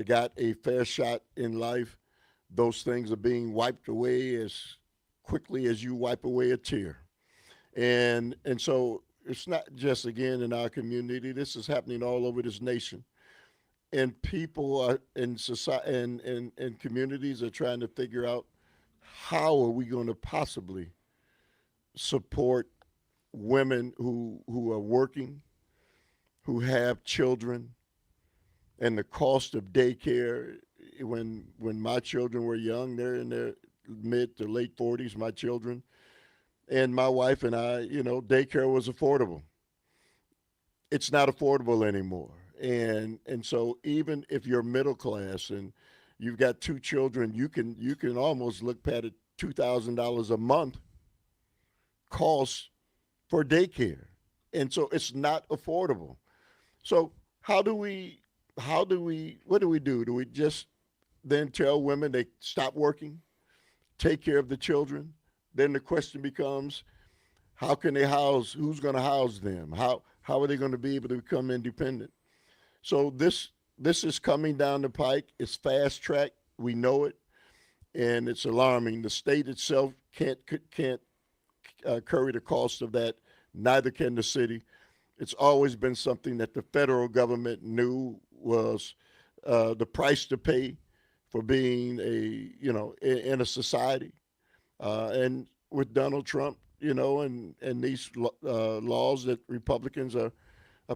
got a fair shot in life, those things are being wiped away as quickly as you wipe away a tear. And so it's not just, again, in our community. This is happening all over this nation. And people are in society and communities are trying to figure out how are we going to possibly support women who are working, who have children, and the cost of daycare. When my children were young, they're in their mid to late 40s, my children, and my wife and I, daycare was affordable. It's not affordable anymore. And so even if you're middle class and you've got two children, you can almost look at it, $2,000 a month cost for daycare. And so it's not affordable. So what do we do? Do we just then tell women they stop working, take care of the children? Then the question becomes, how can they house, who's going to house them? How are they going to be able to become independent? So this is coming down the pike. It's fast track. We know it, and it's alarming. The state itself can't carry the cost of that. Neither can the city. It's always been something that the federal government knew was the price to pay for being in a society. And with Donald Trump, and these laws that Republicans are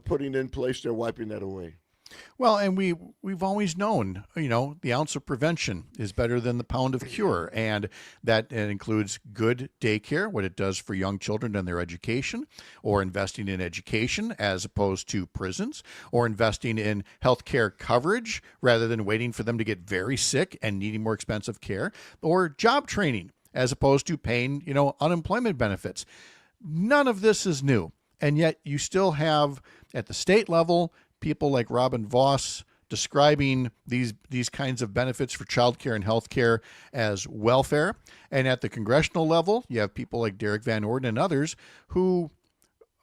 putting in place, they're wiping that away. Well, and we've always known, the ounce of prevention is better than the pound of cure, and that includes good daycare, what it does for young children and their education, or investing in education as opposed to prisons, or investing in health care coverage rather than waiting for them to get very sick and needing more expensive care, or job training as opposed to paying, unemployment benefits. None of this is new, and yet you still have at the state level people like Robin Vos describing these kinds of benefits for childcare and healthcare as welfare. And at the congressional level, you have people like Derek Van Orden and others who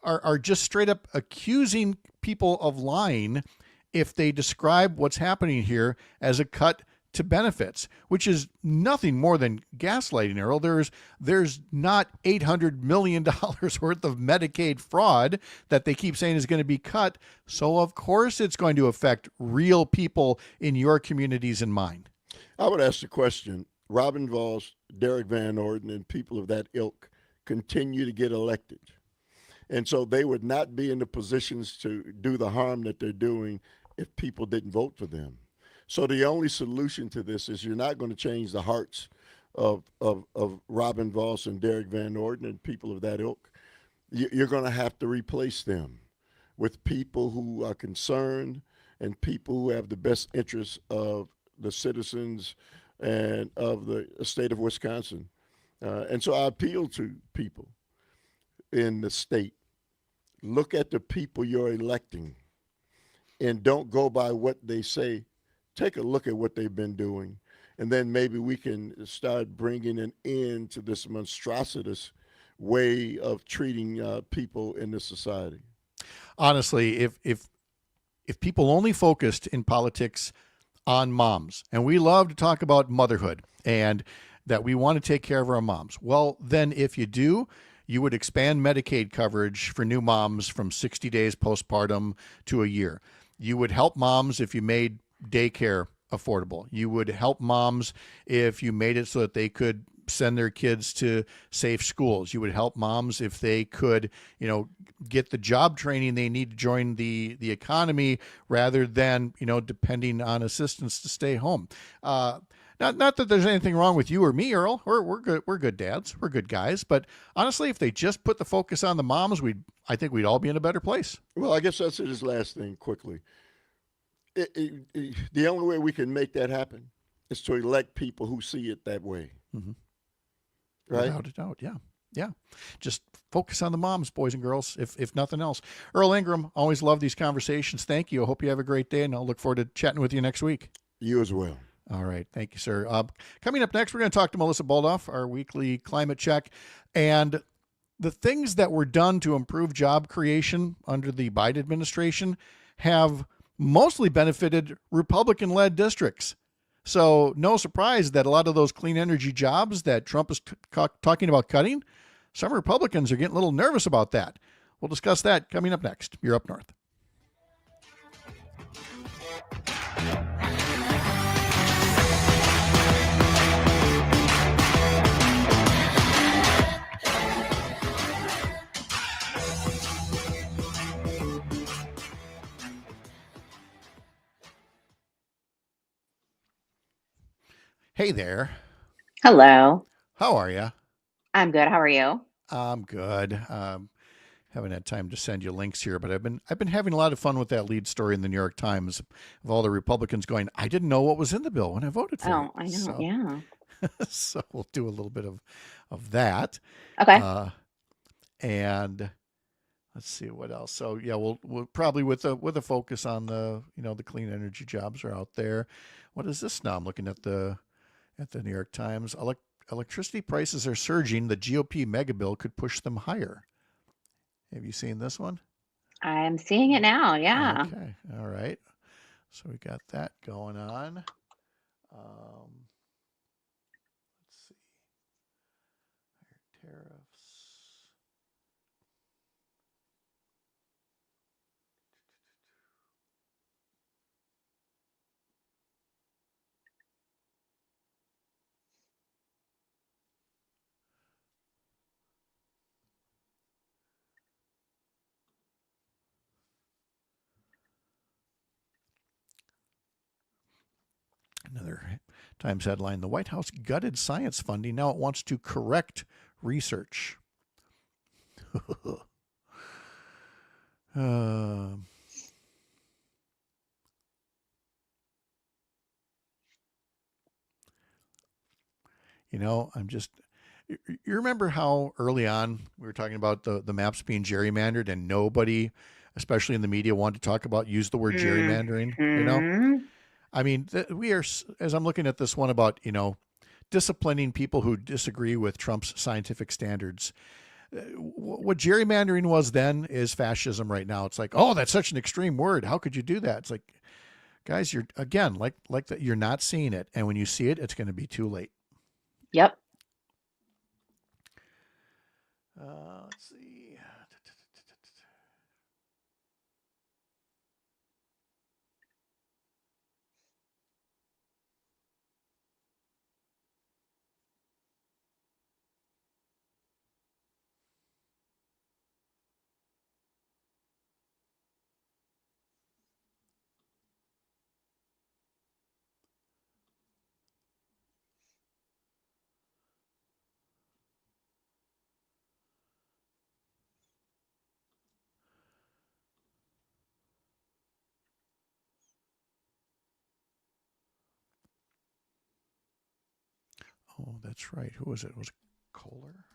are just straight up accusing people of lying if they describe what's happening here as a cut to benefits, which is nothing more than gaslighting, Earl. There's not $800 million worth of Medicaid fraud that they keep saying is going to be cut. So of course it's going to affect real people in your communities and mine. I would ask the question, Robin Vos, Derek Van Orden, and people of that ilk continue to get elected. And so they would not be in the positions to do the harm that they're doing if people didn't vote for them. So the only solution to this is you're not going to change the hearts of Robin Vos and Derek Van Orden and people of that ilk. You're going to have to replace them with people who are concerned and people who have the best interests of the citizens and of the state of Wisconsin. And so I appeal to people in the state. Look at the people you're electing and don't go by what they say. Take a look at what they've been doing, and then maybe we can start bringing an end to this monstrous way of treating people in this society. Honestly, if people only focused in politics on moms, and we love to talk about motherhood and that we want to take care of our moms, well, then if you do, you would expand Medicaid coverage for new moms from 60 days postpartum to a year. You would help moms if you made daycare affordable. You would help moms if you made it so that they could send their kids to safe schools. You would help moms if they could, get the job training they need to join the economy rather than, depending on assistance to stay home. Not that there's anything wrong with you or me, Earl. We're good. We're good dads. We're good guys. But honestly, if they just put the focus on the moms, I think we'd all be in a better place. Well, I guess that's his last thing quickly. The only way we can make that happen is to elect people who see it that way. Mm-hmm. Right? Without a doubt. Yeah. Just focus on the moms, boys and girls, if nothing else. Earl Ingram, always love these conversations. Thank you. I hope you have a great day, and I'll look forward to chatting with you next week. You as well. All right. Thank you, sir. Coming up next, we're going to talk to Melissa Boldoff, our weekly climate check, and the things that were done to improve job creation under the Biden administration have mostly benefited Republican-led districts. So no surprise that a lot of those clean energy jobs that Trump is talking about cutting, some Republicans are getting a little nervous about that. we'll discuss that coming up next. You're Up North. Hey there. Hello. How are you? I'm good. How are you? I'm good. Haven't had time to send you links here, but I've been having a lot of fun with that lead story in the New York Times of all the Republicans going, I didn't know what was in the bill when I voted for it. Oh, I know. Yeah. So we'll do a little bit of that. Okay. And let's see what else. So yeah, we'll probably with a focus on the clean energy jobs are out there. What is this now? I'm looking at the New York Times. Electricity prices are surging. The GOP mega bill could push them higher. Have you seen this one? I'm seeing it now. Yeah. Okay. All right. So we got that going on. Let's see. Tariffs. Another Times headline, the White House gutted science funding. Now it wants to correct research. You remember how early on we were talking about the maps being gerrymandered and nobody, especially in the media, wanted to talk about, use the word gerrymandering, I mean, we are, as I'm looking at this one about, disciplining people who disagree with Trump's scientific standards. What gerrymandering was then is fascism right now. It's like, oh, that's such an extreme word. How could you do that? It's like, guys, you're, again, like that, you're not seeing it. And when you see it, it's going to be too late. Yep. Let's see. Oh, that's right. Who was it? Was it Kohler?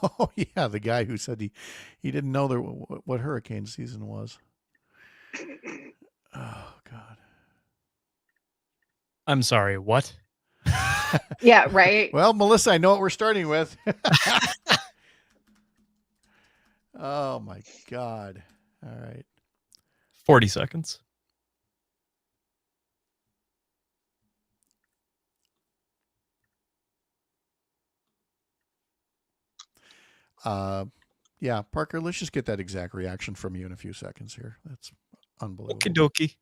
Oh yeah, the guy who said he didn't know what hurricane season was. Oh God. I'm sorry, what? Yeah, right. Well, Melissa, I know what we're starting with. Oh my God. All right. 40 seconds. Yeah, Parker, let's just get that exact reaction from you in a few seconds here. That's unbelievable. Okie dokie.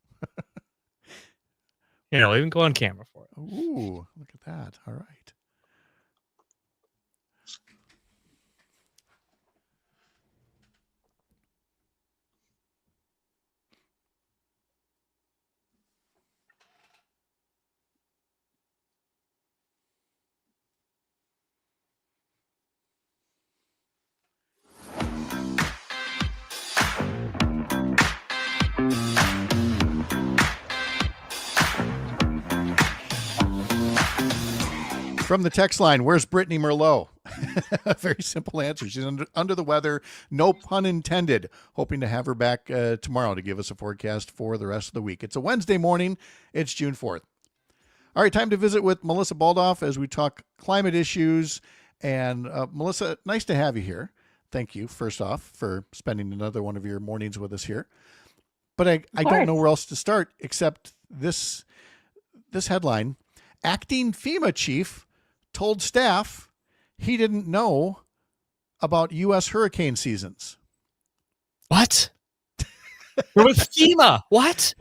Here, I'll even go on camera for it. Ooh, look at that. All right. From the text line, where's Brittany Merlot? A very simple answer. She's under the weather, no pun intended. Hoping to have her back tomorrow to give us a forecast for the rest of the week. It's a Wednesday morning. It's June 4th. All right, time to visit with Melissa Baldoff as we talk climate issues. And Melissa, nice to have you here. Thank you, first off, for spending another one of your mornings with us here. But I don't know where else to start except this headline. Acting FEMA chief told staff he didn't know about U.S. hurricane seasons. What? It was FEMA. What?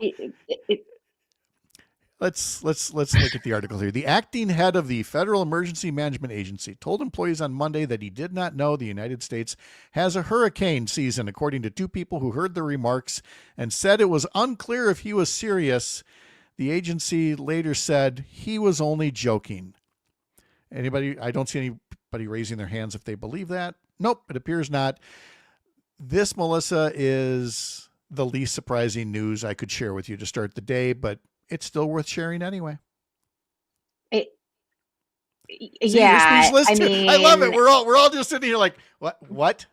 Let's look at the article here. The acting head of the Federal Emergency Management Agency told employees on Monday that he did not know the United States has a hurricane season, according to two people who heard the remarks and said it was unclear if he was serious. The agency later said he was only joking. Anybody? I don't see anybody raising their hands if they believe that. Nope, it appears not. This, Melissa, is the least surprising news I could share with you to start the day, but it's still worth sharing anyway. Yeah, I mean, I love it. We're all just sitting here like, what?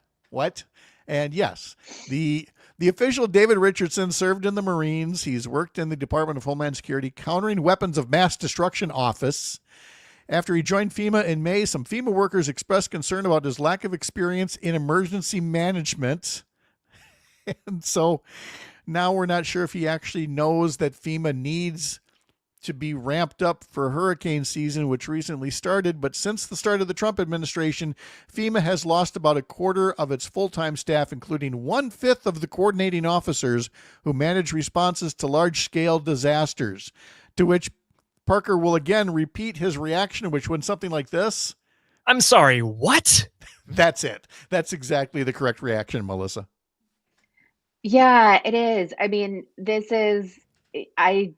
And yes, the official David Richardson served in the Marines. He's worked in the Department of Homeland Security Countering Weapons of Mass Destruction Office. After he joined FEMA in May, some FEMA workers expressed concern about his lack of experience in emergency management. And so now we're not sure if he actually knows that FEMA needs to be ramped up for hurricane season, which recently started. But since the start of the Trump administration, FEMA has lost about a quarter of its full-time staff, including 1/5 of the coordinating officers who manage responses to large-scale disasters, to which Parker will again repeat his reaction, which when something like this. I'm sorry, what? That's it. That's exactly the correct reaction, Melissa. Yeah, it is. I mean, this is, I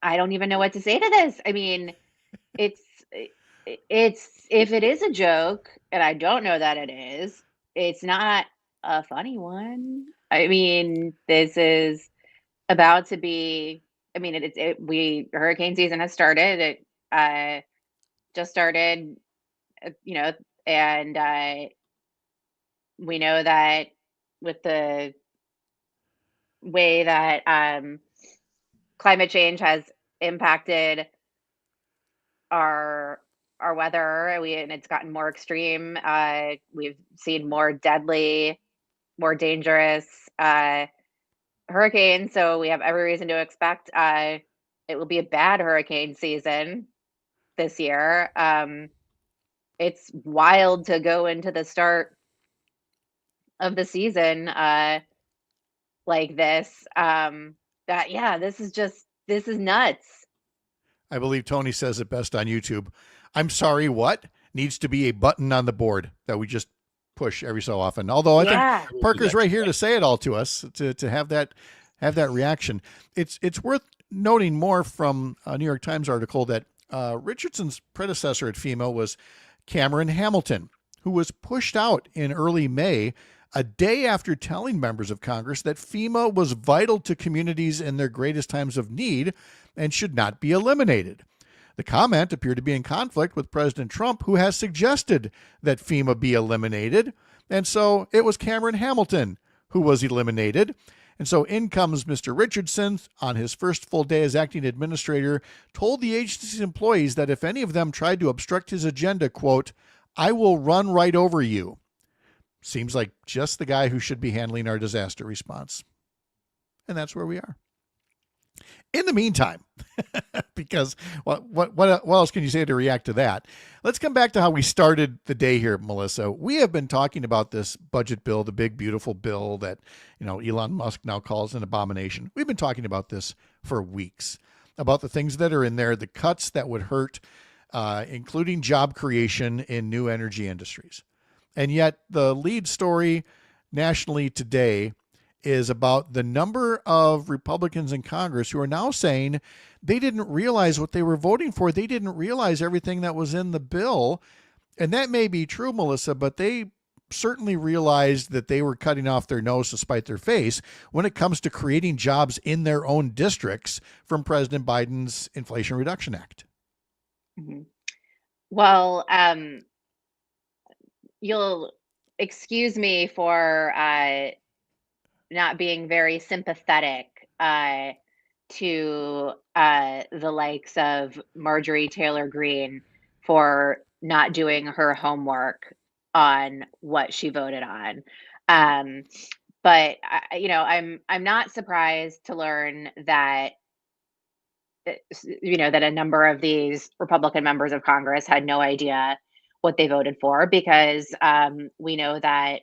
don't even know what to say to this. I mean, it's, if it is a joke, and I don't know that it is, it's not a funny one. I mean, this is about to be, I mean, hurricane season has started. It just started, and we know that with the way that climate change has impacted our weather, and it's gotten more extreme. We've seen more deadly, more dangerous hurricanes, so we have every reason to expect it will be a bad hurricane season this year. It's wild to go into the start of the season like this. This is nuts. I believe Tony says it best on YouTube. I'm sorry, what? Needs to be a button on the board that we just push every so often. Although I think Parker's right here to say it all to us, to have that reaction. It's worth noting more from a New York Times article that Richardson's predecessor at FEMA was Cameron Hamilton, who was pushed out in early May, a day after telling members of Congress that FEMA was vital to communities in their greatest times of need and should not be eliminated. The comment appeared to be in conflict with President Trump, who has suggested that FEMA be eliminated. And so it was Cameron Hamilton who was eliminated. And so in comes Mr. Richardson on his first full day as acting administrator, told the agency's employees that if any of them tried to obstruct his agenda, quote, "I will run right over you." Seems like just the guy who should be handling our disaster response. And that's where we are. In the meantime, because what else can you say to react to that? Let's come back to how we started the day here, Melissa. We have been talking about this budget bill, the big, beautiful bill that, Elon Musk now calls an abomination. We've been talking about this for weeks. about the things that are in there, the cuts that would hurt, including job creation in new energy industries. And yet the lead story nationally today is about the number of Republicans in Congress who are now saying they didn't realize what they were voting for. They didn't realize everything that was in the bill. And that may be true, Melissa, but they certainly realized that they were cutting off their nose to spite their face when it comes to creating jobs in their own districts from President Biden's Inflation Reduction Act. Mm-hmm. Well, you'll excuse me for not being very sympathetic to the likes of Marjorie Taylor Greene for not doing her homework on what she voted on. But I'm not surprised to learn that that a number of these Republican members of Congress had no idea what they voted for, because we know that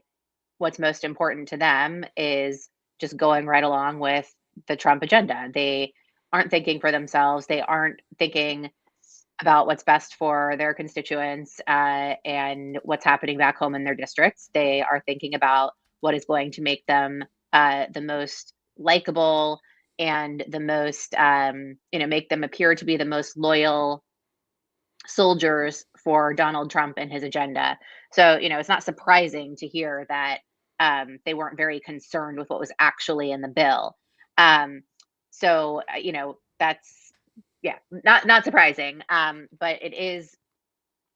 what's most important to them is just going right along with the Trump agenda. They aren't thinking for themselves. They aren't thinking about what's best for their constituents and what's happening back home in their districts. They are thinking about what is going to make them the most likable and the most, make them appear to be the most loyal soldiers for Donald Trump and his agenda. So, it's not surprising to hear that they weren't very concerned with what was actually in the bill. So, that's, not surprising. But it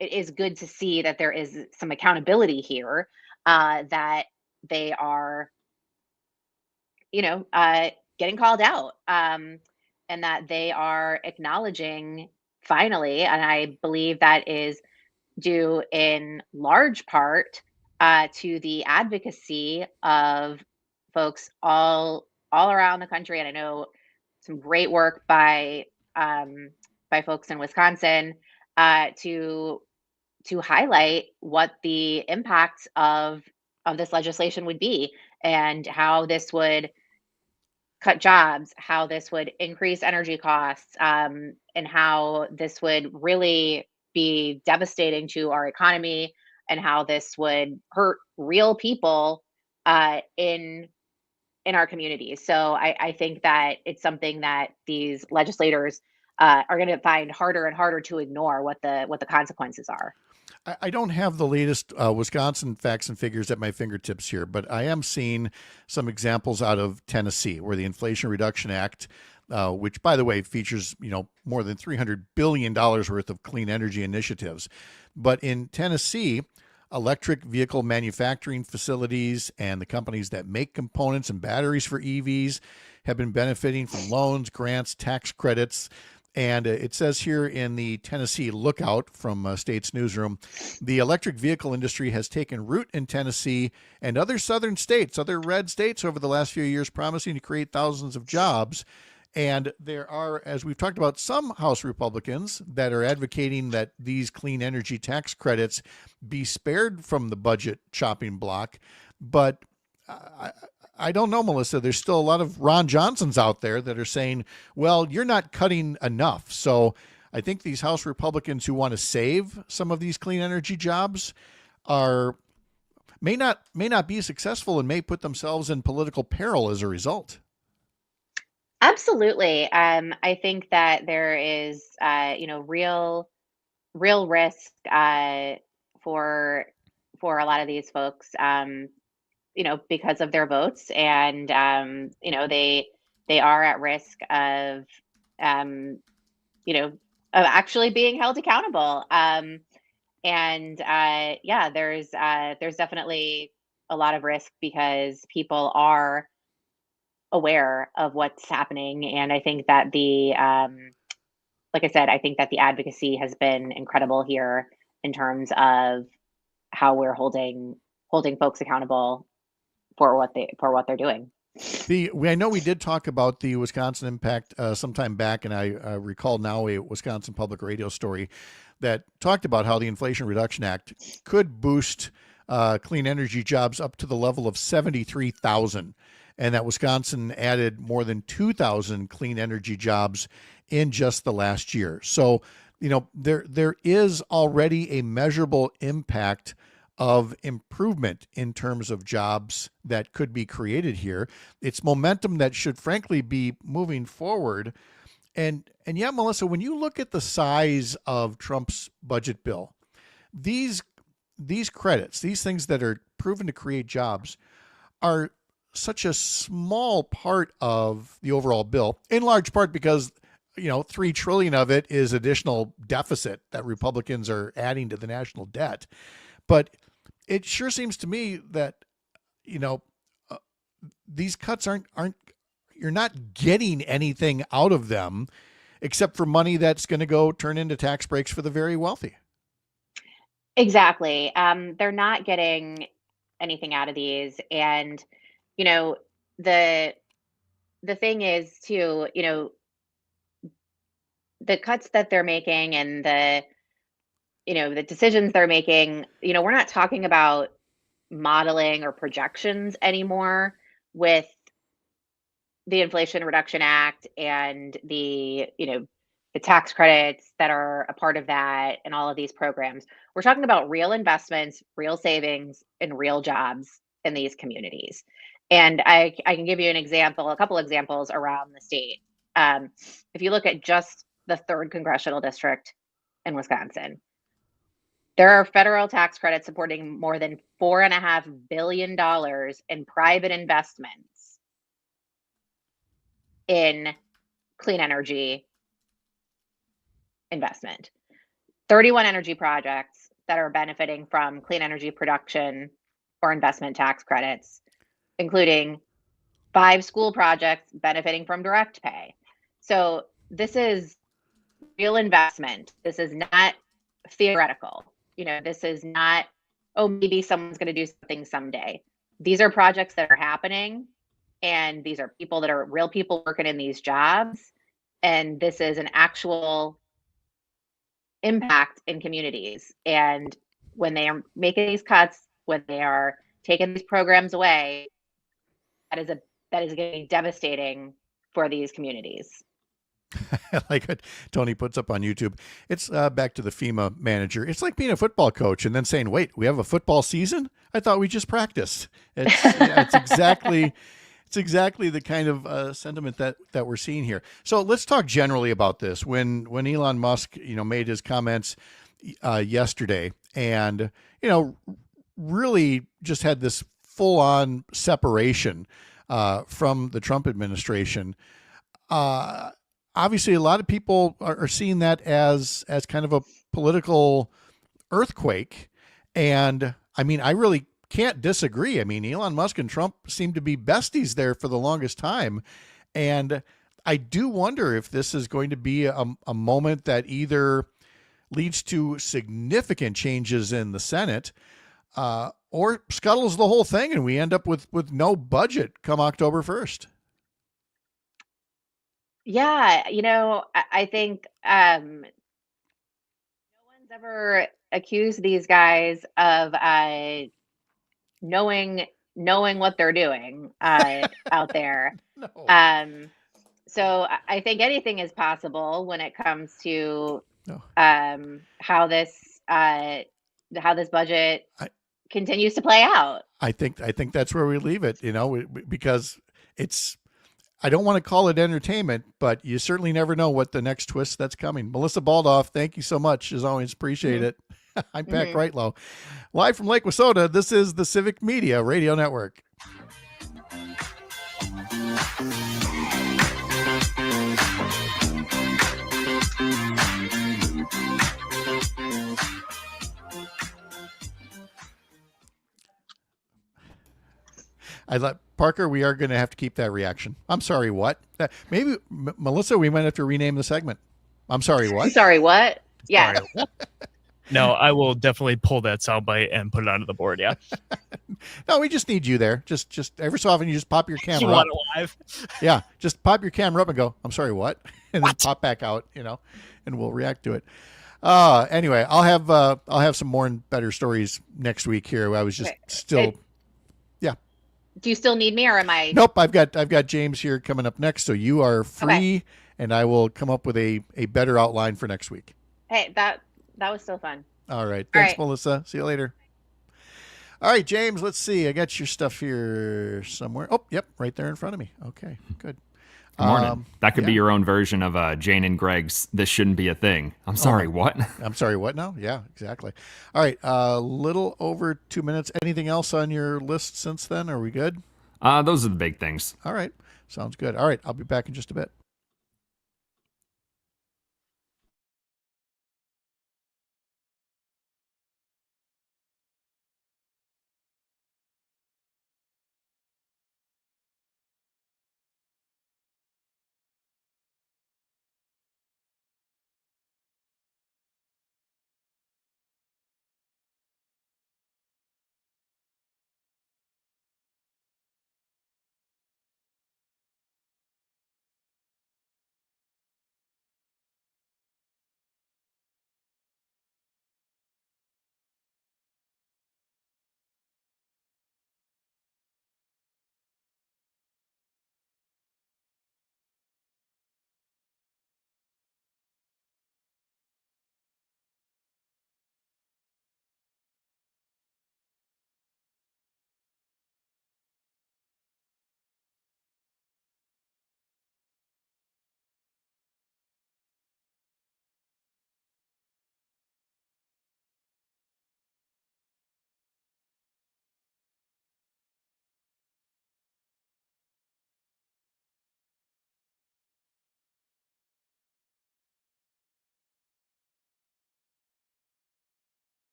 is good to see that there is some accountability here, that they are, getting called out, and that they are acknowledging finally, and I believe that is due in large part to the advocacy of folks all around the country. And I know some great work by folks in Wisconsin to highlight what the impacts of this legislation would be, and how this would cut jobs, how this would increase energy costs, and how this would really be devastating to our economy, and how this would hurt real people in our communities. So I think that it's something that these legislators are going to find harder and harder to ignore what the consequences are. I don't have the latest Wisconsin facts and figures at my fingertips here, but I am seeing some examples out of Tennessee where the Inflation Reduction Act, which, by the way, features more than $300 billion worth of clean energy initiatives. But in Tennessee, electric vehicle manufacturing facilities and the companies that make components and batteries for EVs have been benefiting from loans, grants, tax credits. And it says here in the Tennessee Lookout from State's Newsroom, the electric vehicle industry has taken root in Tennessee and other southern states, other red states over the last few years, promising to create thousands of jobs. And there are, as we've talked about, some House Republicans that are advocating that these clean energy tax credits be spared from the budget chopping block. But I don't know, Melissa. There's still a lot of Ron Johnsons out there that are saying, well, you're not cutting enough. So I think these House Republicans who want to save some of these clean energy jobs may not be successful and may put themselves in political peril as a result. Absolutely. I think that there is, real risk for a lot of these folks, because of their votes, and they are at risk of actually being held accountable. There's definitely a lot of risk because people are aware of what's happening. And I think that like I said, I think that the advocacy has been incredible here in terms of how we're holding folks accountable for what they're doing. I know we did talk about the Wisconsin impact sometime back, and I recall now a Wisconsin Public Radio story that talked about how the Inflation Reduction Act could boost clean energy jobs up to the level of 73,000. And that Wisconsin added more than 2,000 clean energy jobs in just the last year. So, there is already a measurable impact of improvement in terms of jobs that could be created here. It's momentum that should frankly be moving forward. And yeah, Melissa, when you look at the size of Trump's budget bill, these credits, these things that are proven to create jobs, are such a small part of the overall bill, in large part because $3 trillion of it is additional deficit that Republicans are adding to the national debt. But it sure seems to me that, these cuts aren't, you're not getting anything out of them except for money that's going to go turn into tax breaks for the very wealthy. Exactly. They're not getting anything out of these. And, the thing is too, the cuts that they're making and the decisions they're making, we're not talking about modeling or projections anymore with the Inflation Reduction Act and the tax credits that are a part of that and all of these programs. We're talking about real investments, real savings, and real jobs in these communities. And I can give you a couple examples around the state. If you look at just the 3rd congressional district in Wisconsin, there are federal tax credits supporting more than $4.5 billion in private investments in clean energy investment. 31 energy projects that are benefiting from clean energy production or investment tax credits, including 5 school projects benefiting from direct pay. So this is real investment. This is not theoretical. This is not, maybe someone's going to do something someday. These are projects that are happening, and these are people that are real people working in these jobs. And this is an actual impact in communities. And when they are making these cuts, when they are taking these programs away, that is going to be devastating for these communities. I like what Tony puts up on YouTube. It's back to the FEMA manager. It's like being a football coach and then saying, wait, we have a football season? I thought we just practiced. It's exactly the kind of sentiment that we're seeing here. So let's talk generally about this. When Elon Musk, made his comments yesterday and, really just had this full on separation from the Trump administration, obviously, a lot of people are seeing that as kind of a political earthquake. And I mean, I really can't disagree. I mean, Elon Musk and Trump seem to be besties there for the longest time. And I do wonder if this is going to be a moment that either leads to significant changes in the Senate or scuttles the whole thing and we end up with no budget come October 1st. Yeah, I think no one's ever accused these guys of knowing what they're doing out there. No. So I think anything is possible when it comes to No. how this budget continues to play out. I think that's where we leave it, because I don't want to call it entertainment, but you certainly never know what the next twist that's coming. Melissa Baldoff, thank you so much. As always, appreciate it. I'm Pat Kreitlow. Live from Lake Wissota, this is the Civic Media Radio Network. I thought, Parker, we are going to have to keep that reaction. I'm sorry, what? Maybe, Melissa, we might have to rename the segment. I'm sorry, what? Sorry, what? Yeah. Sorry, what? No, I will definitely pull that soundbite and put it onto the board. Yeah. No, we just need you there. Just every so often, you just pop your camera You up. want it live? Yeah, just pop your camera up and go, I'm sorry, what? And then pop back out, and we'll react to it. Anyway, I'll have some more and better stories next week here. I was just still. Do you still need me, or am I? Nope, I've got James here coming up next, so you are free and I will come up with a better outline for next week. Hey, that was so fun. All right. Thanks, Melissa. See you later. All right, James, let's see. I got your stuff here somewhere. Oh, yep, right there in front of me. Okay, good. Good morning. That could be your own version of Jane and Greg's This Shouldn't Be a Thing. I'm sorry, what? I'm sorry, what now? Yeah, exactly. All right, a little over 2 minutes. Anything else on your list since then? Are we good? Those are the big things. All right, sounds good. All right, I'll be back in just a bit.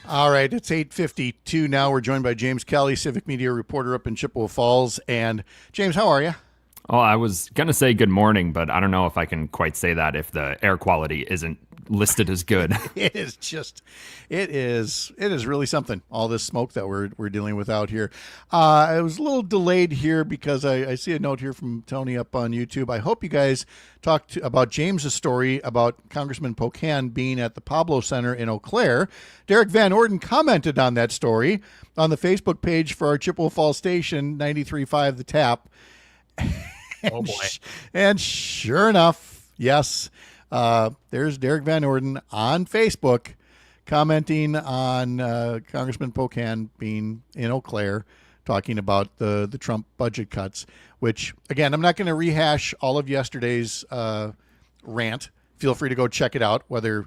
All right, it's 8:52 now. We're joined by James Kelly, Civic Media reporter up in Chippewa Falls. And James, how are you? Oh, I was going to say good morning, but I don't know if I can quite say that if the air quality isn't listed as good. It is really something, all this smoke that we're dealing with out here. I was a little delayed here because I see a note here from Tony up on YouTube. I hope you guys talked about James's story about Congressman Pocan being at the Pablo Center in Eau Claire. Derek Van Orden commented on that story on the Facebook page for our Chippewa Falls station, 93.5 The Tap. Oh boy. And sure enough, yes, there's Derek Van Orden on Facebook commenting on Congressman Pocan being in Eau Claire, talking about the Trump budget cuts, which, again, I'm not going to rehash all of yesterday's rant. Feel free to go check it out, whether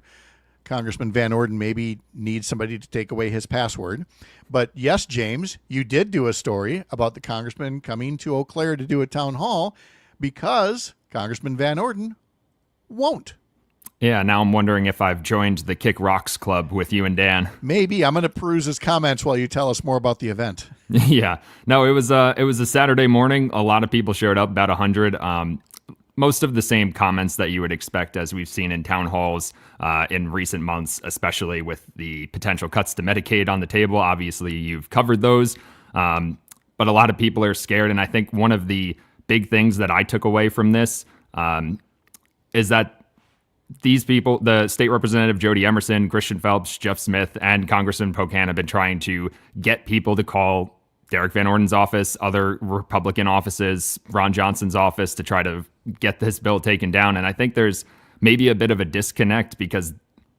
Congressman Van Orden maybe needs somebody to take away his password. But yes, James, you did do a story about the congressman coming to Eau Claire to do a town hall because Congressman Van Orden won't. Yeah, now I'm wondering if I've joined the Kick Rocks Club with you and Dan. Maybe. I'm going to peruse his comments while you tell us more about the event. Yeah. No, it was a Saturday morning. A lot of people showed up, about 100. Most of the same comments that you would expect as we've seen in town halls in recent months, especially with the potential cuts to Medicaid on the table. Obviously, you've covered those. But a lot of people are scared. And I think one of the big things that I took away from this is that these people, the state representative Jody Emerson, Christian Phelps, Jeff Smith, and Congressman Pocan have been trying to get people to call Derek Van Orden's office, other Republican offices, Ron Johnson's office, to try to get this bill taken down. And I think there's maybe a bit of a disconnect because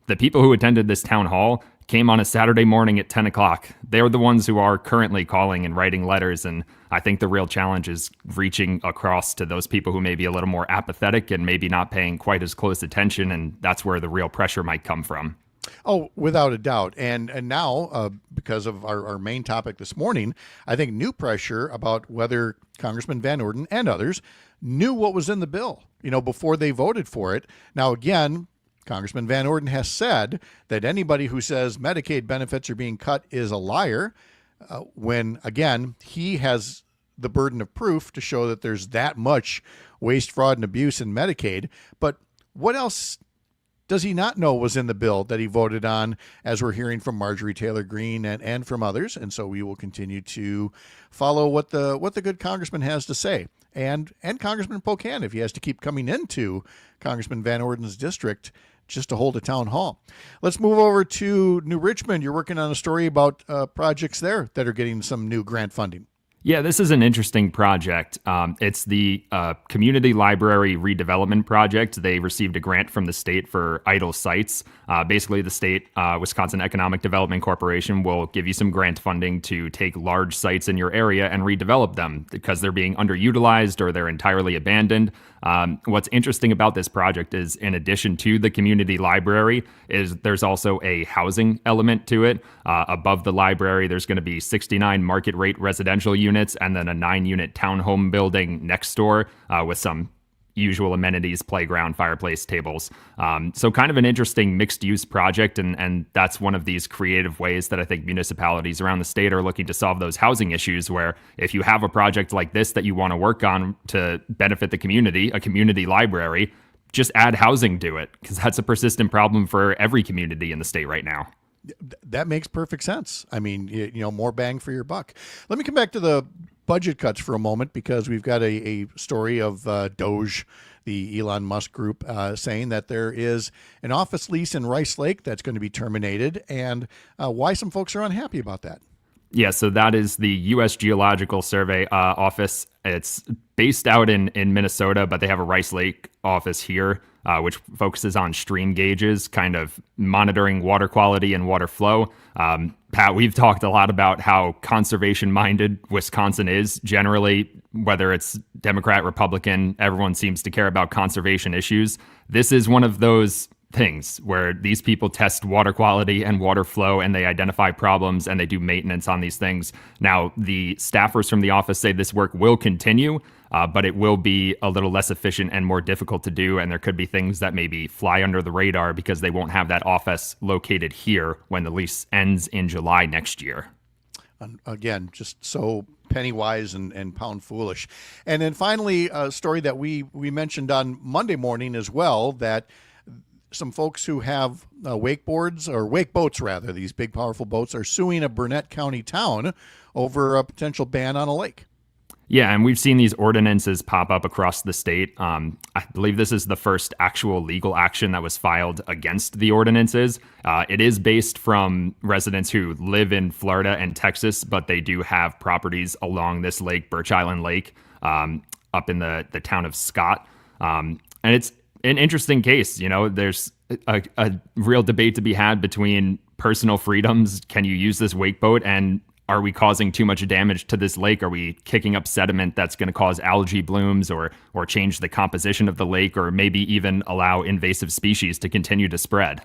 the people who attended this town hall came on a Saturday morning at 10 o'clock. They're the ones who are currently calling and writing letters. And I think the real challenge is reaching across to those people who may be a little more apathetic and maybe not paying quite as close attention. And that's where the real pressure might come from. Oh, without a doubt. And now, because of our main topic this morning, I think new pressure about whether Congressman Van Orden and others knew what was in the bill, before they voted for it. Now, again, Congressman Van Orden has said that anybody who says Medicaid benefits are being cut is a liar, when, again, he has the burden of proof to show that there's that much waste, fraud, and abuse in Medicaid. But what else does he not know was in the bill that he voted on, as we're hearing from Marjorie Taylor Greene and from others? And so we will continue to follow what the good congressman has to say. And Congressman Pocan, if he has to keep coming into Congressman Van Orden's district just to hold a town hall. Let's move over to New Richmond. You're working on a story about projects there that are getting some new grant funding. Yeah, this is an interesting project. It's the Community Library Redevelopment Project. They received a grant from the state for idle sites. Basically, the state, Wisconsin Economic Development Corporation, will give you some grant funding to take large sites in your area and redevelop them because they're being underutilized or they're entirely abandoned. What's interesting about this project is, in addition to the community library, is there's also a housing element to it. Above the library, there's going to be 69 market rate residential units and then a 9-unit townhome building next door with some usual amenities, playground, fireplace, tables. So kind of an interesting mixed use project. And that's one of these creative ways that I think municipalities around the state are looking to solve those housing issues, where if you have a project like this that you want to work on to benefit the community, a community library, just add housing to it, because that's a persistent problem for every community in the state right now. That makes perfect sense. I mean, more bang for your buck. Let me come back to the budget cuts for a moment, because we've got a story of Doge, the Elon Musk group, saying that there is an office lease in Rice Lake that's going to be terminated, and why some folks are unhappy about that. Yeah, so that is the U.S. Geological Survey office. It's based out in Minnesota, but they have a Rice Lake office here, which focuses on stream gauges, kind of monitoring water quality and water flow. Pat, we've talked a lot about how conservation-minded Wisconsin is. Generally, whether it's Democrat, Republican, everyone seems to care about conservation issues. This is one of those things where these people test water quality and water flow, and they identify problems and they do maintenance on these things. Now, the staffers from the office say this work will continue, but it will be a little less efficient and more difficult to do. And there could be things that maybe fly under the radar because they won't have that office located here when the lease ends in July next year. Again, just so penny wise and pound foolish. And then finally, a story that we mentioned on Monday morning as well, that some folks who have wakeboards, or wake boats rather, these big powerful boats, are suing a Burnett County town over a potential ban on a lake. Yeah, and we've seen these ordinances pop up across the state. I believe this is the first actual legal action that was filed against the ordinances. It is based from residents who live in Florida and Texas, but they do have properties along this lake, Birch Island Lake, up in the town of Scott. And it's an interesting case. There's a real debate to be had between personal freedoms. Can you use this wake boat? And are we causing too much damage to this lake? Are we kicking up sediment that's going to cause algae blooms or change the composition of the lake, or maybe even allow invasive species to continue to spread?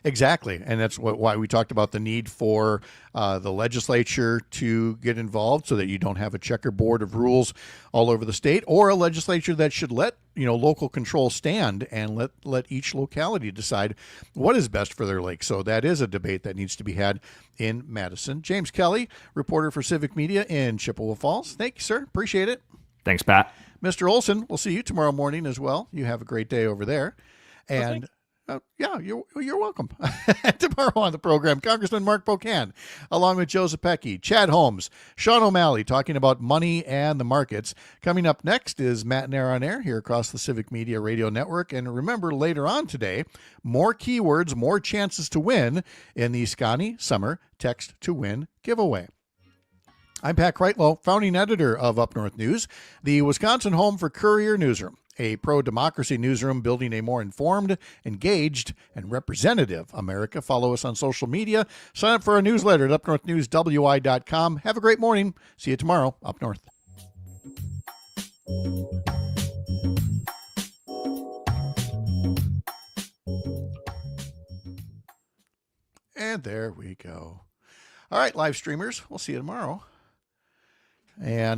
Exactly. And that's why we talked about the need for the legislature to get involved, so that you don't have a checkerboard of rules all over the state, or a legislature that should let local control stand and let each locality decide what is best for their lake. So that is a debate that needs to be had in Madison. James Kelly, reporter for Civic Media in Chippewa Falls. Thank you, sir. Appreciate it. Thanks, Pat. Mr. Olson, we'll see you tomorrow morning as well. You have a great day over there. And yeah, you're welcome. Tomorrow on the program, Congressman Mark Pocan, along with Joe Zepecki, Chad Holmes, Sean O'Malley, talking about money and the markets. Coming up next is Matt and Air on Air here across the Civic Media Radio Network. And remember, later on today, more keywords, more chances to win in the Scotty Summer Text to Win giveaway. I'm Pat Kreitlow, founding editor of Up North News, the Wisconsin home for Courier Newsroom. a pro-democracy newsroom building a more informed, engaged, and representative America. Follow us on social media. Sign up for our newsletter at upnorthnewswi.com. Have a great morning. See you tomorrow, Up North. And there we go. All right, live streamers, we'll see you tomorrow. And